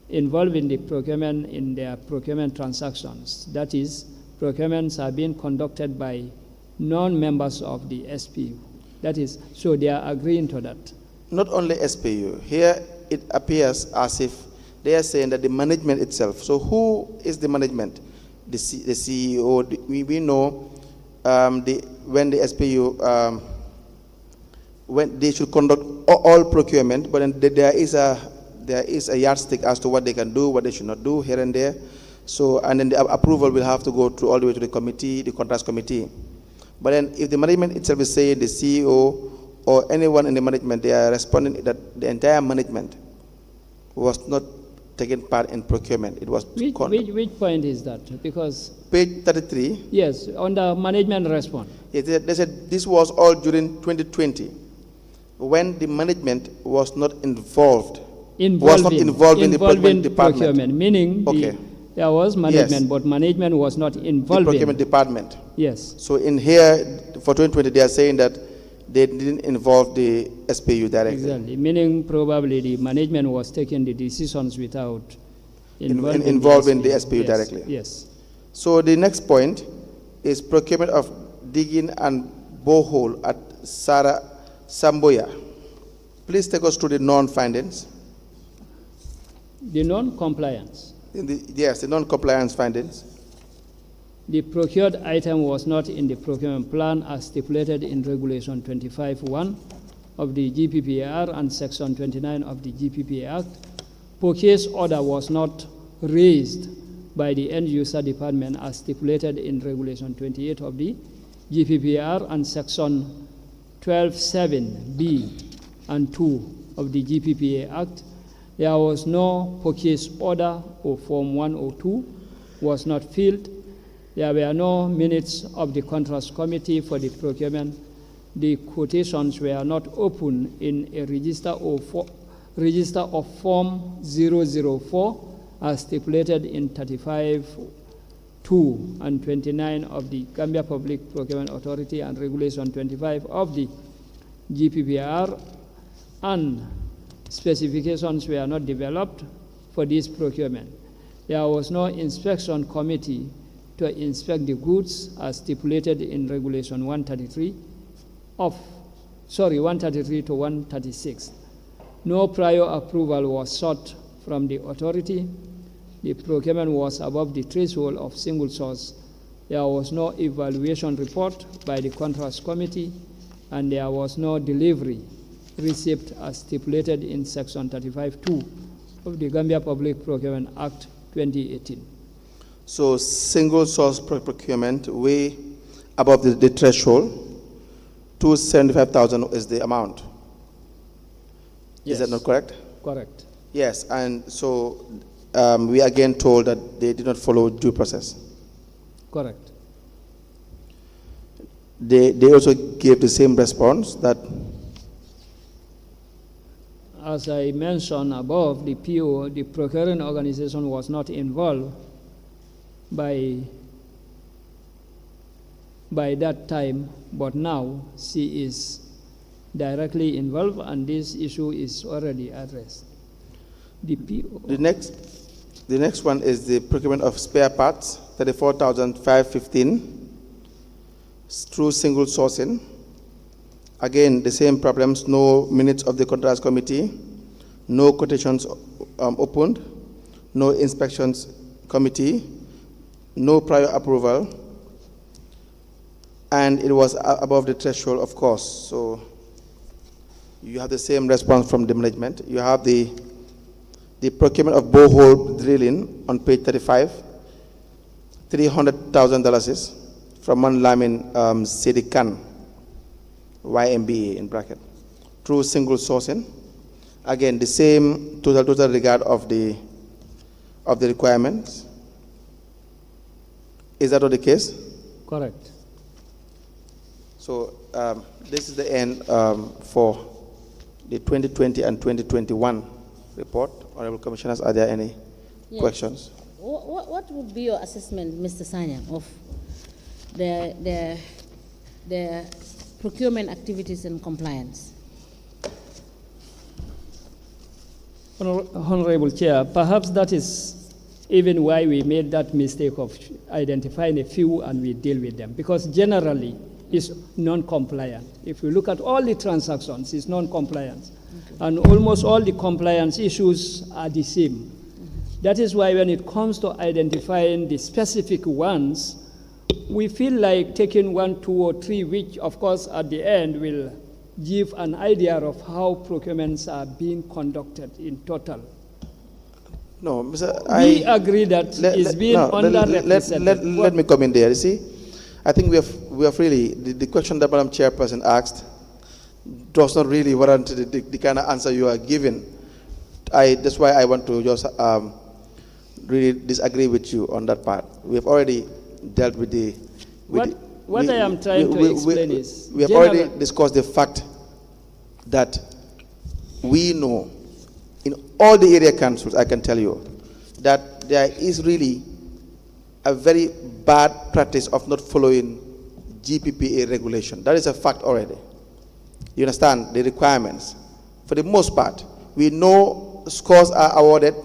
involving the procurement in their procurement transactions. That is, procurements are being conducted by non-members of the SPU. That is, so they are agreeing to that. Not only SPU. Here it appears as if they are saying that the management itself. So who is the management? The CEO. We know when the SPU when they should conduct all procurement, but then there is a yardstick as to what they can do, what they should not do here and there. So, and then the approval will have to go through all the way to the committee, the contracts committee. But then if the management itself is saying the CEO or anyone in the management, they are responding that the entire management was not taking part in procurement. It was which point is that? Because page 33. Yes, on the management response. They said this was all during 2020, when the management was not involved. In the procurement department. Procurement, meaning there was management, yes, but management was not involved in the procurement department. Yes. So in here, for 2020, they are saying that they didn't involve the SPU directly. Exactly, meaning probably the management was taking the decisions without involving the SPU yes, directly. Yes. So the next point is procurement of digging and borehole at Samboya. Please take us through the non-findings. The non-compliance. Yes, the non-compliance findings. The procured item was not in the procurement plan as stipulated in Regulation 25.1 of the GPPAR and Section 29 of the GPPA Act. Purchase order was not raised by the end user department as stipulated in Regulation 28 of the GPPAR and Section 12.7b and 2 of the GPPA Act. There was no purchase order or Form 102 was not filled. There were no minutes of the contrast committee for the procurement. The quotations were not open in a register of Form 004 as stipulated in 35.2 and 29 of the Gambia Public Procurement Authority and Regulation 25 of the GPPR, and specifications were not developed for this procurement. There was no inspection committee to inspect the goods as stipulated in Regulation 133 to 136. No prior approval was sought from the authority. The procurement was above the threshold of single source. There was no evaluation report by the contracts committee, and there was no delivery receipt as stipulated in Section 35(2) of the Gambia Public Procurement Act 2018. So single source procurement way above the threshold, 275,000 is the amount. Yes. Is that not correct? Correct. Yes, and so we are again told that they did not follow due process. Correct. They also gave the same response that As I mentioned above, the PO, the procuring organization, was not involved by that time, but now she is directly involved, and this issue is already addressed. The PO. the next one is the procurement of spare parts, 34,515 through single sourcing. Again, the same problems, no minutes of the contracts committee, no quotations opened, no inspections committee, no prior approval, and it was above the threshold, of course. So you have the same response from the management. You have the procurement of borehole drilling on page 35, $300,000 from one Lamin Sidi Khan, YMBA in bracket, through single sourcing. Again, the same total regard of the requirements. Is that not the case? Correct. So this is the end for the 2020 and 2021 report. Honorable Commissioners, are there any questions? What would be your assessment, Mr. Sanyang, of the procurement activities and compliance? Honorable Chair, perhaps that is even why we made that mistake of identifying a few and we deal with them, because generally it's non-compliant. If you look at all the transactions, it's non-compliant. Okay. And almost all the compliance issues are the same. Mm-hmm. That is why when it comes to identifying the specific ones, we feel like taking 1, 2, or 3, which of course at the end will give an idea of how procurements are being conducted in total. No, Mr. We agree that it's being underrepresented. Let me come in there. You see, I think we have really, the question that Madam Chairperson asked does not really warrant the kind of answer you are giving. That's why I want to just really disagree with you on that part. We have already dealt with what I am trying to explain is we have already discussed the fact that we know in all the area councils, I can tell you, that there is really a very bad practice of not following GPPA regulation. That is a fact already. You understand the requirements. For the most part, we know scores are awarded,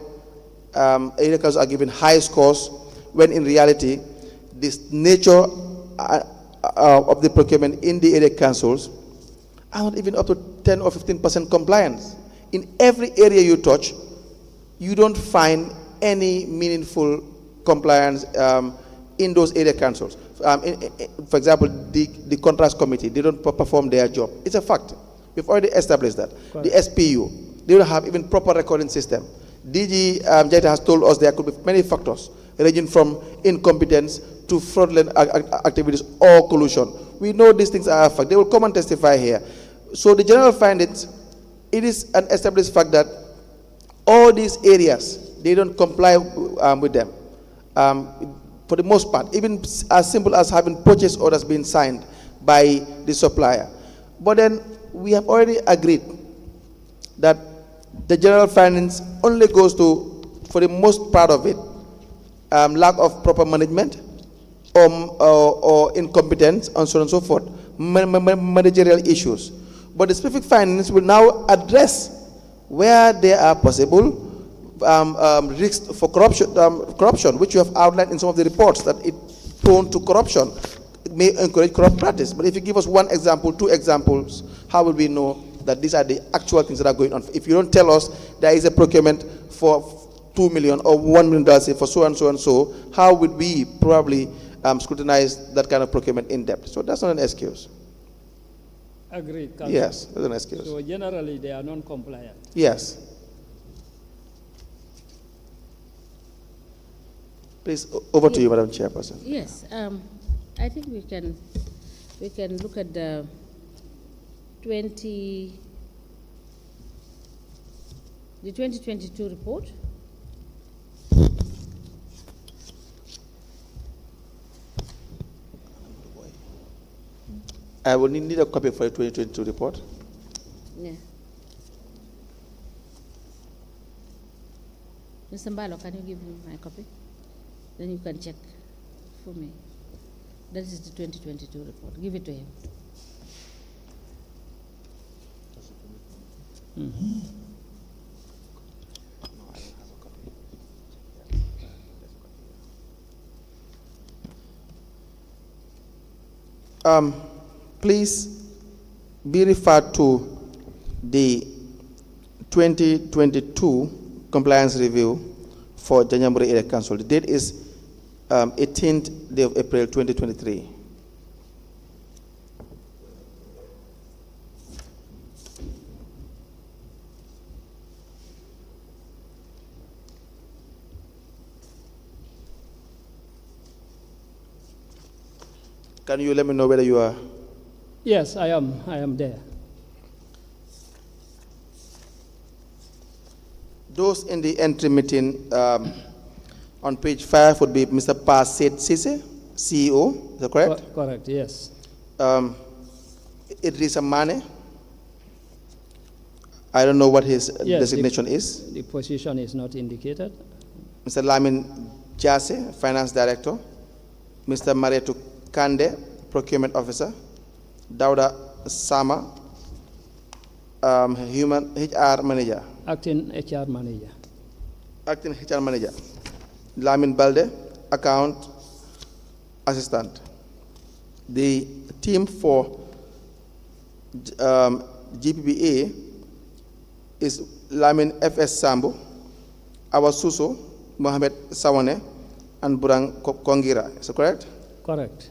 area councils are given high scores, when in reality, this nature of the procurement in the area councils are not even up to 10 or 15% compliance. In every area you touch, you don't find any meaningful compliance in those area councils. For example, the contracts committee, they don't perform their job. It's a fact. We've already established that. Correct. The SPU, they don't have even proper recording system. DG Jaita has told us there could be many factors, ranging from incompetence to fraudulent activities or collusion. We know these things are a fact. They will come and testify here. So the general findings, it is an established fact that all these areas, they don't comply with them. For the most part, even as simple as having purchase orders being signed by the supplier. But then we have already agreed that the general findings only goes to, for the most part of it, lack of proper management or incompetence and so on and so forth, managerial issues. But the specific findings will now address where there are possible risks for corruption, which you have outlined in some of the reports, that it prone to corruption. It may encourage corrupt practice. But if you give us one example, two examples, how will we know that these are the actual things that are going on? If you don't tell us there is a procurement for $2 million or $1 million say, for so and so and so, how would we probably scrutinize that kind of procurement in depth? So that's not an excuse. Agreed, Councillor. Yes, that's an excuse. So generally, they are non-compliant. Yes. Please, over to you, Madam Chairperson. Yes, I think we can look at the 2022 report. I will need a copy for the 2022 report. Yeah. Mr. Mbalo, can you give him my copy? Then you can check for me. That is the 2022 report. Give it to him. Please be referred to the 2022 compliance review for Janjambure Area Council. The date is 18th day of April 2023. Can you let me know whether you are? Yes, I am there. Those in the entry meeting on page 5 would be Mr. Paset Sise, CEO, is that correct? Correct, yes. Idrissa Mane, I don't know what his Yes, designation is. The position is not indicated. Mr. Lamin Jase, Finance Director. Mr. Maretu Kande, Procurement Officer. Dauda Sama, Human HR Manager. Acting HR Manager. Acting HR Manager. Lamin Balde, Account Assistant. The team for GPBA is Lamin FS Sambo, Awasuso, Mohamed Sawane, and Burang Kongira. Is that correct? Correct.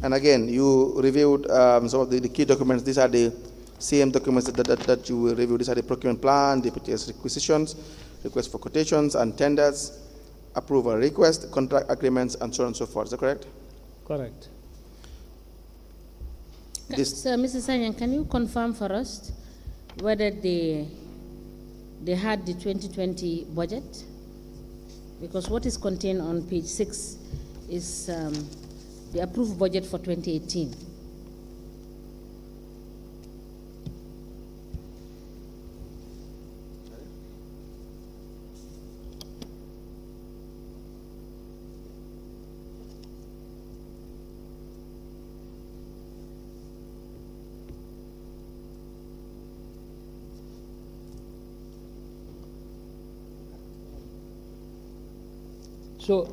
And again, you reviewed some of the key documents. These are the same documents that you will review. These are the procurement plan, the purchase requisitions, requests for quotations and tenders, approval request, contract agreements, and so on and so forth. Is that correct? Correct. So, Mr. Sanyan, can you confirm for us whether they had the 2020 budget? Because what is contained on page 6 is the approved budget for 2018. So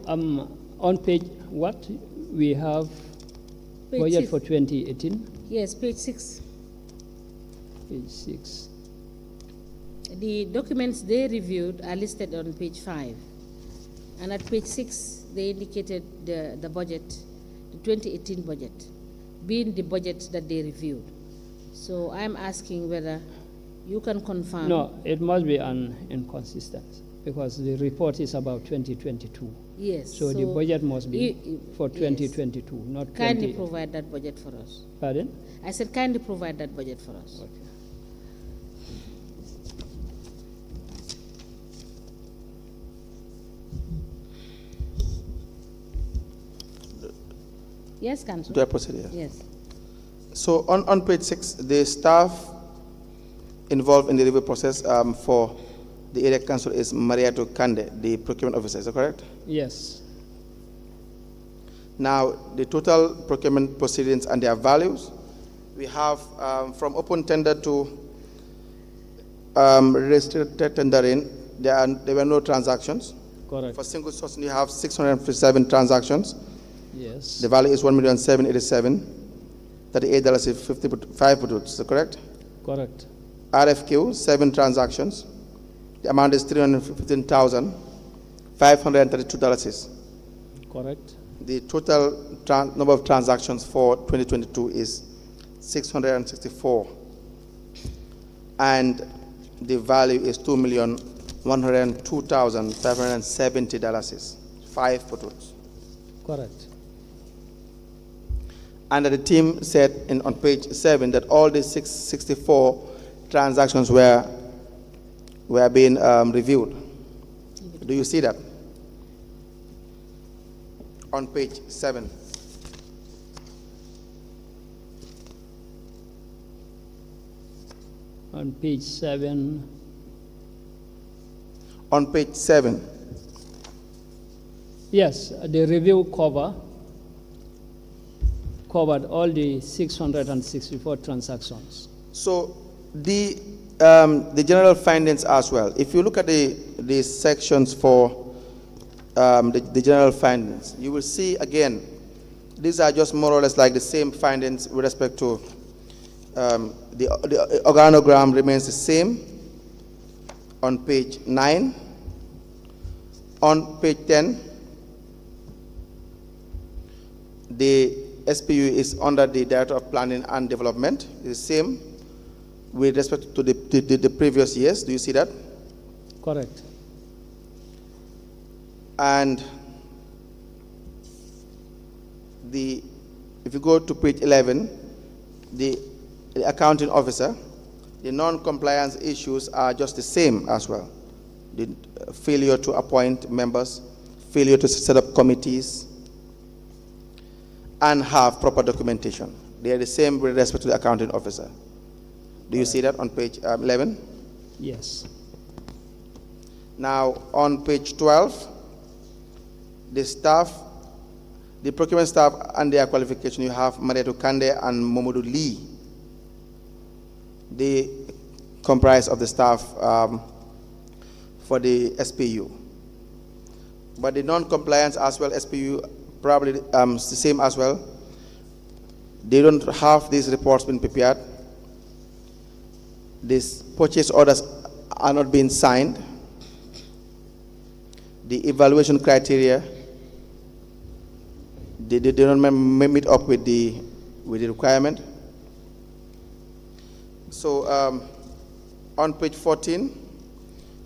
on page what? We have Page budget 6. for 2018, Yes, page 6. page 6. The documents they reviewed are listed on page 5. And at page 6, they indicated the budget, the 2018 budget, being the budget that they reviewed. So I'm asking whether you can confirm. No, it must be an inconsistency because the report is about 2022. Yes. So the budget must be for yes. 2022, not Kindly 20. provide that budget for us. Pardon? I said kindly provide that budget for us. Okay. Yes, Council? Do I proceed here? Yes. So on page 6, the staff involved in the review process for the area council is Mariato Kande, the procurement officer. Is that correct? Yes. Now, the total procurement proceedings and their values We have from open tender to restricted tendering, there were no transactions. Correct. For single sourcing, you have 657 transactions. Yes. The value is $1,787,000. $38.55. Is that correct? Correct. RFQ, 7 transactions. The amount is $315,532. Correct. The total number of transactions for 2022 is 664. And the value is $2,102,570. 5 photos. Correct. And the team said on page 7 that all the 664 transactions were being reviewed. Do you see that? On page 7. On page 7. On page 7. Yes, the review covered all the 664 transactions. So the general findings as well. If you look at the sections for the general findings, you will see again, these are just more or less like the same findings with respect to the organogram remains the same on page 9. On page 10, the SPU is under the Director of Planning and Development. It's the same with respect to the previous years. Do you see that? Correct. And if you go to page 11, the accounting officer, the non-compliance issues are just the same as well. The failure to appoint members, failure to set up committees, and have proper documentation. They are the same with respect to the accounting officer. Do you see that on page 11? Yes. Now, on page 12, the procurement staff and their qualification, you have Mareto Kande and Momodu Lee. They comprise of the staff for the SPU. But the non-compliance as well, SPU, probably the same as well. They don't have these reports been prepared. These purchase orders are not being signed. The evaluation criteria, they don't meet up with the requirement. So on page 14,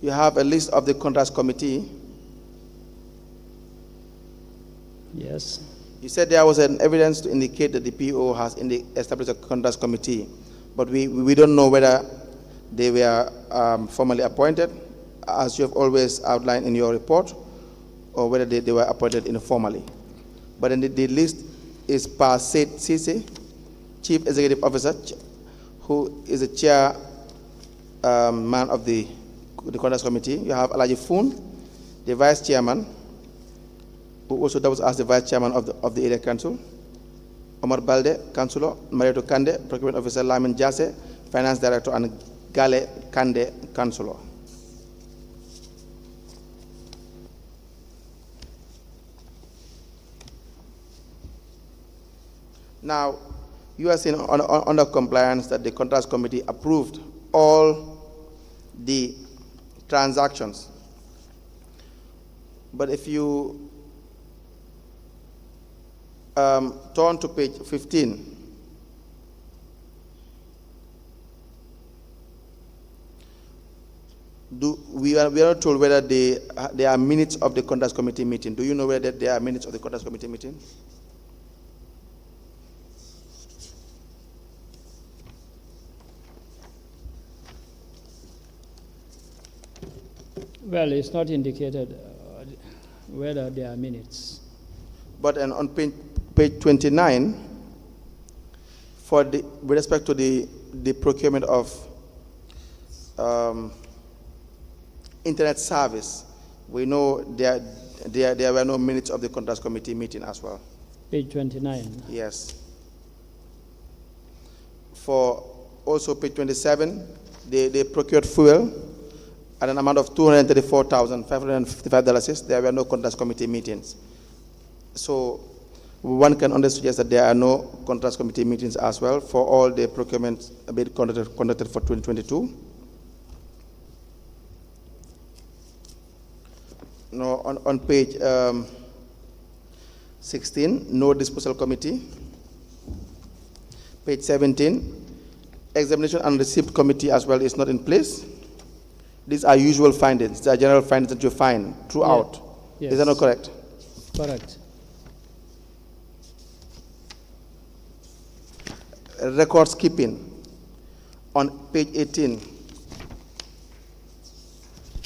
you have a list of the contracts committee. Yes. You said there was an evidence to indicate that the PO has established a contracts committee, but we don't know whether they were formally appointed, as you have always outlined in your report, or whether they were appointed informally. But in the list is Pa Said Sisi, Chief Executive Officer, who is the chairman of the contracts committee. You have Alaji Foon, the vice chairman, who also doubles as the vice chairman of the area council. Omar Balde, councillor. Mareto Kande, procurement officer. Lamin Jase, finance director, and Gale Kande, councillor. Now, you are saying under compliance that the contracts committee approved all the transactions. But if you turn to page 15, we are not told whether there are minutes of the contracts committee meeting. Do you know whether there are minutes of the contracts committee meeting? Well, it's not indicated whether there are minutes. But on page 29, with respect to the procurement of internet service, we know there were no minutes of the contracts committee meeting as well. Page 29. Yes. For also page 27, they procured fuel at an amount of $234,555. There were no contrast committee meetings. So one can only suggest that there are no contrast committee meetings as well for all the procurements being conducted for 2022. No, on page 16, no disposal committee. Page 17, examination and receipt committee as well is not in place. These are usual findings. These are general findings that you find throughout. Yes. Is that not correct? Correct. Records keeping. On page 18,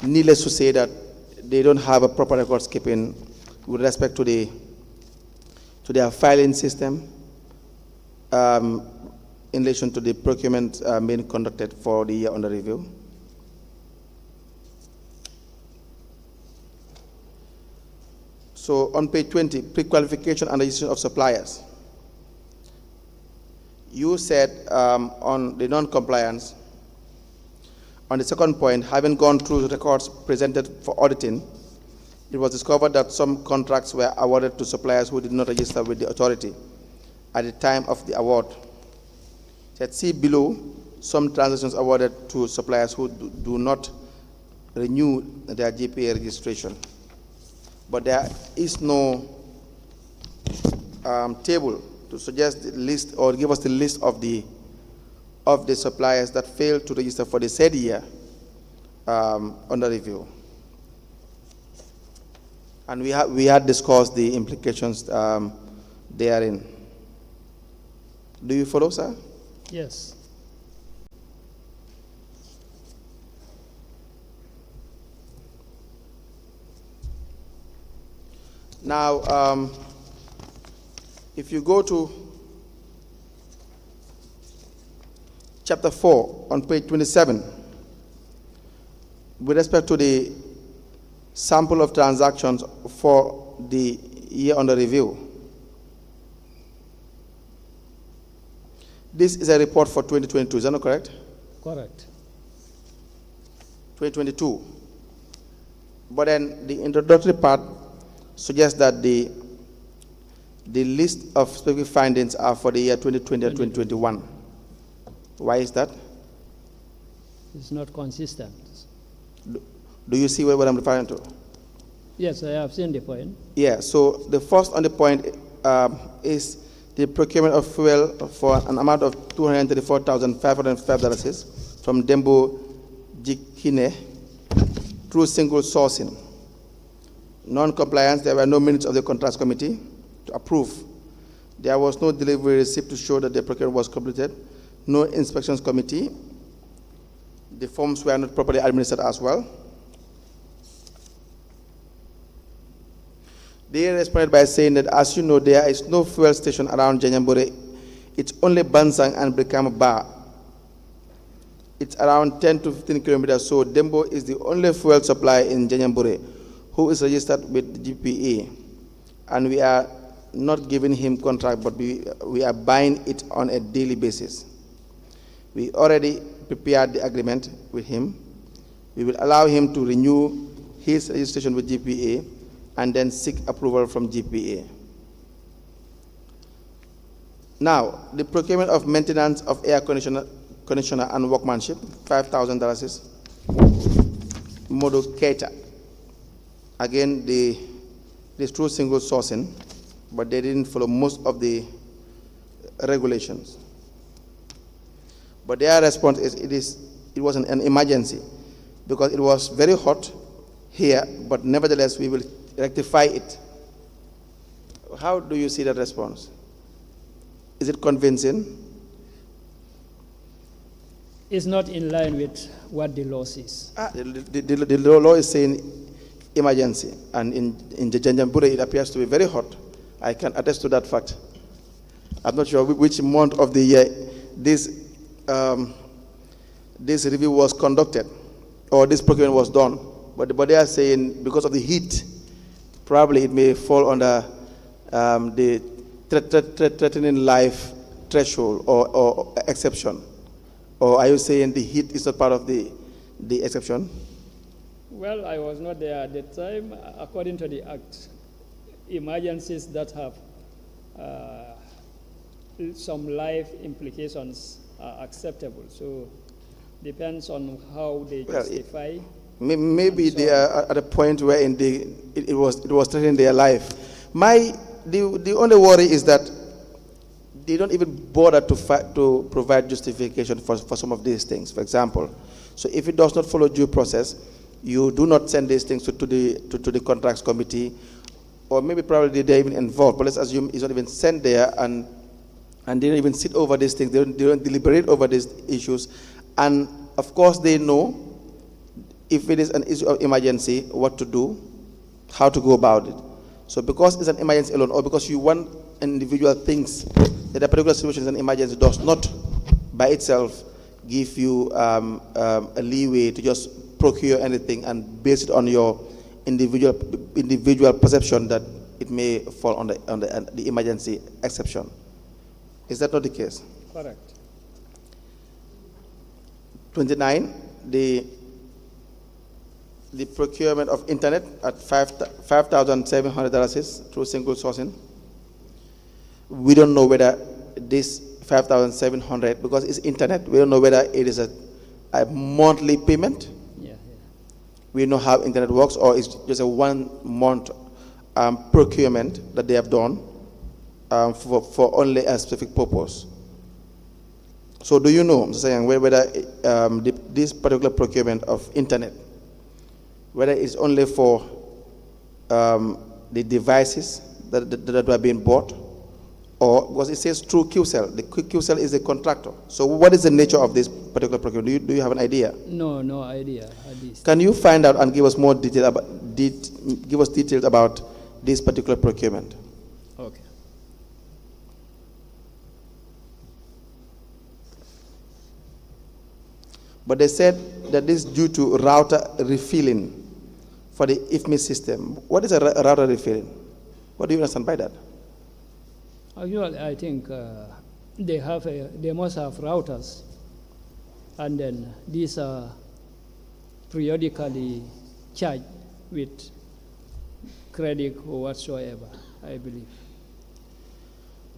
needless to say that they don't have a proper records keeping with respect to their filing system in relation to the procurement being conducted for the year under review. So on page 20, pre-qualification and registration of suppliers. You said on the non-compliance, on the second point, having gone through the records presented for auditing, it was discovered that some contracts were awarded to suppliers who did not register with the authority at the time of the award. Said, see below, some transactions awarded to suppliers who do not renew their GPA registration. But there is no table to suggest the list or give us the list of the suppliers that failed to register for the said year under review. And we had discussed the implications therein. Do you follow, sir? Yes. Now, if you go to chapter 4 on page 27, with respect to the sample of transactions for the year under review, this is a report for 2022, is that not correct? Correct. 2022. But then the introductory part suggests that the list of specific findings are for the year 2020 and 2021. Why is that? It's not consistent. Do you see what I'm referring to? Yes, I have seen the point. Yeah, so the first on the point is the procurement of fuel for an amount of $234,505 from Dembo Jikine through single sourcing. Non-compliance, there were no minutes of the contracts committee to approve. There was no delivery receipt to show that the procurement was completed. No inspections committee. The forms were not properly administered as well. They responded by saying that, as you know, there is no fuel station around Janyambure. It's only Bansang and Brikama Bar. It's around 10 to 15 kilometers, so Dembo is the only fuel supplier in Janyambure who is registered with GPA. And we are not giving him contract, but we are buying it on a daily basis. We already prepared the agreement with him. We will allow him to renew his registration with GPA and then seek approval from GPA. Now, the procurement of maintenance of air conditioner and workmanship, $5,000. Modo Keita. Again, this through single sourcing, but they didn't follow most of the regulations. But their response is it was an emergency because it was very hot here, but nevertheless we will rectify it. How do you see that response? Is it convincing? It's not in line with what the law says. The law is saying emergency, and in Janjambure it appears to be very hot. I can attest to that fact. I'm not sure which month of the year this review was conducted or this procurement was done, but they are saying because of the heat, probably it may fall under the threatening life threshold or exception? Or are you saying the heat is not part of the exception? Well, I was not there at the time. According to the Act, emergencies that have some life implications are acceptable. So depends on how they justify. Maybe they are at a point where it was threatening their life. The only worry is that they don't even bother to provide justification for some of these things. For example, so if it does not follow due process, you do not send these things to the contracts committee, or maybe probably they're even involved. But let's assume it's not even sent there, and they don't even sit over these things. They don't deliberate over these issues, and of course they know if it is an issue of emergency, what to do, how to go about it. So because it's an emergency alone, or because you want individual things, that a particular situation is an emergency, does not by itself give you a leeway to just procure anything and base it on your individual perception that it may fall on the emergency exception. Is that not the case? Correct. 29, the procurement of internet at $5,700 through single sourcing. We don't know whether this $5,700, because it's internet, we don't know whether it is a monthly payment. Yeah. We know how internet works, or it's just a 1 month procurement that they have done for only a specific purpose. So do you know, I'm saying, whether this particular procurement of internet, whether it's only for the devices that were being bought, or because it says through QCell. The QCell is a contractor. So what is the nature of this particular procurement? Do you have an idea? No idea at least. Can you find out and give us more detail give us details about this particular procurement? Okay. But they said that this is due to router refilling for the IFMI system. What is a router refilling? What do you understand by that? Actually, I think they must have routers, and then these are periodically charged with credit or whatsoever, I believe.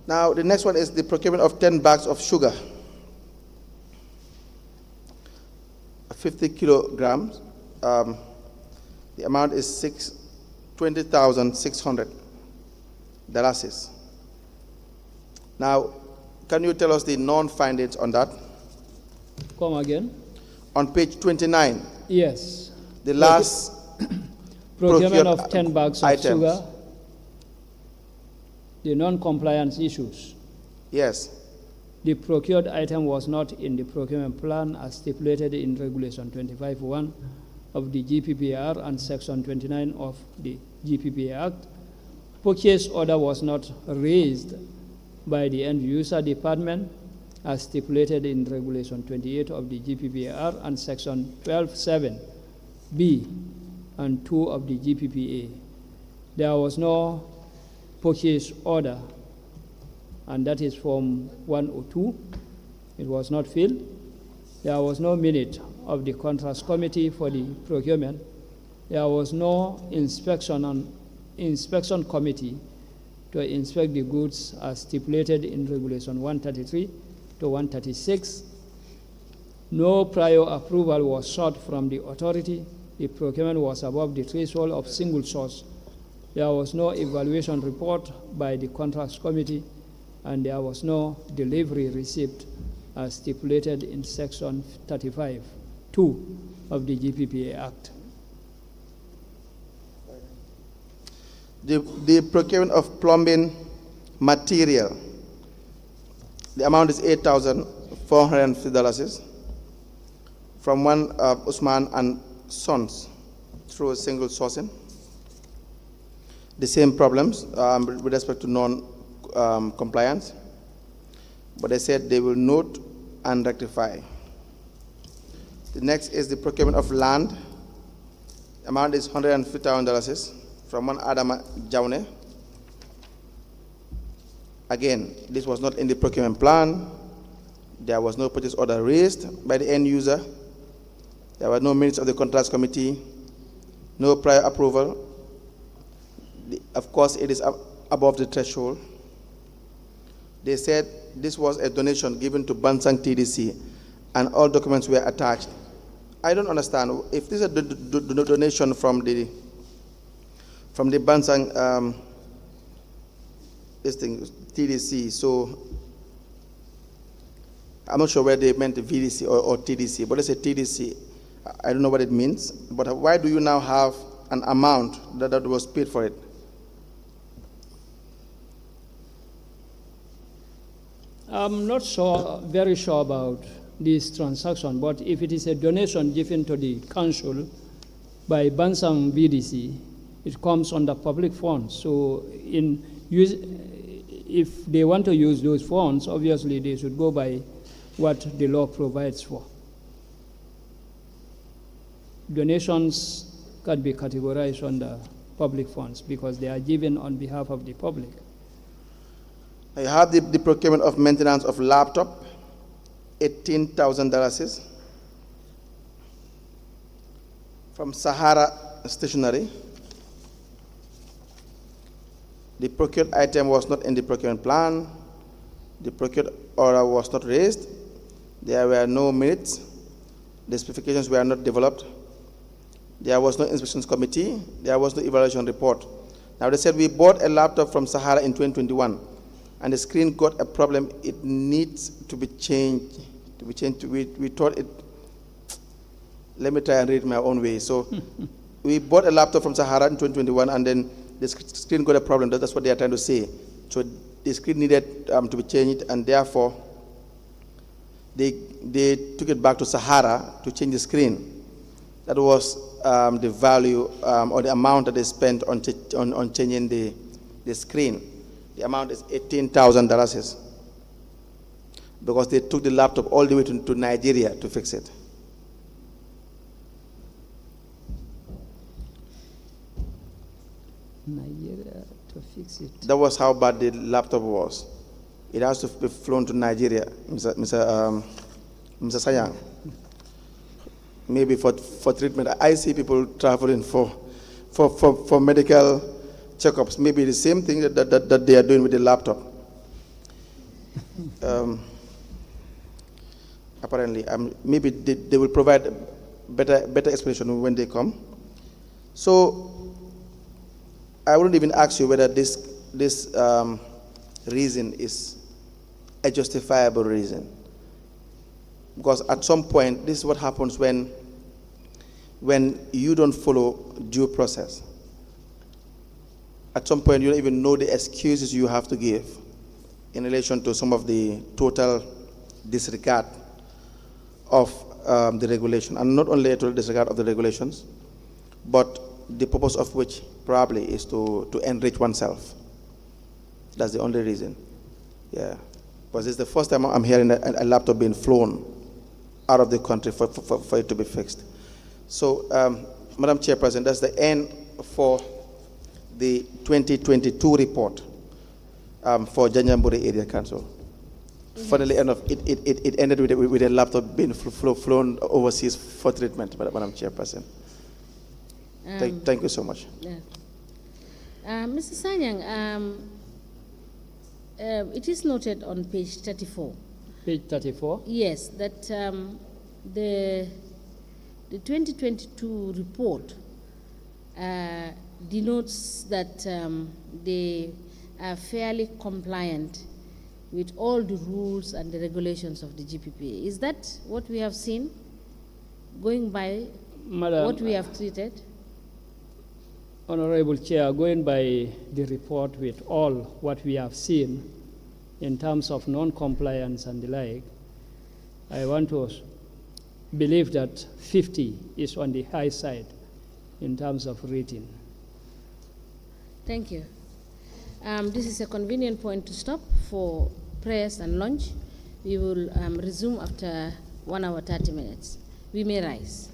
Now, the next one is the procurement of 10 bags of sugar, 50 kilograms. The amount is $20,600. Now, can you tell us the non-findings on that? Come again? On page 29. Yes. The last procurement of 10 bags of items. sugar, the non-compliance issues. Yes. The procured item was not in the procurement plan as stipulated in Regulation 25(1) of the GPPR and Section 29 of the GPPA Act. Purchase order was not raised by the end user department as stipulated in Regulation 28 of the GPPR and Section 12(7)(b) and 2 of the GPPA. There was no purchase order, and that is Form 102. It was not filled. There was no minute of the contracts committee for the procurement. There was no inspection committee to inspect the goods as stipulated in Regulation 133 to 136. No prior approval was sought from the authority. The procurement was above the threshold of single source. There was no evaluation report by the contracts committee, and there was no delivery receipt as stipulated in Section 35(2) of the GPPA Act. The procurement of plumbing material, the amount is $8,450 from one Usman and Sons through a single sourcing. The same problems with respect to non-compliance, but they said they will note and rectify. The next is the procurement of land. The amount is $150,000 from one Adama Jaune. Again, this was not in the procurement plan. There was no purchase order raised by the end user. There were no minutes of the contracts committee, no prior approval. Of course, it is above the threshold. They said this was a donation given to Bansang TDC, and all documents were attached. I don't understand. If this is a donation from the Bansang TDC, so I'm not sure whether they meant the VDC or TDC, but they say TDC. I don't know what it means. But why do you now have an amount that was paid for it? I'm not very sure about this transaction, but if it is a donation given to the council by Bansang VDC, it comes under public funds. So if they want to use those funds, obviously they should go by what the law provides for. Donations can be categorized under public funds because they are given on behalf of the public. I have the procurement of maintenance of laptop, $18,000 from Sahara Stationery. The procured item was not in the procurement plan. The procured order was not raised. There were no minutes. The specifications were not developed. There was no inspections committee. There was no evaluation report. Now they said we bought a laptop from Sahara in 2021, and the screen got a problem. It needs to be changed. We thought it. Let me try and read my own way. So we bought a laptop from Sahara in 2021, and then the screen got a problem. That's what they are trying to say. So the screen needed to be changed, and therefore they took it back to Sahara to change the screen. That was the value or the amount that they spent on changing the screen. The amount is $18,000 because they took the laptop all the way to Nigeria to fix it. Nigeria to fix it. That was how bad the laptop was. It has to be flown to Nigeria, Mr. Sayang. Maybe for treatment. I see people traveling for medical checkups. Maybe the same thing that they are doing with the laptop. Apparently, maybe they will provide better explanation when they come. So I wouldn't even ask you whether this reason is a justifiable reason. Because at some point, this is what happens when you don't follow due process. At some point, you don't even know the excuses you have to give in relation to some of the total disregard of the regulation. And not only a total disregard of the regulations, but the purpose of which probably is to enrich oneself. That's the only reason. Yeah. Because it's the first time I'm hearing a laptop being flown out of the country for it to be fixed. So, Madam Chairperson, that's the end for the 2022 report for Janjanbureh Area Council. Mm-hmm. Funnily enough, it ended with a laptop being flown overseas for treatment, Madam Chairperson. Thank you so much. Yeah. Mr. Sanyang, it is noted on page 34. Page 34? Yes, that the 2022 report denotes that they are fairly compliant with all the rules and the regulations of the GPPA. Is that what we have seen, going by Madam, what we have treated? Honorable Chair, going by the report with all what we have seen in terms of non-compliance and the like, I want to believe that 50 is on the high side in terms of rating. Thank you. This is a convenient point to stop for prayers and lunch. We will resume after 1 hour 30 minutes. We may rise.